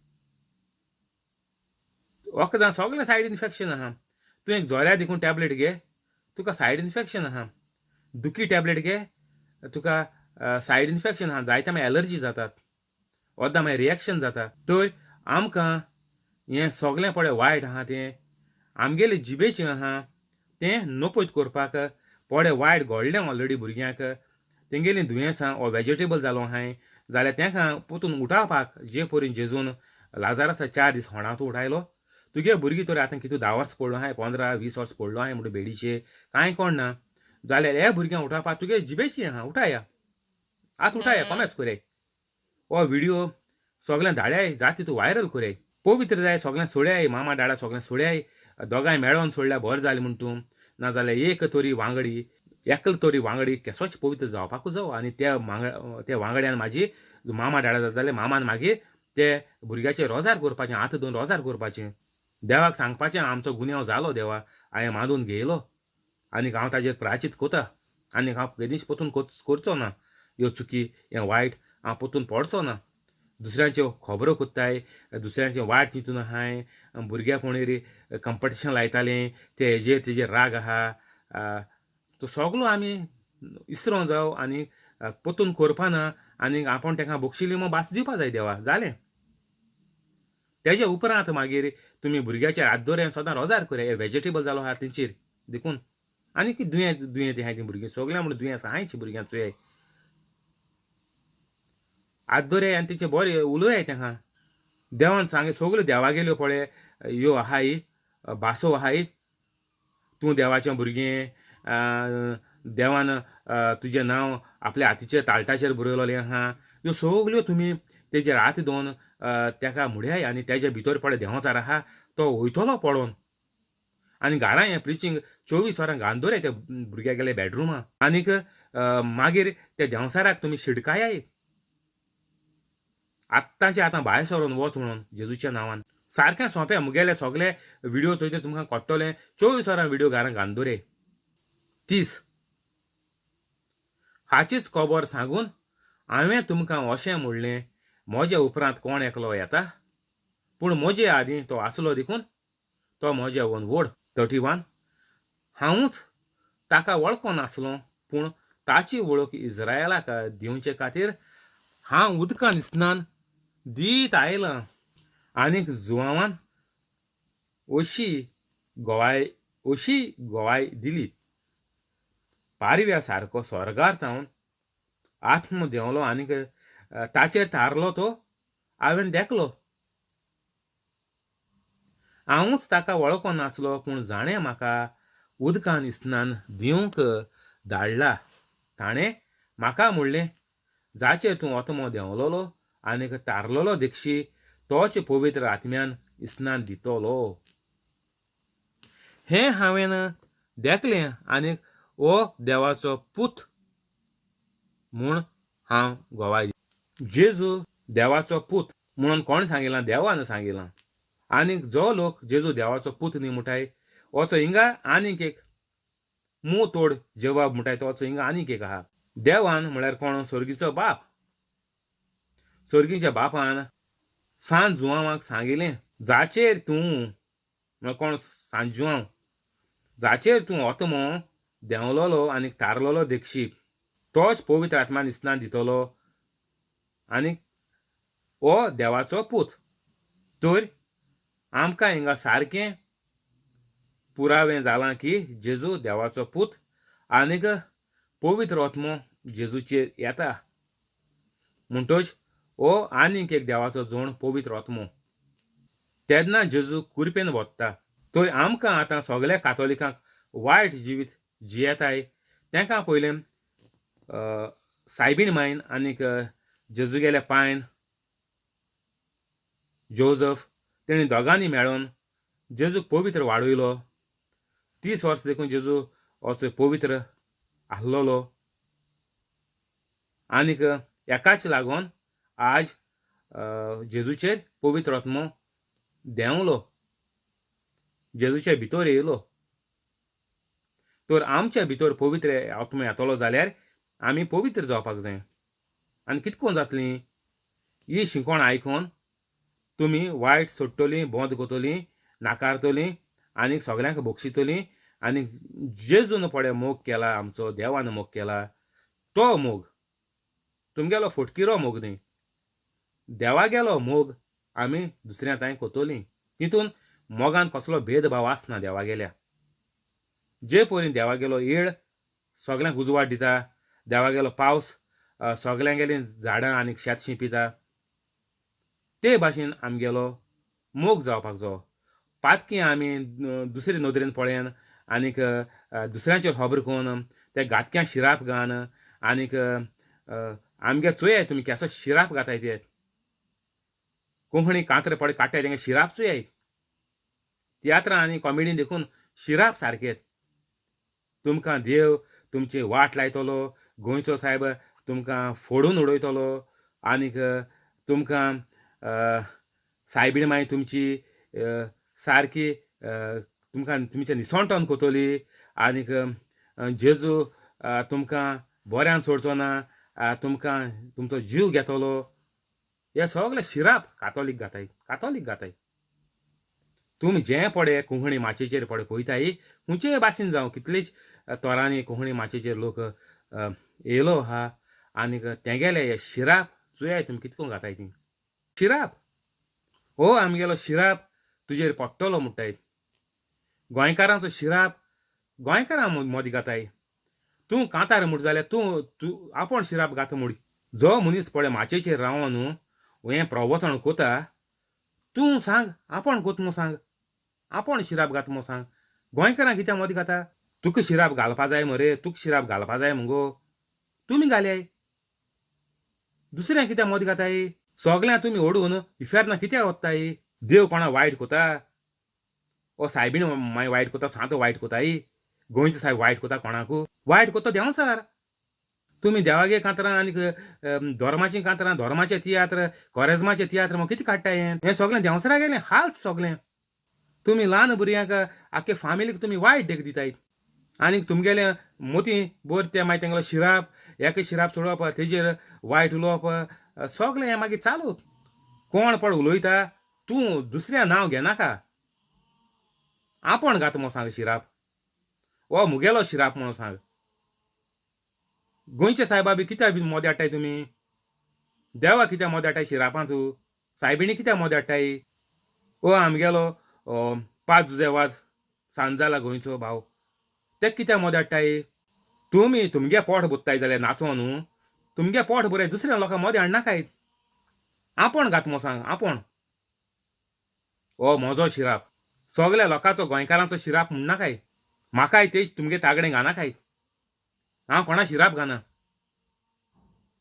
वखदां सगळें सायड इन्फेक्शन आहा. तूं एक जोऱ्या देखून टॅबलेट घे तुका सायड इन्फेक्शन आहा. दुखी टॅबलेट घे तुका सायड इन्फेक्शन आहा. जायते मागीर एलर्जी जातात. वोद्दां मागीर रिएक्शन जाता. तर आमकां हें सगळें पळय वायट आहा तें आमगेलें जिबेचें आहा तें नपयत करपाक पळय वायट घडलें ऑलरेडी भुरग्यांक तेंगेलीं दुयेंसां ओ वेजिटेबल जालो आहाय जाल्यार तेंकां पोतून उठावपाक जे परीन जेजून लाजारासा 4 दीस होणांतूं उठायलो. तुगे भुरगीं तर आतां कितू 10 वर्स पडलो आहाय 15-20 वर्स पडलो आहाय म्हणटा बेडीचेर कांय कोणना जाल्यार हे भुरग्यांक उठावपाक तुगे जिबेची आहा. उठाया आतां उठाया कमेस कोराय. हो व्हिडिओ सगळ्यांक धाडयाय जाता तितू व्हायरल कोराय. पवित्र जाय सगळें सोड्याय मामा डाडा सगळें सोड्याय. दोगांय मेळोन सोडल्यार बरें जालें म्हूण तूं नाजाल्यार एक तोरी वांगडी एकलो तोरी वांगडी केसोच पवित्र जावपाकूच जावो आनी त्या वांगड्यान म्हाजी मामा डाडा जाता जाल्यार मामान मागीर ते भुरग्याचें रोजार करपाचें हात धरून रोजार करपाचें. देवाक सांगपाचें आमचो गुन्यांव जालो देवा हांवें मानून घेयलो आनीक हांव ताजेर प्रायचीत कोता आनीक हांव केदींच परतून करचो ना. ह्यो चुकी हें वायट हांव परतून पडचो ना. दुसऱ्यांच्यो खबरो कोत्ताय दुसऱ्यांचें वायट चिंतून आहाय. भुरग्या फोंडेर कंपिटिशन लायतालें ते हेजेर तेजेर राग आहा. तो सगलो आमी इसरो जावो आनी परतून करपा ना आनीक आपूण तेंकां बक्षिली म्हूण भास दिवपा जाय देवा जालें. तेजे उपरांत मागीर तुमी भुरग्याचेर हात दवरून सदां रोजार कोराय. वेजिटेबल जालो आहा तेंचेर देखून आनी कितें दुयेंत आहाय तीं भुरगीं सगळें म्हूण दुयेंस आहायचीं भुरग्यांचोय हात दवराय आनी तेंचे बरें उलोवयाय तेंकां. देवान सांग सगल्यो देवागेल्यो पळय ह्यो आहाय भासो आहाय. तूं देवाचें भुरगें देवान तुजें नांव आपल्या हातीचेर ताळटाचेर बरयलोलें आहा. ह्यो सगल्यो तुमी तेजेर हात दवरून तेका म्हूड्याय आनी तेजे भितर पळय देंवचार आहा तो वयतलो पळोवन आनी घरां हें प्रिचींग 24 वरां घालून दवराय त्या भुरग्यागेल्या बेडरुमां आनीक मागीर त्या देंवचाराक तुमी शिडकायाय. आत्तांचे आतां भायर सरोन वच म्हणून जेजूच्या नांवान सारकें सोंपें मुगेले सगळे व्हिडिओ चोयतले तुमकां कळटलें. 24 वरां व्हिडिओ घरांत घालून दवराय. 30 हाचीच खबर सांगून हांवें तुमकां अशें म्हणलें म्हजे उपरांत कोण एकलो येता पूण म्हजे आदीं तो आसलो देखून तो म्हजे वन व्हड. 31 हांवूच ताका वळखो नासलो पूण ताची वळख इस्रायेलाक दिवचे खातीर हांव उदकान स्नान दीत आयलां आनीक जुवांवान अशी अशी गोवाय दिली. पारव्या सारको स्वर्गार जावन आत्म देंवलो आनीक ताचेर थारलो तो हांवें देखलो. हांवूच ताका वळखो नासलो पूण जाणें म्हाका उदकान स्नान दिवंक धाडला. ताणें म्हाका म्हणलें, जाचेर तूं ओतमो देंवलोलो आनीक तारलोलो देखशी तोच पवित्र आत्म्यान स्नान दितलो. हें हांवें देखलें आनीक हो देवाचो पूत म्हूण हांव गोवाय. जेजू देवाचो पूत म्हणून कोण सांगिलां? देवान सांगिलां. आनीक जो लोक जेजू देवाचो पूत न्ही म्हणटाय, वचो हिंगा आनीक एक मूं तोड जवाब म्हणटाय तो वचो हिंगा आनीक एक आहा. देवान म्हळ्यार कोण? सर्गीचो बाप. सर्गीच्या बापान सांज जुवांवाक सांगिलें, जाचेर तूं म्हळ्यार कोण? सांज जुवांव, जाचेर तूं ओतमो देंवलोलो आनीक तारलोलो देखशी तोच पवित्र आत्म्यान स्नान दितलो आनीक हो देवाचो पूत. तर आमकां हिंगा सारकें पुरावें जालां की जेजू देवाचो पूत आनीक पवित्र आत्मो जेजूचेर येता. म्हणटच हो आनीक एक देवाचो जोण पवित्र आत्मो. तेन्ना जेजू कुरपेन वत्ता. तर आमकां आतां सगल्या कातोलिकांक वायट जिवीत जियेताय तांकां पयलें सायबीण मायन आनीक जेजूगेल्या पांयन जोजफ तेणी दोगांनी मेळोन जेजूक पवित्र वाडयलो. 30 वर्सां देखून जेजू हो पवित्र आसलोलो आनीक एकाच लागोन आज जेजूचेर पवित्र आत्मो देंवलो, जेजूचे भितर येयलो. तर आमच्या भितर पवित्र आत्मो येतलो जाल्यार आमी पवित्र जावपाक जाय. आनी कितको जातलीं? ही शिकोण आयकोन तुमी वायट सोडटलीं, बोंद कोतलीं, नाकारतलीं आनीक सगल्यांक बोगशितलीं आनीक जेजून पळय मोग केला, आमचो देवान मोग केला तो मोग तुमगेलो फटकिरो मोग न्ही. देवागेलो मोग आमी दुसऱ्या तांय कोतलीं. तितून मोगान कसलो भेदभाव आसना देवागेल्या. जे परीन देवागेलो येळ सगल्यांक उजवाड दिता, देवागेलो पावस सगल्यांगेलीं झाडां आनीक शेत शिंपिता, ते भाशेन आमगेलो मोग जावपाक जायो. पातकी आमी दुसरे नदरेन पळयन आनीक दुसऱ्यांचेर खबर कोन्न ते गातक्यां शिराप घान आनीक आमगे चोयाय तुमी केसो शिराप घाताय ते कोंकणी कांतर पडे काडटाय तेंगे शिराप चोयाय. तियात्रां आनी कॉमेडीन देखून शिराप सारकेत. तुमकां देव तुमची वाट लायतलो, गोंयचो साहेब तुमकां फोडून उडयतलो आनीक तुमकां सायबीण माय तुमची सारकी तुमकां तुमचें निसवटोन कोतली आनीक जेजू तुमकां बऱ्यान सोडचो ना, तुमकां तुमचो जीव घेतलो. हे सगळे शिराप कातोलीक घाताय. तुमी जें पडे कोंकणी माचयेचेर पडे पळयताय, खंयचेय भाशेन जावं कितलेच तोरांनी कोंकणी माचयेचेर लोक येयलो आहा आनीक तेंगेले हे शिराप चोयाय तुमी कितको घाताय तीं शिराप. हो आमगेलो शिराप तुजेर पडटलो म्हणटाय. गोंयकारांचो शिराप गोंयकारां मोदी घाताय. तूं कांतार म्हूण जाल्यार तूं आपूण शिराप घाता म्हूण. जो मनीस पळय माचयेचेर रावन हें प्रवचन कोता, तूं सांग आपूण कोता म्हूण सांग, आपूण शिराप घाता म्हूण सांग. गोंयकारां कित्याक मोदी घाता? तुका शिराप घालपा जाय मरे, तुका शिराप घालपा जाय मुगो, तुमी घाल्याय. दुसऱ्यांक कित्याक मोदी घाताय? सगळ्यां तुमी ओडून इफेरना कित्याक वत्ताय? देव कोणा वायट कोता? ओ सायबीण माय वायट कोता, सांतो वायट कोताय? गोंयचो साहेब वायट कोता कोणाकू? वायट कोता देंवसार. तुमी देवागे कांतरां आनीक धर्माचीं कांतरां, धर्माचें तियात्र, कोरेजमाचें तियात्र मग कितें काडटाय? हें सगळें देंवसरा गेलें हाल सगळें. तुमी ल्हान भुरग्यांक आख्खे फामिलीक तुमी वायट देख दिताय आनीक तुमगेले मोती बोर ते मागीर तेंगेलो शिराप, एक शिराप सोडप, तेजेर वायट उलोवप, सगळें हें मागीर चालू. कोण पड उलयता तूं दुसऱ्या नांव घेनाका. आपूण घाता म्हूण सांग शिराप, हो मुगेलो शिराप म्हणून सांग. गोंयचे सायबा बी कित्याक बी मोदी हाडटाय तुमी? देवा कित्याक मोदी हाडटाय शिरापांत? सायबिणी कित्याक मोदी हाडटाय? ओ आमगेलो पांच जुजे वाज सांजाला गोंयचो भाव ते कित्याक मोद हाडटाय तुमी तुमगे पोट भरताय जाल्यार नाचोन तुमगे पोट भरय दुसऱ्या लोकांक मोद हाडनाकाय आपण घात मोसांग आपण हो म्हजो शिराप सगल्या लोकांचो गोंयकारांचो शिराप म्हणनाकाय म्हाकाय तेच तुमगे तागडे घानाकाय हांव कोणा शिराप घाना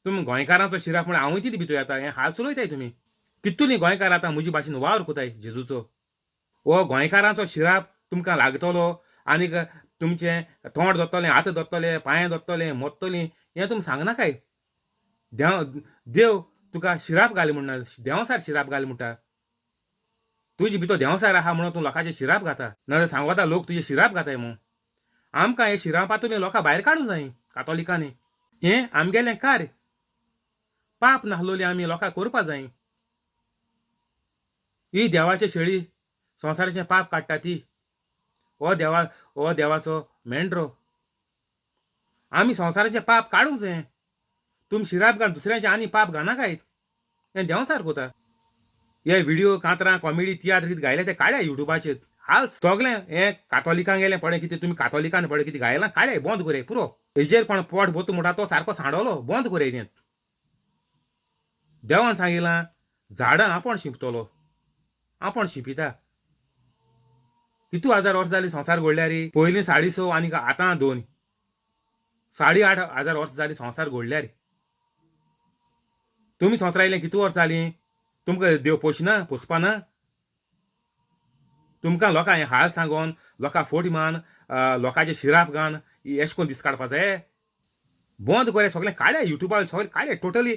तुमी गोंयकारांचो शिराप म्हण हांवूय कितें भितर येता हें हाल चलयताय तुमी कितुली गोंयकार आतां म्हजे भाशेन वावर कोताय जेजूचो हो गोंयकारांचो शिराप तुमकां लागतलो आनीक तुमचें तोंड दोत्तलें हात दोत्तले पांय दोत्तले मोडटलीं हें तुमी सांगनाकाय देव तुका शिराप घाल म्हणना देंवसार शिराप घाल म्हणटा तुजे भितर देंवसार आहा म्हणून तूं लोकांचे शिराप घाता नाजाल्यार सांगोता लोक तुजे शिराप घाताय म्हूण आमकां हे शिरापांतून लोकां भायर काडूंक जाय कातोलिकांनी हें आमगेलें कार्य पाप नाहलोली आमी लोकांक करपा जाय ही देवाची शेळी संवसाराचें पाप काडटा ती हो देवाचो मेंढरो आमी संवसाराचें पाप काडूंक जाय तुमी शिराप घालून दुसऱ्यांचे आनी पाप घानाकायत हें देंवसार कोता हे व्हिडिओ कांतरां कॉमेडी तियात्र कितें गायले ते काड्या युट्यूबाचेर हाल सगलें हें कातोलिकांक गेलें पळय कितें तुमी कातोलिकान पळय कितें गायलां काड्याय बंद कोराय पुरो हेजेर कोण पोट भोत म्हणटा तो सारको सांडलो बंद कोराय तें देवान सांगिलां झाडां आपण शिंपतलो आपण शिंपिता कितू हजार वर्स जालीं संवसार घडल्यार पयलीं 650 आनी आतां 2 8,500 वर्स जालीं संवसार घडल्यार तुमी संवसार आयले कितू वर्स जालीं तुमकां देव पोसपाना तुमकां लोकां हें हाल सांगोन लोकां फोट मान लोकांचे शिराप घान एश कोन्न दीस काडपा जाय बंद कोरे सगळें काड्या युट्यूबार सगळें काड्या टोटली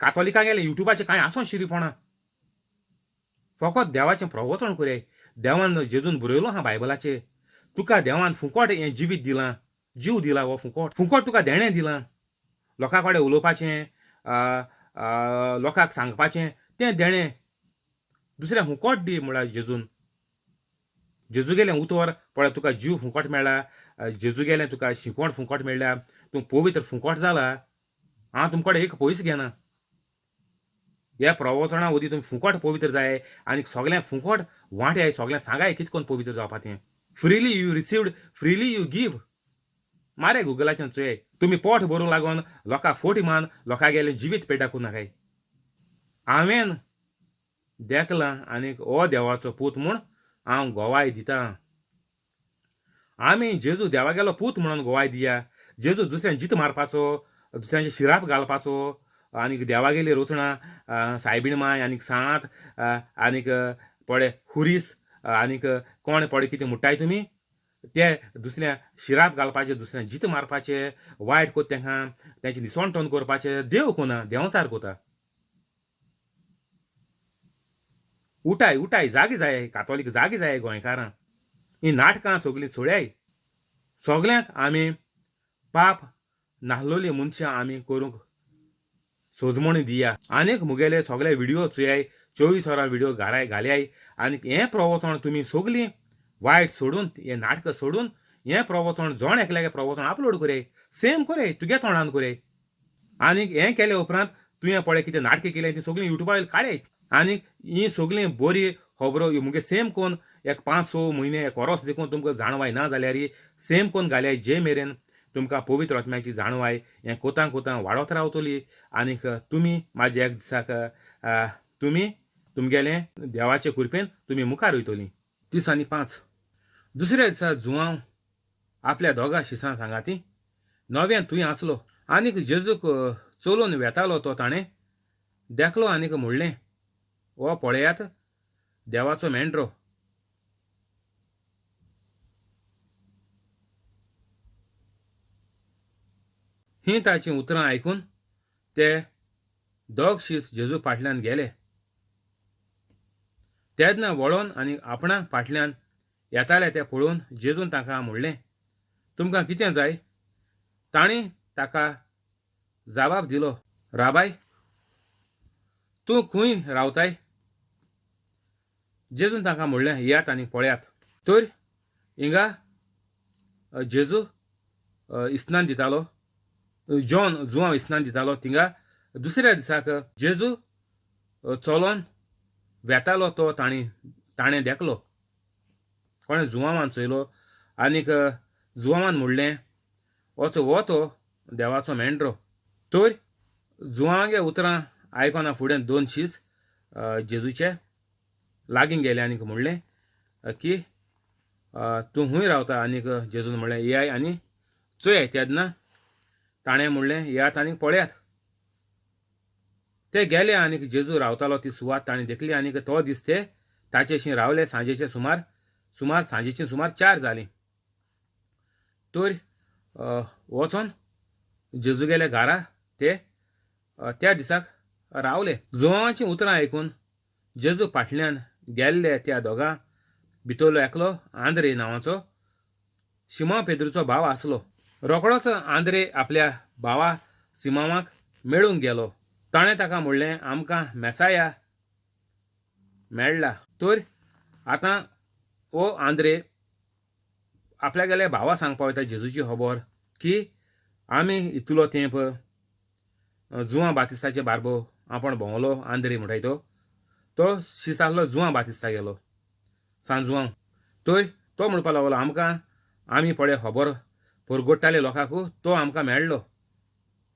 कातोलिकांक गेले युट्यूबाचेर कांय आसोन शिरीपणां फकत देवाचें प्रवचन कोराय देवान जेजून बरयलो हा बायबलाचेर तुका देवान फुकट हें जिवीत दिलां जीव दिला हो फुकट तुका देणें दिलां लोकां कडेन उलोवपाचें लोकांक सांगपाचें तें देणें दुसऱ्याक फुकट दी म्हळ्यार जेजू गेलें उतर पळय तुका जीव फुकट मेळ्ळा जेजू गेलें तुका शिकोण फुकट मेळ्ळ्या तूं पवित्र फुकट जाला हांव तुमचे कडेन एक पयस घेना ह्या प्रवचना वरवीं तुमी फुकट पवित्र जाय आनी सगळ्यांक फुकट वांट्याय सगळ्यांक सांगाय कितें करून पवित्र जावपा तें freely you received freely you give मारे गुगलाचेर चोय तुमी पोट भरूंक लागून लोकां फोट मान लोकां गेलें जिवीत पेड्डाकूं नाकाय हांवें देखलां आनीक हो देवाचो पूत म्हूण हांव गोवाय दितां आमी जेजू देवा गेलो पूत म्हणून गोवाय दिया जेजू दुसऱ्यांक जीत मारपाचो दुसऱ्यांचे शिराप घालपाचो आनीक देवा गेली रोचणां सायबीण माय आनीक सांत आनीक पळय हुरीस आनीक कोण पळय कितें म्हणटाय तुमी ते दुसऱ्या शिराप घालपाचे दुसऱ्यांक जीत मारपाचे वायट कोत तांकां तेंचे निसवणटोन करपाचें देव कोना देंवसार कोता उठाय जागी जाय कातोलीक जागी जाय गोंयकारां ही नाटकां सगळीं सोड्याय सगल्यांक आमी पाप नाहलोली मनशां आमी करूंक सोजमणी दिया आनीक मुगेले सगळे व्हिडिओ चोयाय 24 वरां व्हिडिओ घाल्याय आनीक हें प्रवचन तुमी सगळीं वायट सोडून हें नाटकां सोडून हें प्रवचन जोण एकल्यागे प्रवचन अपलोड कोराय सेम कोराय तुगे तोंडान कोराय आनीक हें केले उपरांत तुवें पळय कितें नाटकां केलें तीं सगळीं युट्यूबार काडय आनीक ही सगळीं बरी खबरो मुगे सेम कोन्न एक 5-6 म्हयने एक वर्स देखून तुमकां जाणवाय ना जाल्यार सेम कोन्न घाल्याय जे मेरेन तुमकां पवित्र आत्म्याची जाणवाय हें कोतां वाडत रावतली आनीक तुमी म्हाजे एक दिसाक तुमी तुमगेलें देवाचे कृपेन तुमी मुखार वयतलीं 30 आनी 5 दुसऱ्या दिसा जुवांव आपल्या दोगा शिसां सांगाती नव्यान तुवें आसलो आनीक जेजूक चलोवन वेतालो तो ताणें देखलो आनीक म्हणलें हो पळयात देवाचो मेंढरो ही ताची उतरां आयकून ते दोग शीस जेजू फाटल्यान गेले तेन्ना वळोन आनी आपणा फाटल्यान येताले ते पळोवन जेजून तांकां म्हणलें तुमकां कितें जाय तांणी ताका जबाब दिलो राबाय तूं खंय रावताय जेजून तांकां म्हणलें येयात आनी पळयात तर हिंगा जेजू इस्नान दितालो जॉन जुवांव इस्नान दितालो थिंगा दुसऱ्या दिसाक जेजू चलोन वेतालो तो ताणें देखलो कोणें जुवामान चोयलो आनीक जुवामान म्हणलें वचो हो तो देवाचो मेंढरो. तर जुवांगे उतरां आयकोना फुडें 2 शीस जेजूचे लागीं गेले आनीक म्हणलें की तूं हूंय रावता. आनीक जेजून म्हणलें येयाय आनी चोयाय. तेन्ना ताणें म्हणलें येयात आनीक पळयात. ते गेले आनीक जेजू रावतालो ती सुवात ताणें देखली आनीक तो दीस ते ताचेशी रावले. सांजेचे सुमार सांजेची सुमार 4 जालीं. तर वचोन जेजू गेले घारा ते त्या दिसाक रावले. जुवांची उतरां आयकून जेजू फाटल्यान गेल्ले त्या दोगां भितरलो एकलो आंद्रे नांवाचो शिमोन पेद्रूचो भाव आसलो. रोखडोच आंद्रे आपल्या भावा सिमोनाक मेळूंक गेलो. ताणें ताका म्हणलें आमकां मेसाया मेळ्ळा. तर आतां हो आंद्रे आपल्यागेल्या भावा सांगपा वयता जेजूची खबर की आमी इतलो तेंप जुवां बातिस्ताचे बारबो आपण भोंवलो. आंद्रे म्हणटाय तो शीस आहलो जुवां बातिस्ता गेलो सांजुवां. तर तो म्हणपा लागलो आमकां आमी पळय खबर परगोडटाले लोकांकू तो आमकां मेळ्ळो.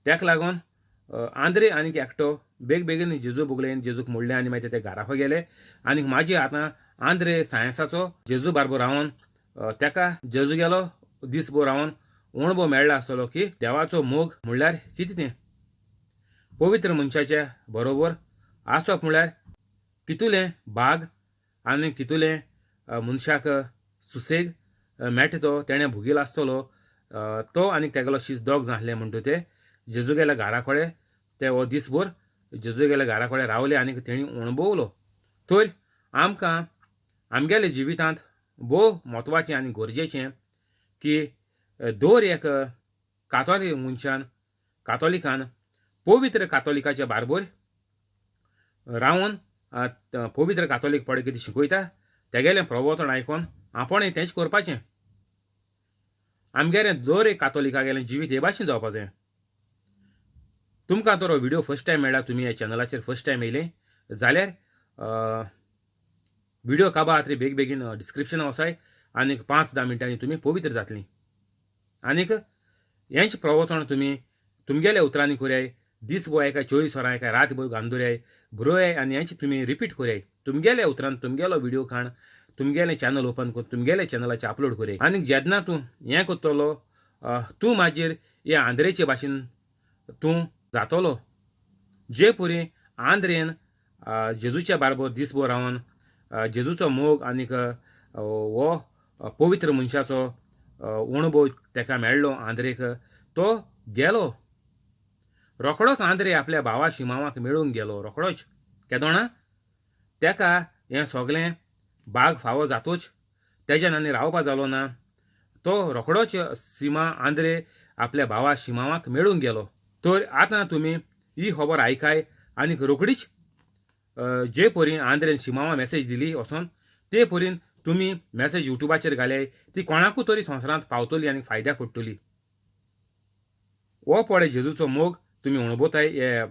तेका लागोन आंद्रे आनीक एकटो बेगीन जेजू बुगलेन जेजूक म्हणलें आनी मागीर ते घाराको गेले. आनीक म्हाजी आतां आंद्रे सायन्साचो जेजू बारबो रावन तेका जेजू गेलो दिसभर रावन अणभव मेळ्ळा आसतलो की देवाचो मोग म्हणल्यार कितें तें. पवित्र मनशाच्या बरोबर आसप म्हणल्यार कितुलें बाग आनी कितुलें मनशाक सुसेग मेळटा तो तेणें भुगील आसतलो. तो आनीक तेगेलो शीस दोग जाण आहले म्हणटा ते जेजू गेल्या घारा कडेन ते हो दिसभर जेजू गेल्या घारा कडेन रावले आनीक तेणी अणभवलो. तर आमकां आमगेल्या जिवितांत भोव म्हत्वाचें आनी गरजेचें की दर एक कातोलीक मनशान कातोलिकान पवित्र कातोलिकाच्या बारबर रावन पवित्र कातोलीक पळय कितें शिकयता तेगेलें प्रवचन आयकोन आपणय तेंच करपाचें. आमगेलें दर एक कातोलिकागेलें जिवीत हे भाशेन जावपा जाय. तुमकां तर हो व्हिडिओ फर्स्ट टायम मेळ्ळा, तुमी ह्या चॅनलाचेर फर्स्ट टायम येयले जाल्यार व्हिडिओ काबा खातीर बेगीन डिस्क्रिप्शनां वचाय आनीक 5-10 मिनटांनी तुमी पवित्र जातलीं. आनीक हेंच प्रवचन तुमी तुमगेल्या उतरांनी कराय. दिसभर एका 24 वरां एका रातभर घालून दवराय बरोवयाय आनी हेंच तुमी रिपीट कराय. तुमगेल्या उतरान तुमगेलो व्हिडिओ काण तुमगेलें चॅनल ओपन करून तुमगेल्या चॅनलाचेर अपलोड कराय. आनीक जेन्ना तूं हें करतलो तूं मागीर ह्या आंद्रेचे भाशेन तूं जातलो. जे परी आंद्रेन जेजूच्या बारबर दिसभर रावन जेजूचो मोग आनीक हो पवित्र मनशाचो अणभव तेका मेळ्ळो आंद्रेक. तो गेलो रोखडोच आंद्रे आपल्या भावा शिमोनाक मेळूंक गेलो रोखडोच. केदोणा तेका हें सगलें बाग फावो जातूच तेज्यान आनी रावपा जालो ना. तो रोखडोच आंद्रे आपल्या भावा शिमोनाक मेळूंक गेलो. तर आतां तुमी ही खबर आयकाय आनीक रोखडीच जे परी आंद्रेन शिमोना मॅसेज दिली वचोन ते परीन तुमी मॅसेज युट्यूबाचेर घाल्याय ती कोणाकूय तरी संवसारांत पावतली आनी फायद्याक पडटली. हो पळय जेजूचो मोग तुमी अणभवताय हे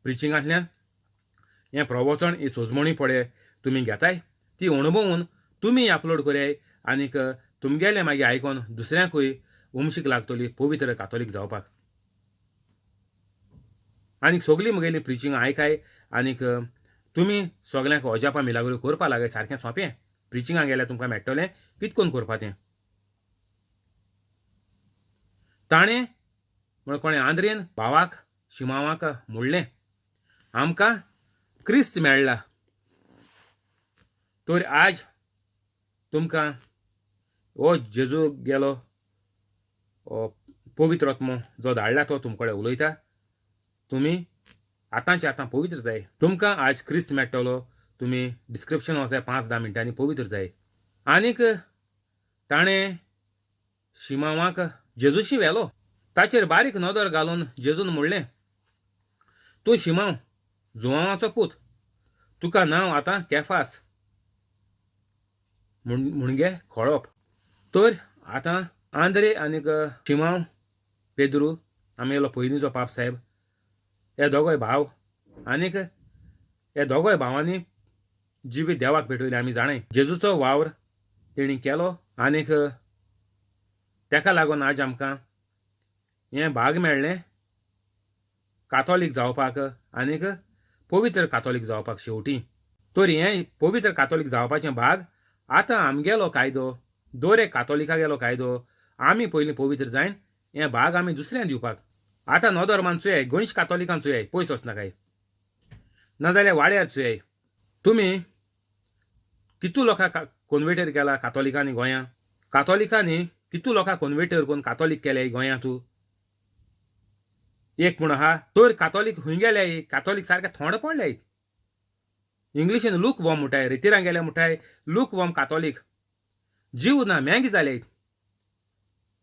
प्रिचिंगांतल्यान. हें प्रवचन ही सोजमणी पळय तुमी घेताय ती अणभवून तुमी अपलोड कराय आनीक तुमगेलें मागीर आयकोन दुसऱ्यांकूय उमशीक लागतली पवित्र कातोलीक जावपाक. आनीक सगळीं म्हगेलीं प्रिचिंगां आयकाय आनीक तुमी सगल्यांक अजापा मिलाग्रो करपा लागय. सारकें सोंपें. प्रिचिंगां गेल्यार तुमकां मेळटलें कितें करून करपा तें. ताणें म्हळ्यार कोणें आंद्रेन भावाक शिमोनाक म्हणलें आमकां क्रिस्त मेळ्ळा. तर आज तुमकां हो जेजू गेलो पवित्र आत्मो जो धाडला तो तुमचे कडेन उलयता. तुमी आतांच्या आतां पवित्र जाय. तुमकां आज क्रिस्त मेळटलो. तुमी डिस्क्रिप्शन वचाय 5-10 मिनटांनी पवित्र जाय. आनीक ताणें शिमोनाक जेजूशी व्हेलो. ताचेर बारीक नदर घालून जेजून म्हणलें तूं शिमोन जुवांवाचो पूत. तुका नांव आतां केफास म्हणगे खळप. तर आतां आंद्रे आनीक शिमोन पेद्रू आमगेलो पयलींचो पाप साहेब हे दोगोय भाव आनीक हे दोगोय भावांनी जिवीत देवाक भेटयलें आमी जाणाय. जेजूचो वावर तेणी केलो आनीक तेका लागून आज आमकां हें भाग मेळ्ळें कातोलीक जावपाक आनीक पवित्र कातोलीक जावपाक शेवटी. तर हें पवित्र कातोलीक जावपाचें भाग आतां आमगेलो कायदो दर एक कातोलिका गेलो कायदो आमी पयलीं पवित्र जायन हें भाग आमी दुसऱ्यांक दिवपाक. आतां नॉर्दमान चुयाय गोंयच्या कातोलिकांक चुयाय पयस वचनाकाय नाजाल्यार वाड्यार चुयाय. तुमी कितू लोकांक कॉन्वर्टेड केला कातोलिकांनी गोंयां? कातोलिकांनी कितू लोकांक कॉन्वर्टेड करून कातोलीक केले गोंयांत? एक म्हूण आहा तर कातोलीक खंय गेले कातोलीक सारके थोंड पडले. इंग्लिशीन लूक वॉर्म म्हणटाय रितीरां गेले म्हणटाय लूक वॉर्म कातोलीक जीव ना मेंग जाले.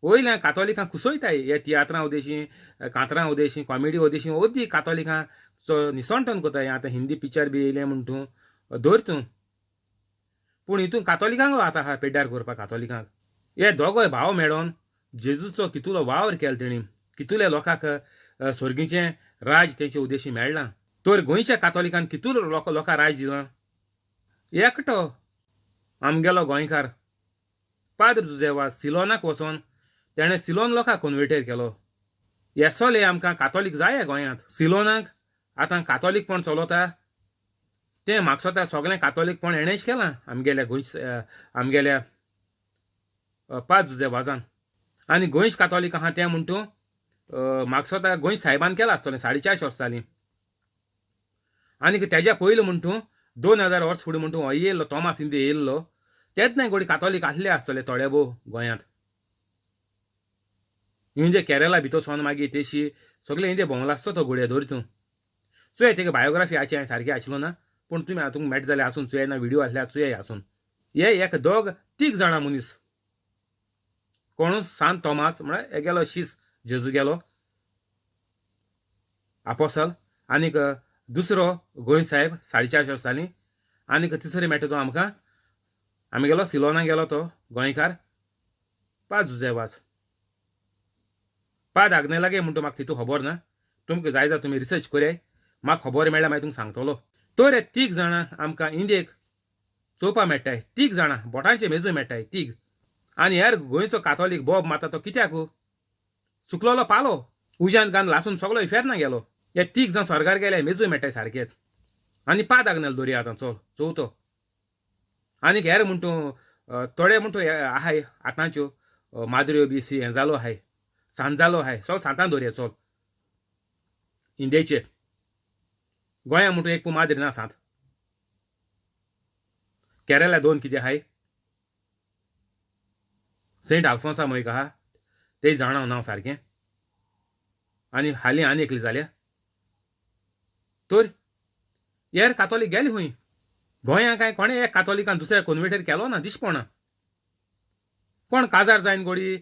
वयल्यान कातोलिकांक कुसयताय हे तियात्रां उदेशीं कांतरां उदेशीं कॉमेडी उदेशीं ओदी कातोलिकांचो निसंटन कोताय. आतां हिंदी पिक्चर बी येयले म्हूण तूं धर तूं पूण हितून कातोलिकांक आतां आहा पेड्ड्यार करपाक कातोलिकांक. हे दोगोय भाव मेळोन जेजूचो कितुलो वावर केलो तेणी कितुल्या लोकांक स्वर्गीचें राज तेंचे उदेशी मेळ्ळां. तर गोंयच्या कातोलिकान कितूलो लोकां राज दिलां. एकटो आमगेलो गोंयकार पाद्र जुझेवास सिलोनाक वचोन तेणें सिलोन लोकांक कॉन्वर्टेड केलो. येसोले आमकां कातोलीक जाय गोंयांत. सिलोनाक आतां कातोलीकपण चलता तें म्हाका स्वता सगळें कातोलीकपण एणेच केलां आमगेल्या गोंयच्या आमगेल्या पाद्र जुझेवासान. आनी गोंयचे कातोलीक आहा तें म्हूण तूं म्हाका स्वता गोंय सायबान केलां आसतलें 450 वर्सां जालीं. आनीक तेज्या पयलीं म्हूण तूं 2000 वर्स फुडें म्हूण तूं हो येयल्लो तोमास इंदे येयल्लो तेन्ना घोडी कातोलीक आसले आसतले थोडे भोव गोंयांत. इंदे केरला भितर सोन मागीर तेशी सगळे इंदे भोंवला आसतो तो घोड्या धर तूं. चुय तेगे बायोग्राफी आची हांवें सारकी आशिल्लो ना पूण तुमी हातूंक मेळटा जाल्यार आसून चुयाय ना व्हिडिओ आसल्यार चुयाय आसून. हे एक दोग तीग जाणां मनीस कोण सांत तोमास म्हळ्यार हे गेलो शीस जेजू गेलो आपोसल आनीक दुसरो गोंय साहेब 450 वर्सांनी आनीक तिसरे मेळटा तो आमकां आमी गेलो सिलोनाक गेलो तो गोंयकार पाद्र जुझेवास. पाद्र आग्नेलागे म्हणटा म्हाका तितू खबर ना तुमकां जाय जाल्यार तुमी रिसर्च कराय म्हाका खबर मेळ्ळ्यार मागीर तुमकां सांगतलो. तर हे तीग जाणां आमकां इंडियेक चोवपा मेळटाय. तीग जाणां बोटांचे मेजूं मेळटाय तीग. आनी हेर गोंयचो कातोलीक बोब माता तो कित्याक सुकलोलो पालो उज्यान घालन लासून सगळो इफेरना गेलो. हे तीग जाण स्वर्गार गेले मेजूं मेळटाय सारकेच. आनी पाद्र आग्नेल दवरया आतां चल चवथो. आनीक हेर म्हूण तूं थोडे म्हूण तूं आहाय आतांच्यो माद्र्यो बी सी हें जालो आहाय सांत जालो आहाय सगळो सांतान दवरया चल. इंडियेचे गोंया म्हूण तूं एक माद्री ना सांत. केरला 2 कितें आहाय सेंट आल्फोन्सा मोयक आहा तें जाणा नांव सारकें. आनी हालीं आनी एकली जाल्या. तर हेर कातोलीक गेले खंय गोंया काय कोणें एक कातोलिकान दुसऱ्या कॉन्वर्टेड केलो ना दिसपणा. कोण काजार जायन घोडी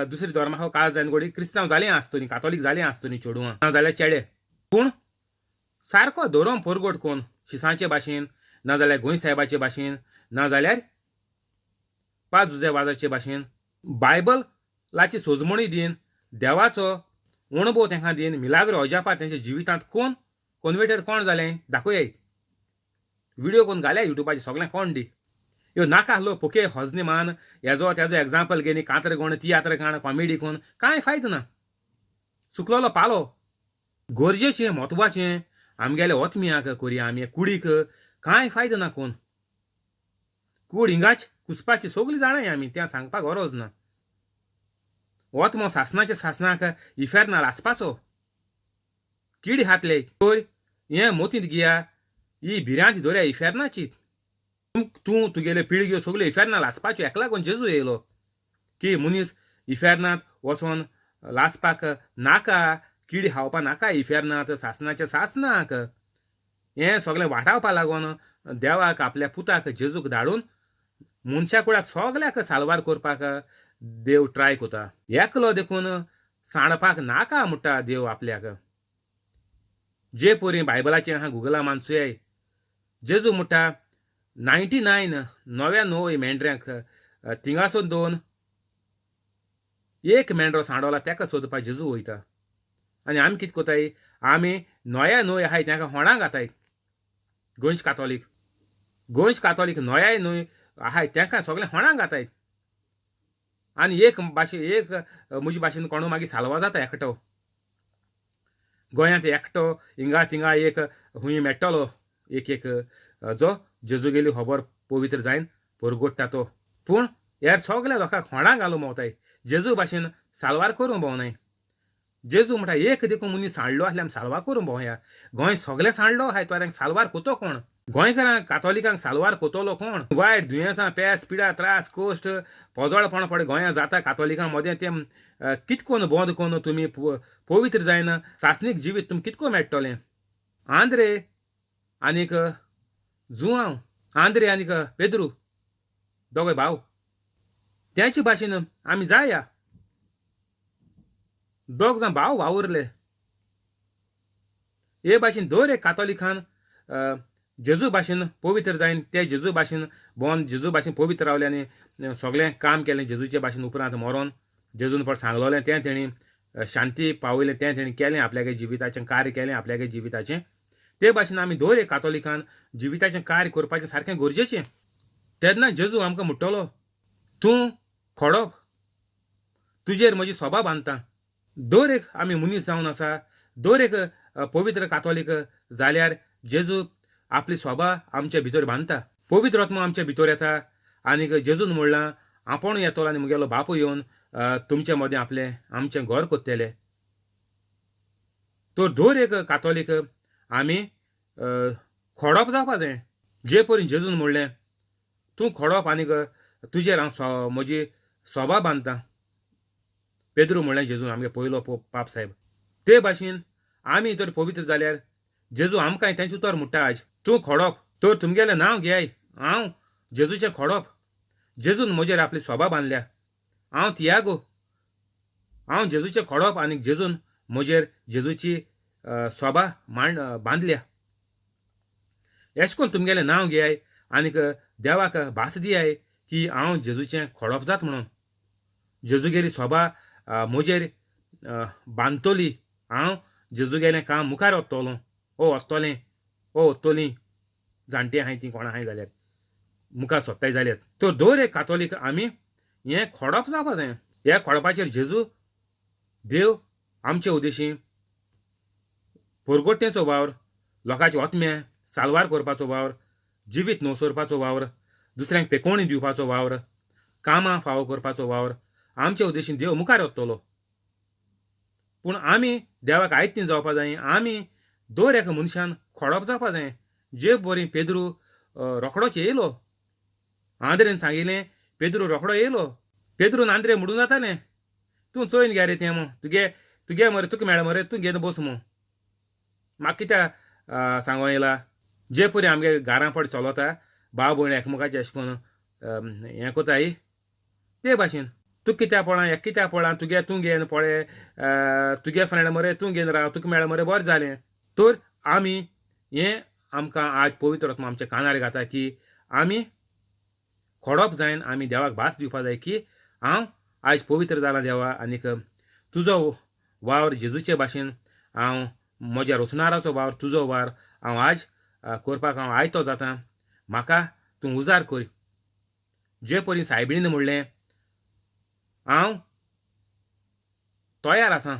दुसरी धर्माक काजार जायन घोडी क्रिस्तांव जालें आसतलीं कातोलीक जालें आसतलीं चेडवां नाजाल्यार चेडे. पूण सारको धोरोम परगट कोण शिसांचे भाशेन नाजाल्यार गोंय साहेबाचे भाशेन नाजाल्यार पाद्र जुझेवासाचे भाशेन बायबलाची सोजमणी दिन देवाचो अणभव तांकां दिन मिलाग्रो अजापा तेंच्या जिवितांत कोण कॉन्वर्टेड कोण जालें दाखोवया. व्हिडिओ कोण घाल्या युट्यूबाचेर सगळें कोण दी. ह्यो नाका आसलो पोके होजने मान हेजो तेजो एग्जाम्पल घेनी कांतर कोण तियात्र काण कॉमेडी कोण कांय फायदो ना. सुकलोलो पालो गरजेचें म्हत्वाचें आमगेल्या ओतम्याक करया आमी कुडीक कांय फायदो ना कोण. कूड हिंगाच कुसपाची सगळीं जाणाय आमी तें सांगपाक गरज ना. ओतमो सासणाच्या सासणाक इफेरनाल आसपाचो किडी हातले तर हें मोतींत घेया ही भिरांत धरया इफेरनाची. तूं तुगेल्यो पिळग्यो सगल्यो इफेरनाल आसपाच्यो हेका लागून जेजू येयलो की मनीस इफेरनांत वचोन लासपाक नाका किडी खावपा नाका इफेरनांत सासणाच्या सासणाक. हें सगळें वाटावपा लागून देवाक आपल्या पुताक जेजूक धाडून मनशा कुळाक सगल्याक साल्वार करपाक देव ट्राय कोता. एकलो देखून सांडपाक नाका म्हणटा देव आपल्याक. जे परी बायबलाचें आहा गुगला मानसुयाय जेजू म्हणटा 99 मेंढऱ्यांक थिंगासून 2 एक मेंढरो सांडोला तेका सोदपाक जेजू वयता. आनी आमी कितें कोताय आमी 9 आहाय तेंका होणां घाताय. गोंयचे कातोलीक 9 आहाय तांकां सगळें होणाक घाताय आनी एक म्हजे भाशेन कोणू मागीर साल्वा जाता एकटो गोंयांत एकटो हिंगा थिंगा एक खूंय मेळटलो एक जो जेजूगेली खबर पवित्र जायन परगोडटा तो पूण हेर सगल्या लोकांक होणाक घालूं भोंवताय जेजू भाशेन साल्वार करूं भोंवनाय जेजू म्हणटा एक देखून मनीस सांडलो आसल्यार आमी साल्वार करूं भोंवया गोंय सगळे सांडलो आयतवाऱ्यांक साल्वार कोतो कोण गोंयकारांक कातोलिकांक साल्वार कोतलो कोण वायट दुयेंसां पेस पिडा त्रास कोश्ट पोजोळपण पडे गोंयांत जाता कातोलिकां मदें तें कितकोन बंद कोन्न तुमी पवित्र जायन सासणीक जिवीत तुमकां कितको मेळटलें आंद्रे आनीक जुआंव आंद्रे आनीक पेद्रू दोगोय भाव त्याचे भाशेन आमी जाया दोग जाण भाव वावुरले हे भाशेन दर एक कातोलिकान जेजू भाशेन पवित्र जायन ते जेजू भाशेन बोन जेजू भाशेन पवित्र रावले आनी सगळें काम केलें जेजूचे भाशेन उपरांत मरोन जेजून पड सांगलोलें तें तेणी शांती पावयलें तें तेणी केलें आपल्यागे जिविताचें कार्य केलें आपल्यागे जिविताचें ते भाशेन आमी दर एक कातोलिकान जिविताचें कार्य करपाचें सारकें गरजेचें तेन्ना जेजू आमकां म्हणटलो तूं खोडप तुजेर म्हजी सोबा बांदता दर एक आमी मनीस जावन आसा दर एक पवित्र कातोलीक जाल्यार जेजू आपली सोबा आमच्या भितर बांदता पवित्र आत्मा आमच्या भितर येता आनीक जेजून म्हणलां आपूण येतलो आनी मुगेलो बापूय येवन तुमचे मदें आपलें आमचें घर कोत्तेलें तो दर एक कातोलीक आमी खोडप जावपा जाय जे परी जेजून म्हणलें तूं खोडप आनीक तुजेर हांव म्हजी सोबा बांदता पेद्रू म्हणलें जेजून आमगे पयलो पाप साहेब ते भाशेन आमी तर पवित्र जाल्यार जेजू आमकांय तेंचें उतर म्हणटा आज तूं खोडप तर तुमगेलें नांव घेयाय हांव जेजूचें खोडप जेजून म्हजेर आपली सोबा बांदल्या हांव तियागो हांव जेजूचें खोडप आनीक जेजून म्हजेर जेजूची सोबा बांदल्या अशें करून तुमगेलें नांव घेयाय आनीक देवाक भास दियाय की हांव जेजूचें खोडप जात म्हणून जेजूगेली सोबा म्हजेर बांदतली हांव जेजूगेलें काम मुखार व्हरतलों वचतलें वचतलीं जाणटी आहाय तीं कोण आहाय जाल्यार मुखार सोदताय जाल्यार तो दर एक कातोलीक आमी हें खोडप जावपा जाय ह्या खोडपाचेर जेजू देव आमचे उद्देशी परगोट्टेचो वावर लोकांचे ओतम्या साल्वार करपाचो वावर जिवीत न्हवसोरपाचो वावर दुसऱ्यांक पेकोवणी दिवपाचो वावर कामां फावो करपाचो वावर आमच्या उद्देशीन देव मुखार व्हरतलो पूण आमी देवाक आयतीं जावपा जाय आमी दर एका मनशान खोडप जावपा जाय जे बरी पेद्रू रोखडोच येयलो आंद्रेन सांगिल्लें पेद्रू रोखडो येयलो पेद्रून आंद्रे म्हणून जातालें तूं चोयन घे रे तें मो तुगे मरे तुका मेळ मरे तूं घेवन बस मो म्हाका कित्याक सांगो येयला जे परी आमगे घरां पड चलता भाव भयण एकामेकाचें अशें करून हें कोताय ते भाशेन तूं कित्याक पळा एक कित्याक पळा तूं घेन पळय तुगे फ्रेंड मरे तूं घेवन राव तुका मेळ मरे बरें जालें तर आमी हें आमकां आज पवित्र आत्मा आमच्या कानार घाता की आमी खोडप जायन आमी देवाक भास दिवपा जाय की हांव आज पवित्र जालां देवा आनीक तुजो वावर जेजूचे भाशेन हांव म्हज्या रोसनाराचो वावर तुजो वावर हांव आज करपाक हांव आयतो जाता म्हाका तूं उजार कर जे परी सायबिणीन म्हणलें हांव तयार आसां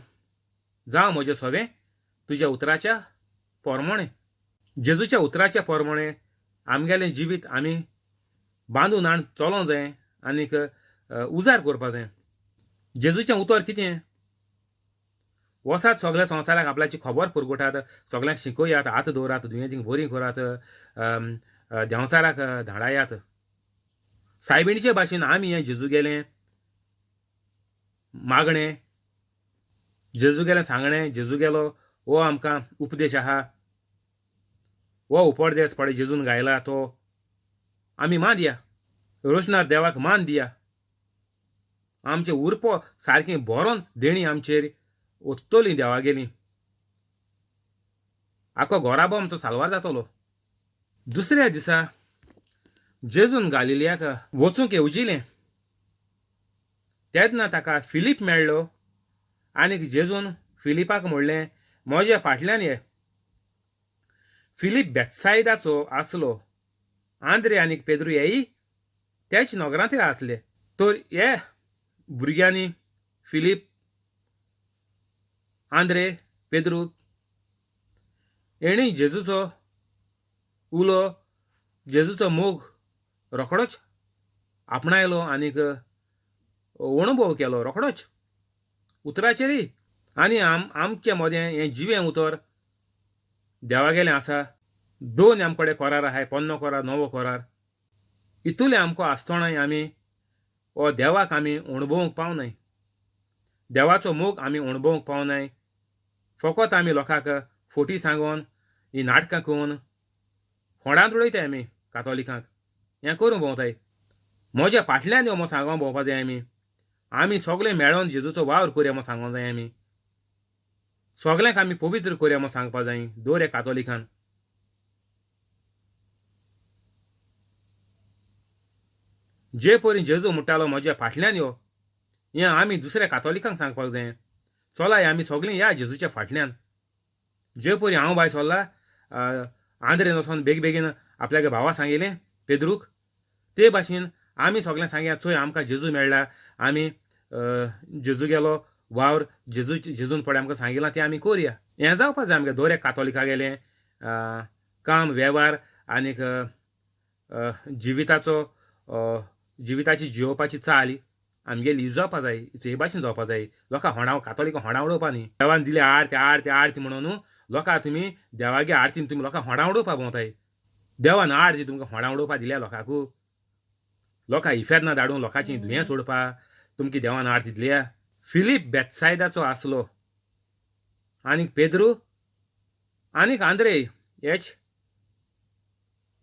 जावं म्हजें सवें तुज्या उतराच्या पोरमोणें जेजूच्या उतराच्या पोरमोणें आमगेलें जिवीत आमी बांदून हाडून चलों जाय आनीक उजार करपा जाय जेजूचें उतर कितें वसात सगळ्या संवसाराक आपल्याची खबर पुरगटात सगळ्यांक शिकयात हात दवरात दुयेंतींक बरीं करात देंवचाराक धाडायात सायबिणीचे भाशेन आमी हें जेजूगेलें मागणें जेजूगेलें सांगणें जेजूगेलो हो आमकां उपदेश आहा हो उपदेश पडे जेजून गायला तो आमी मान दिया रोशनार देवाक मान दिया आमचें उरपो सारकें बरोवन देणी आमचेर ओत्तली देवा गेली आखो घोराबो आमचो साल्वार जातलो दुसऱ्या दिसा जेजून गालिलियाक वचूंक येवजिलें तेन्ना ताका फिलीप मेळ्ळो आनीक जेजून फिलिपाक म्हणलें म्हज्या फाटल्यान ये फिलीप बेतसायदाचो आसलो आंद्रे आनीक पेद्रू हेय तेच नोगरांत आसले. तर हे भुरग्यांनी फिलीप, आंद्रे, पेद्रू हेणी जेजूचो उलो, जेजूचो मोग रोखडोच आपणायलो आनीक अणभव केलो रोखडोच उतराचेरय. आनी आमचे मोदें हें जिवें उतर देवागेलें आसा. 2 आमकडे कोरार आहाय, पोन्नो कोरार, नवो कोरार. इतुलें आमकां आसतोणाय आमी हो देवाक आमी अणभवूंक पावनाय. देवाचो मोग आमी अणभवूंक पावनाय. फकत आमी लोकांक फोटी सांगोन, ही नाटकां करून फोंडांत उडयताय आमी कातोलिकांक. हें करून भोंवताय. म्हज्या फाटल्यान यो म्हूण सांगोन भोंवपा जाय आमी. आमी सोगले मेळोन जेजूचो वावर करया म्हूण सांगोंक जाय आमी. सोगल्यांक आमी पवित्र करया म्हूण सांगपा जाय दर एक कातोलिकान. जे परी जेजू म्हणटालो म्हज्या फाटल्यान यो, हें आमी दुसऱ्या कातोलिकांक सांगपाक जाय. चोलाय आमी सोगलीं या जेजूच्या फाटल्यान. जे परी हांव बाय चोल्ला आंद्रेन वचोन बेगीन आपल्यागे भावा सांगिल्लें पेद्रूक, ते भाशेन आमी सोगल्यांक सांगया चोय आमकां जेजू मेळ्ळा. आमी जेजू गेलो वावर जेजून पळय आमकां सांगिलां तें आमी करया. हें जावपा जाय आमगे दर एक कातोलिका गेलें काम वेव्हार आनीक जिविताची जियोवपाची चाल आमगेली जावपा जाय. हे भाशेन जावपा जाय. लोकां कातोलिका होंडा उडोवपा न्ही. देवान दिले आरती म्हणून लोकां तुमी देवागे आरतीन तुमी लोकां होंडा उडोवपा भोंवताय. देवान आरती तुमकां होंडा उडोवपा दिल्या लोकांकू. लोकां इफेरनां धाडून लोकांची दुयेंस सोडपा तुमकी देवान आरती दिल्या. फिलीप बेत्सायदाचो आसलो आनीक पेद्रू आनीक आंद्रे हेच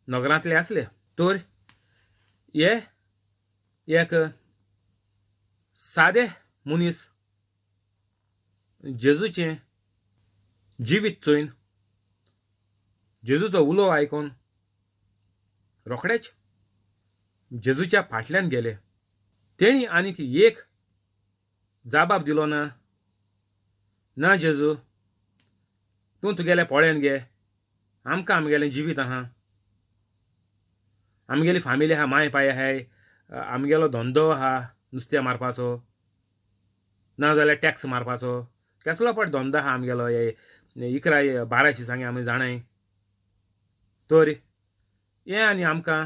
नगरांतले आसले. तर हे एक सादे मनीस जेजूचें जिवीत चोयन जेजूचो उलो आयकोन रोखडेच जेजूच्या फाटल्यान गेले. तेणी आनीक एक जाबाब दिलो ना जेजू तूं तुगेले पोळ्यान गे. आमकां आमगेलें जिवीत आहा, आमगेली फामिली आहा, माय पाय आहाय, आमगेलो धंदो आहा नुस्तें मारपाचो ना जाल्यार टॅक्स मारपाचो. केसलो पट धंदो आहा आमगेलो हे 11-12 शिसांगे आमी जाणाय. तर हें आनी आमकां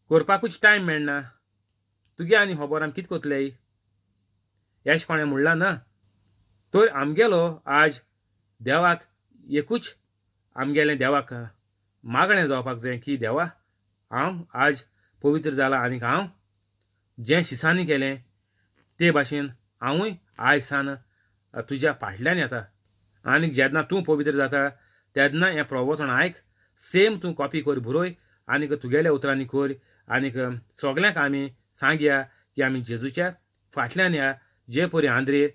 करपाकूच टायम मेळना. तुगे आनी खबर आमी कितें कोतलेय हेश कोणें म्हणलां ना. तर आमगेलो आज देवाक एकूच आमगेलें देवाक मागणें जावपाक जाय की देवा हांव आज पवित्र जाला आनीक हांव जें शिसांनी केलें ते भाशेन हांवूय आयज सान तुज्या फाटल्यान येता. आनीक जेन्ना तूं पवित्र जाता तेन्ना हें प्रवचन आयक, सेम तूं कॉपी कर बरोय आनीक तुगेल्या उतरांनी कर आनीक सोगल्यांक आमी सांगया की आमी जेजूच्या फाटल्यान या. जे परी आंद्रे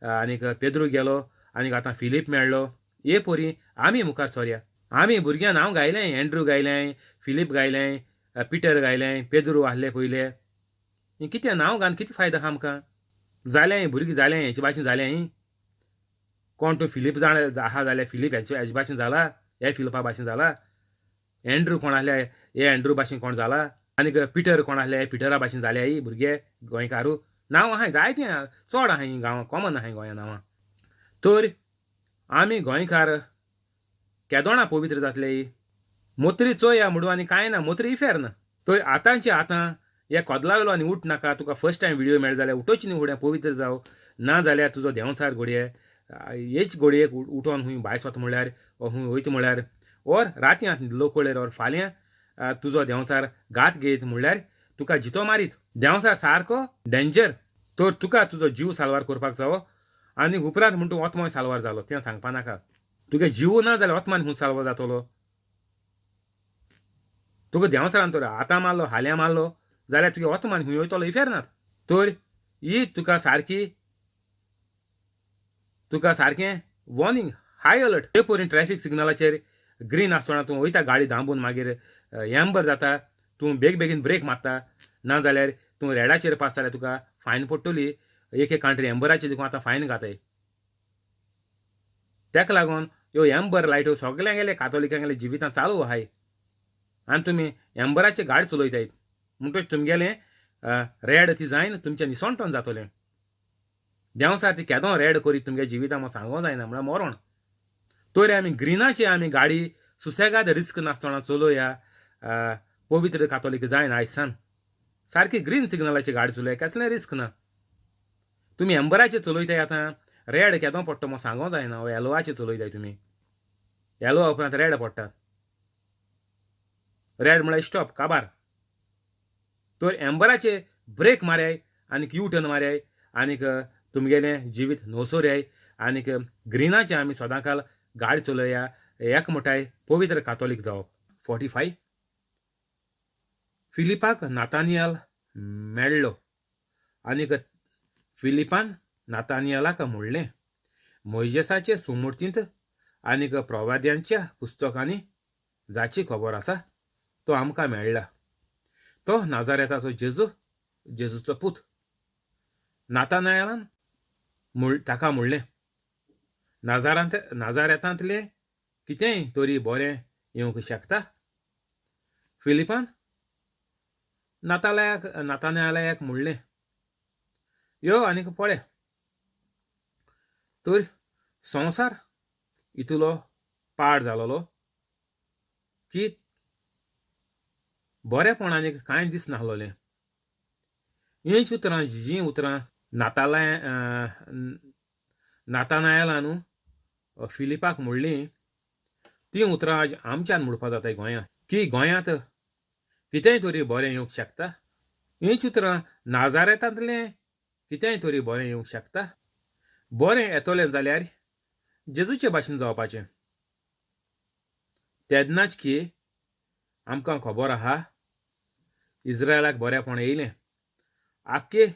आनीक पेद्रू गेलो आनीक आतां फिलीप मेळ्ळो हे परी आमी मुखार सोरया. आमी भुरग्यां नांव गायलें, एंड्रू गायलें, फिलीप गायलें, पिटर गायलें, पेद्रू आहले पयले. हें कितें नांव घालन कितें फायदो आहा आमकां? जालें भुरगीं जालें हेचे भाशेन जालें. कोण तूं फिलीप आहा जाल्यार फिलीप हेचे भाशेन जाला, हे फिलिपा भाशेन जाला. एंड्रू कोण आहले हे एंड्रू भाशेन कोण जाला. आनीक पिटर कोण आहले पिटरा भाशेन जाल्याय भुरगे गोंयकारू. नांव आहाय जायतीं चोड आहाय गांवां, कॉमन आहाय गोंया नांवां. तर आमी गोंयकार केदोणां पवित्र जातले. मोत्री चोया म्हणून आनी कांय ना, मोत्री इफेर ना. तर आतांचे आतां हे कोदला वयलो आनी उठ नाका. तुका फर्स्ट टायम व्हिडिओ मेळ्ळो जाल्यार उठोच न्ही फुडें पवित्र जाव. ना जाल्यार तुजो देंवचार घडये हेच घडयेक उठोन खूंय भायर वता म्हणल्यार खूंय वयता म्हणल्यार ओर रातयां लोकवळेर ओर फाल्यां तुजो देंवचार घात घेयत म्हणल्यार तुका जितो मारीत. देंवचार सारको डेंजर. तर तुका तुजो जीव साल्वार करपाक जावो आनी उपरांत म्हण तूं ओतमोय साल्वार जालो तें सांगपा नाका. तुगे जीव ना जाल्यार ओतमान खूंय साल्वार जातलो. तुका देंवचारान तर आतां मारलो हाल्यां मारलो जाल्यार तुगे ओतमान खूंय वयतलो इफेर नात. तर ही तुका सारकें वॉर्निंग, हाय अलर्ट. ते परी ट्रॅफीक सिग्नलाचेर ग्रीन आसतना तूं वयता गाडी धांबून मागीर एम्बर जाता, तूं बेगीन ब्रेक मारता ना जाल्यार तूं रेडाचेर पास जाल्यार तुका फायन पडटली. एक कंट्री एम्बराचेर देखून आतां फायन घाताय. तेका लागून ह्यो एम्बर लायट्यो सगळ्यांगेले कातोलिकांगेले जिवितांत चालू आहाय आनी तुमी एम्बराचे गाडी चलयतायत. म्हणटच तुमगेलें रेड ती जायन तुमचें निसोणटोन जातोलें. देंवसार ती केदों रेड करीत तुमगे जिवितां म्हाका सांगो जायना म्हळ्यार मरोण. तर आमी ग्रिनाची आमी गाडी सुसेगाद रिस्क नासतना चलोवया. पवित्र कातोलीक जायन आयज सान सारकी ग्रीन सिग्नलाची गाडी चलोवया, कसलें रिस्क ना. तुमी एम्बराचेर चलयताय आतां रेड केदों पडटा म्हूण सांगो जायना. वो येलोवाचेर चलयताय तुमी. येलो उपरांत रेड पडटा. रेड म्हळ्यार स्टॉप, काबार. तर एम्बराचेर ब्रेक मारयाय आनीक यू टर्न मारयाय आनीक तुमगेलें जिवीत न्हवसोरयाय आनीक ग्रिनाचे आमी सदांकाल गाडी चलोवया. एकमुठाय पवित्र कातोलीक जावप. 45 फिलिपाक नातानियल मेळ्ळो आनीक फिलिपान नातानियलाक म्हणलें, मोइजेसाचे सुमूर्तींत आनीक प्रवाद्यांच्या पुस्तकांनी जाची खबर आसा तो आमकां मेळ्ळा. तो नाजारेताचो जेजू, जेजूचो पूत. नातानायलान ताका म्हणलें, नाजारेतांतलें कितेंय तरी बरें येवंक शकता. फिलिपान नातानायलाक म्हणलें, यो आनीक पळय. तर संवसार इतलो पाड जालोलो की बरेंपण आनीक कांय दिसनाहलोलें. हींच उतरां जीं उतरां नातानायलान फिलिपाक म्हणलीं तीं उतरां आज आमच्यान म्हणपा जाताय गोंयांत की गोंयांत कितेंय तरी बरें येवंक शकता. हींच उतरां नाजारेतांतलें कितेंय तरी बरें येवंक शकता. बरें येतोलें जाल्यार जेजूचे भाशेन जावपाचें. तेदनाच की आमकां खबर आहा इस्रायलाक बरेंपण येयलें. आख्खे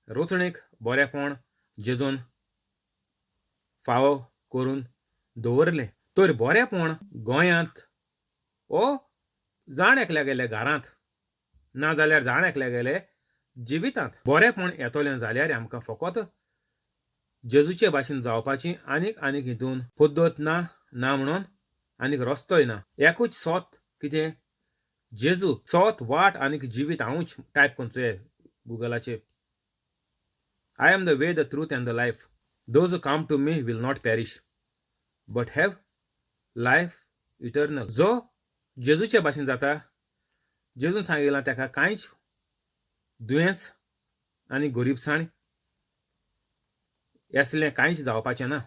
रचणेक बरेंपण जेजून फावो करून दवरलें. तर बरेंपण गोंयांत ओ जाण एकल्या गेले घरांत नाजाल्यार जाण एकल्या गेले जिवितांत बरेंपण येतोलें जाल्यार आमकां फकत जेजूचे भाशेन जावपाची आनीक हितून पद्दत ना म्हणून आनीक रस्तोय ना. एकूच सोत कितें जेजू, सोत वाट आनीक जिवीत. हांवूच टायप करचोय गुगलाचेर. I am the way, the truth and the life. Those who come to me will not perish but have life eternal. जो जेजूचे भाशेन जाता, जेजून सांगिलां ताका कांयच दुयेंस आनी गरीबसाण असलें कांयच जावपाचें ना.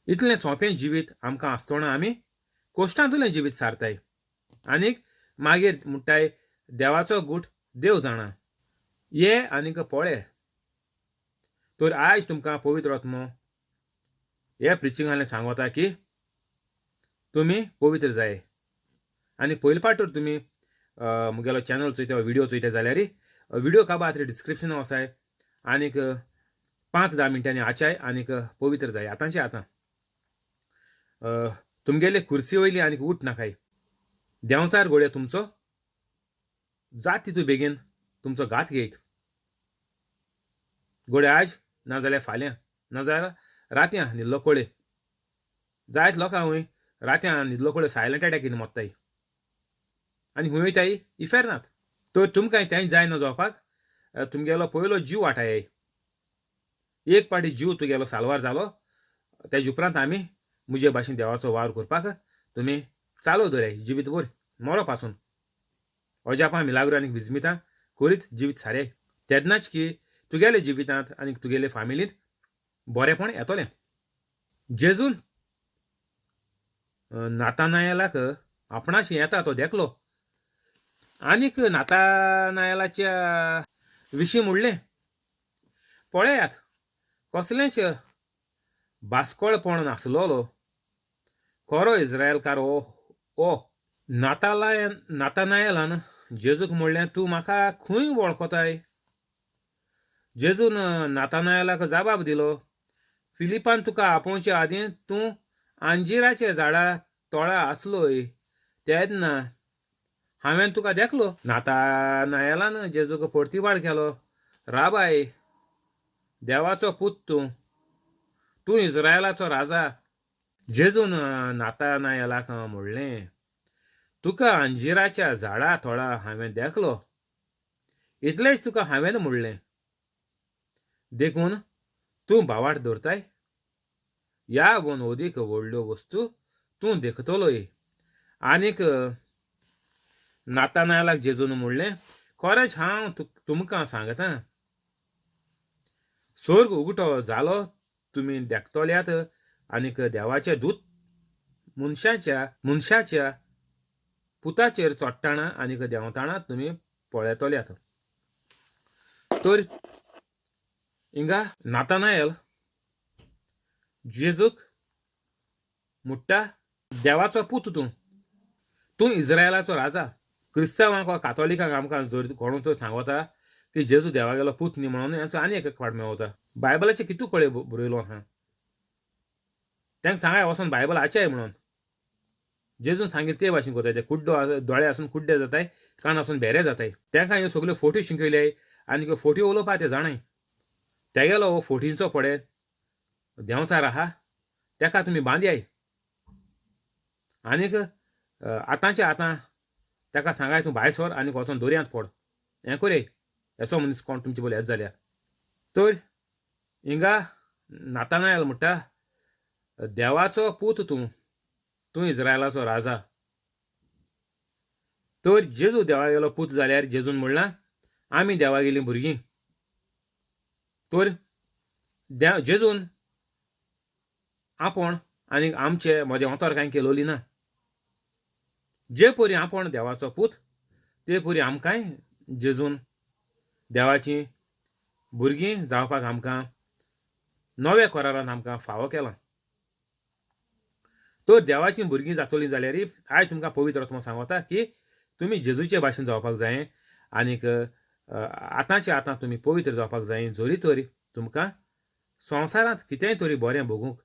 इतलें सोंपें जिवीत आमकां आसतना आमी कोश्टांतलें जिवीत सारताय आनीक मागीर म्हणटाय देवाचो गूट देव जाणा. ये आनीक पळय. तर आयज तुमकां पवित्र आत्मो हे प्रिचिंगांतल्यान सांगता की तुमी पवित्र जाय. आनी पयले फावट तुमी मुगेलो चॅनल चोयता, व्हिडिओ चोयता जाल्यार व्हिडिओ काबार डिस्क्रिप्शनां वसाय आनीक 5-10 मिनटांनी आचाय आनीक पवित्र जाय. आतांचे आतां तुमगेले कुर्सी वयली आनीक उठ नाकाय. देंवचार घोड्या तुमचो जात तितू बेगीन तुमचो घात घेयत. घोड्या आज नाजाल्यार फाल्यां नाजाल्यार रात्यां न्हिदलो कोळे. जायत लोकां हूंय रात्यां न्हिदलो कोळे सायलंट अटॅकीन मोत्ताय आनी हूंय वयताय इफेरनात. तर तुमकां तें जायना जावपाक तुमगेलो पयलो जीव वाटाय. एक पाटी जीव तुगेलो साल्वार जालो तेजे उपरांत आमी म्हजे भाशेन देवाचो वावर करपाक तुमी चालू दवराय जिवीतभर मरो पासून. अजापां मिलाग्रो आनीक विजमितां करीत जिवीत सारयाय. तेदनाच की तुगेले जिवितांत आनीक तुगेले फामिलींत बरेंपण येतोलें. जेजून नातानायलाक आपणाशी येता तो देखलो आनीक नातानायलाच्या विशीं म्हणलें, पळयात कसलेंच भास्कोळपण नासलोलो खरो इस्रायलकार ओ. नातानायलान जेजूक म्हणलें, तूं म्हाका खंय वळखताय. जेजून नातानायलाक जबाब दिलो, फिलिपान तुका आपोवचे आदीं तूं अंजिराच्या झाडा तळा आसलोय तेन्ना हांवें तुका देखलो. नातानायलान जेजूक परतीवाड केलो, राबाय, देवाचो पूत तूं इस्रायलाचो राजा. जेजून नातानायलाक म्हणलें, तुका अंजिराच्या झाडा थळा हांवें देखलो इतलेंच तुका हांवें म्हणलें, देखून तूं भावार्थ दवरताय ह्या गुण ओदीक व्हडल्यो वस्तू तूं देखतलोय. आनीक नातानायलाक जेजून म्हणलें, खरेंच हांव तुमकां सांगतां, स्वर्ग उगटो जालो तुमी देखतल्यात आनीक देवाचे दूत मनशाच्या पुताचेर चोडटाणा आनीक देंवताणा तुमी पळयतल्यात. तर हिंगा नातानायल जेजूक म्हणटा, देवाचो पूत तूं इस्रायलाचो राजा. क्रिस्तांवांक वा कातोलिकांक आमकां जर कोणूय तर सांगता की जेजू देवागेलो पूत न्ही म्हणून हाचो आनी एक फावट मेवता. बायबलाचे कितू कळे बरयलो आहा. तांकां सांगाय वचोन बायबल आचाय म्हणून. जेजून सांगितले ते भाशेन कोताय ते. कुड्डो दोळे आसून कुड्डे जाताय, कान आसून भेरे जाताय. तांकां ह्यो सगल्यो फोटी शिकयल्याय आनी फोटी उलोवपा ते जाणाय. तेगेलो हो फोटींचो पडे देंवचार आहा, ताका तुमी बांदयाय. आनीक आतांच्या आतां ताका सांगाय तूं भायर सर आनीक वचोन दर्यांत पड. हें करय. येसो मनीस कोण तुमचे बोले येत जाल्यार. तर हिंगा नातानायल म्हणटा, देवाचो पूत तूं इस्रायलाचो राजा. तर जेजू देवागेलो पूत जाल्यार जेजून म्हणलां, आमी देवागेलीं भुरगीं. तर जेजून आपूण आनीक आमचे मदेंवतर कांय केलोली ना. जे परी आपूण देवाचो पूत ते परी आमकांय जेजून देवाची भुरगीं जावपाक आमकां नव्या करारांत आमकां फावो केलां. तर देवाची भुरगीं जातलीं जाल्यार आयज तुमकां पवित्र आत्मो सांगता की तुमी जेजूचे भाशेन जावपाक जाय आनीक आतांच्या आतां तुमी पवित्र जावपाक जाय. जरी तरी तुमकां संवसारांत कितेंय तरी बरें भोगूंक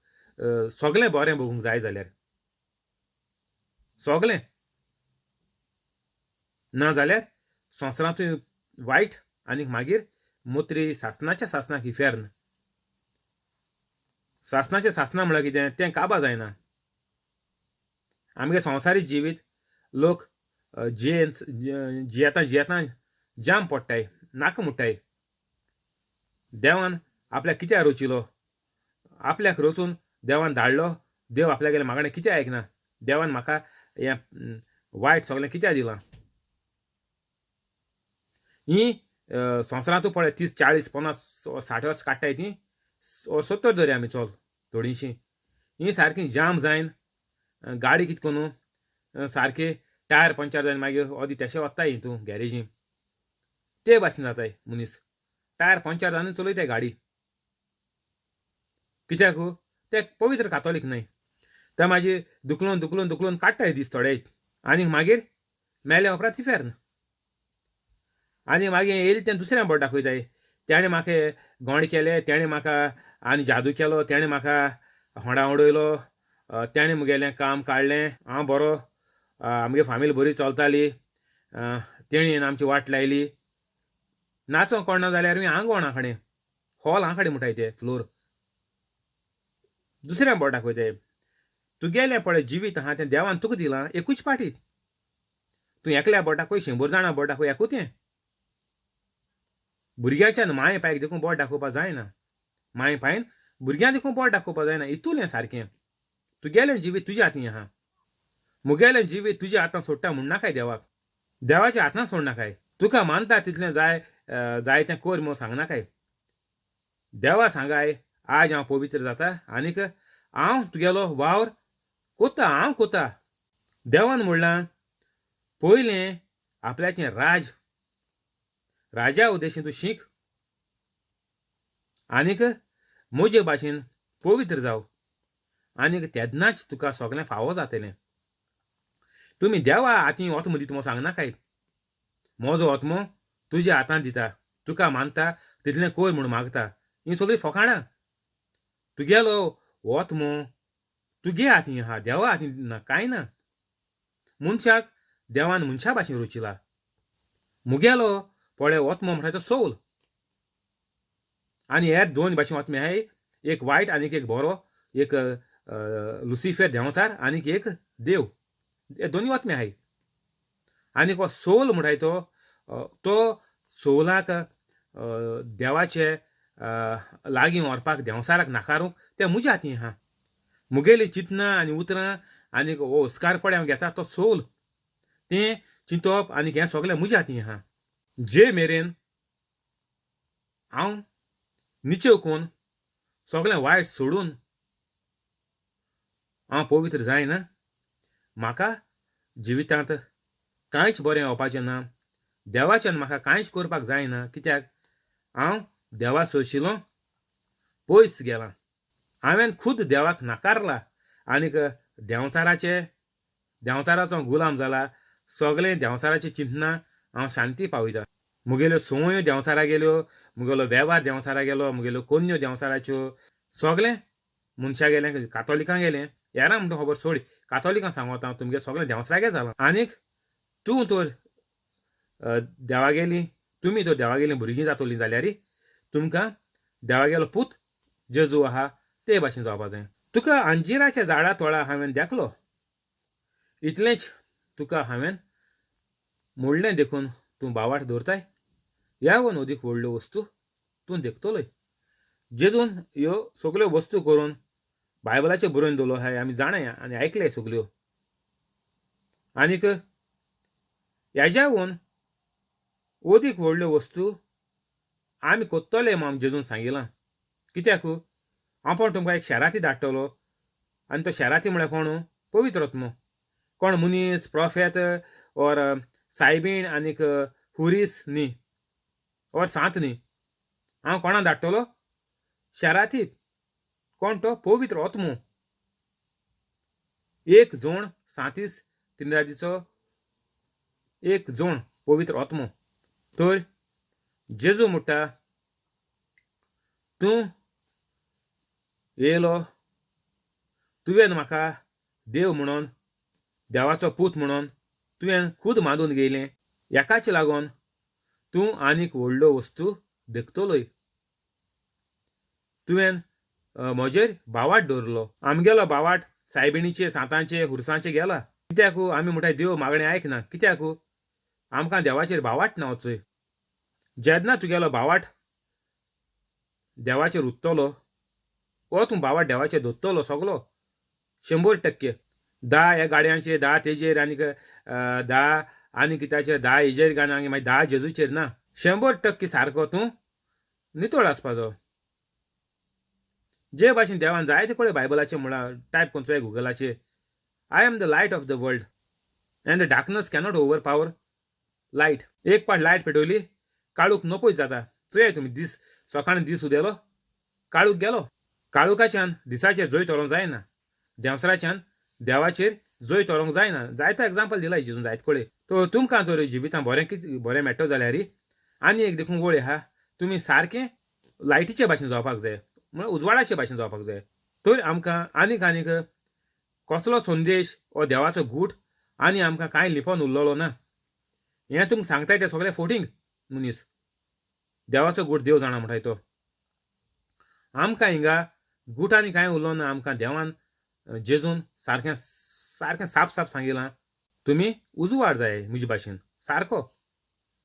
सगळें बरें भोगूंक जाय जाल्यार सगळें ना जाल्यार संवसारांतूय वायट आनीक मागीर मुत्री सासणाच्या सासणाक इफेर्न. सासणाचें सासणां म्हळ्यार कितें तें काबां जायना. आमगे संवसारीक जिवीत लोक जियेतां जाम पडटाय, नाका म्हणटाय. देवान आपल्याक कित्याक रचिलो? आपल्याक रचून देवान धाडलो. देव आपल्यागेले मागणें कित्याक आयकना? देवान म्हाका हें वायट सगळें कित्याक दिलां? ही संवसारांतूय पळय 30, 40, 50, 60 वर्स काडटाय तीं 70 धरी आमी चल थोडीशीं. ही सारकीं जाम जायन गाडी कितें करून सारके टायर पंक्चर जायन मागीर ओदी तेशें वताय हितूं गॅरेजीन. ते भाशेन जाताय मनीस. टायर पंक्चर जावन चलयताय गाडी. कित्याक? ते पवित्र कातोलीक न्हय. ते मागीर दुखलून काडटाय दीस थोडे आनीक मागीर मेले उपरांत इफेर्न. आनी मागीर येयलें तें दुसऱ्यां बरें दाखयताय. तेणें म्हाका घोंड केलें, तेणें म्हाका आनी जादू केलो, तेणें म्हाका होंडा उडयलो, तेणें म्हगेलें काम काडलें, हांव बरो आमगे फामील बरी चलताली, तेणीन आमची वाट लायली. नाचोंक कळना जाल्यार हांगा कोणा कडेन हॉल हांगा कडेन म्हणटाय ते फ्लोर. दुसऱ्यां बरें दाखयताय. तुगेलें पळय जिवीत आहा तें देवान तुका दिलां एकूच पाटी. तूं एकल्या बरें दाखय, 100 जाणां बरें दाखय, एकूच तें. भुरग्याच्या माये पायक देखून बोट दाखोवपा जायना. माये पायन भुरग्यां देखून बोट दाखोवपा जायना. इतूलें सारकें. तुगेलें जिवीत तुज्या हातीन आहा. मुगेलें जिवीत तुज्या हातान सोडटा म्हणनाकाय देवाक. देवाच्या हातान सोडनाकाय. तुका मानता तितलें जाय तें कर म्हूण सांगनाकाय. देवा सांगाय आज हांव पवित्र जाता आनीक हांव तुगेलो वावर कोत्ता, हांव कोत्ता. देवान म्हणलां पयलें आपल्याचें राजा उद्देशीन तूं शीक आनीक म्हजे भाशेन पवित्र जाव आनीक तेदनाच तुका सगळें फावो जातलें. तुमी देवा हातीन ओत्मो दिता म्हूण सांगनाकाय. म्हजो ओत्मो तुज्या हातान दिता. तुका मानता तितलें कर म्हूण मागता. ही सगळीं फकाणां. तुगेलो ओत्मो तुगे हातीन आहा, देवा हातीन ना कांय ना. मनशाक देवान मनशा भाशेन रचिला. मुगेलो पळय ओत्मो म्हणटा तो सौल आनी हे दोन भाशेन ओत्मे आहाय. एक वायट आनीक एक बरो. एक लुसिफर देंवचार आनीक एक देव. हे दोनूय ओत्मे आहाय. आनीक हो सौल म्हणटाय तो सोलाक देवाचे लागीं व्हरपाक देंवसाराक नाकारूंक तें म्हज्या हातीं आहा. मुगेलीं चिंतनां आनी उतरां आनीक हो हुस्कारपणे हांव घेता तो सोल तें चिंतप आनीक हें सगलें म्हज्या हातीं आहा. जे मेरेन हांव निचेव कोन्न सगलें वायट सोडून हांव पवित्र जायना, म्हाका जिवितांत कांयच बरें जावपाचें ना. देवाच्यान म्हाका कांयच करपाक जायना, कित्याक हांव देवा सोशिल्लों पयस गेलां. हांवें खुद देवाक नाकारला आनीक देंवचाराचो गुलाम जाला. सगलें देंवचाराचें चिंतना हांव शांती पावयता. मुगेल्यो संवयो देंवचारा गेल्यो, मुगेलो वेव्हार देंवचारा गेलो, मुगेल्यो कन्यो देंवचाराच्यो, सगलें मनशां गेलें, कातोलिकां गेलें. हेरां म्हणटा खबर सोड, कातोलिकां सांगता तुमगे सगलें देंवचारागे जालां. आनीक तूं तर देवागेलीं तुमी तर देवागेलीं भुरगीं जातलीं जाल्यार तुमकां देवागेलो पूत जेजू आहा ते भाशेन जावपा जाय. तुका अंजिराच्या झाडा थोडा हांवें देखलो, इतलेंच तुका हांवें मोडलें देखून तूं बावाट दवरताय. ह्यावन अदीक व्हडल्यो वस्तू तूं देखतलोय. जेजून ह्यो सगल्यो वस्तू करून बायबलाचेर बरोवन दवरलो आहाय, आमी जाणाय आनी आयकले सगल्यो. आनीक हेज्यावन अदीक व्हडल्यो वस्तू आमी कोत्तोले म्हूण जेजून सांगिलां. कित्याक हांव पण तुमकां एक शेराती धाडटलो आनी तो शेराती म्हळ्यार कोण? पवित्र आत्मो. कोण मनीस, प्रॉफेत ओर सायबीण आनीक हुरीस न्ही ओर सांत न्ही. हांव कोणाक धाडटलो? शेरातीक. कोण तो? पवित्र आत्मो. एक जोण सांतीस त्रिनादीचो एक जोण पवित्र आत्मो. तर जेजू म्हणटा तूं येयलो, तुवें म्हाका देव म्हणून, देवाचो पूत म्हणून तुवें खुद मानून घेयलें. हेकाच लागोन तूं आनीक व्हडल्यो वस्तू देखतलोय. तुवें म्हजेर बावाट दवरलो. आमगेलो बावाट सायबिणीचे, सांतांचे, हुरसांचे गेला. कित्याक आमी म्हणटाय देव मागणें आयकना. कित्याक आमकां देवाचेर बावाट ना वचोय. जेन्ना तुगेलो बावाट देवाचेर उत्तलो वो तूं बावाट देवाचेर दवरतलो सगलो 100%. 10 ह्या गाडयांचेर, 10 तेजेर आनीक 10 आनी कित्याचेर 10 हेजेर आनी मागीर 10 जेजूचेर ना. 100% सारको तूं नितळ आसपाचो. जे भाशेन देवान जायते पळय बायबलाचेर म्हळ्यार टायप कोन्न चोय गुगलाचेर, I am the light of the world end the darkness cannot over power light. एक पाट लायट पेटयली काळूक नपयत जाता. चोय तुमी दीस सकाळीं दीस उदेलो काळूक गेलो. काळुकाच्यान दिसाचेर जैत व्हरोंक जायना, देंवसराच्यान देवाचेर जैत व्हरोंक जायना. जायतो एग्जाम्पल दिला जेजून जायत कळे. तो तुमकां तर जिवितां बरें मेळटो जाल्यार आनी एक देखून वळ आहा, तुमी सारकें लायटीचे भाशेन जावपाक जाय, म्हळ्यार उजवाडाचे भाशेन जावपाक जाय. तर आमकां आनीक कसलो संदेश हो देवाचो गूट आनी आमकां कांय लिपोन उरलेलो ना. हें तुमकां सांगताय तें सगळें फोटींग मनीस. देवाचो गूट देव जाणा म्हणटाय तो. आमकां हिंगा गुटांनी कांय उरलो ना. आमकां देवान जेजून सारकें साफ साफ सांगिलां, तुमी उजवाड जाय म्हजे भाशेन सारको.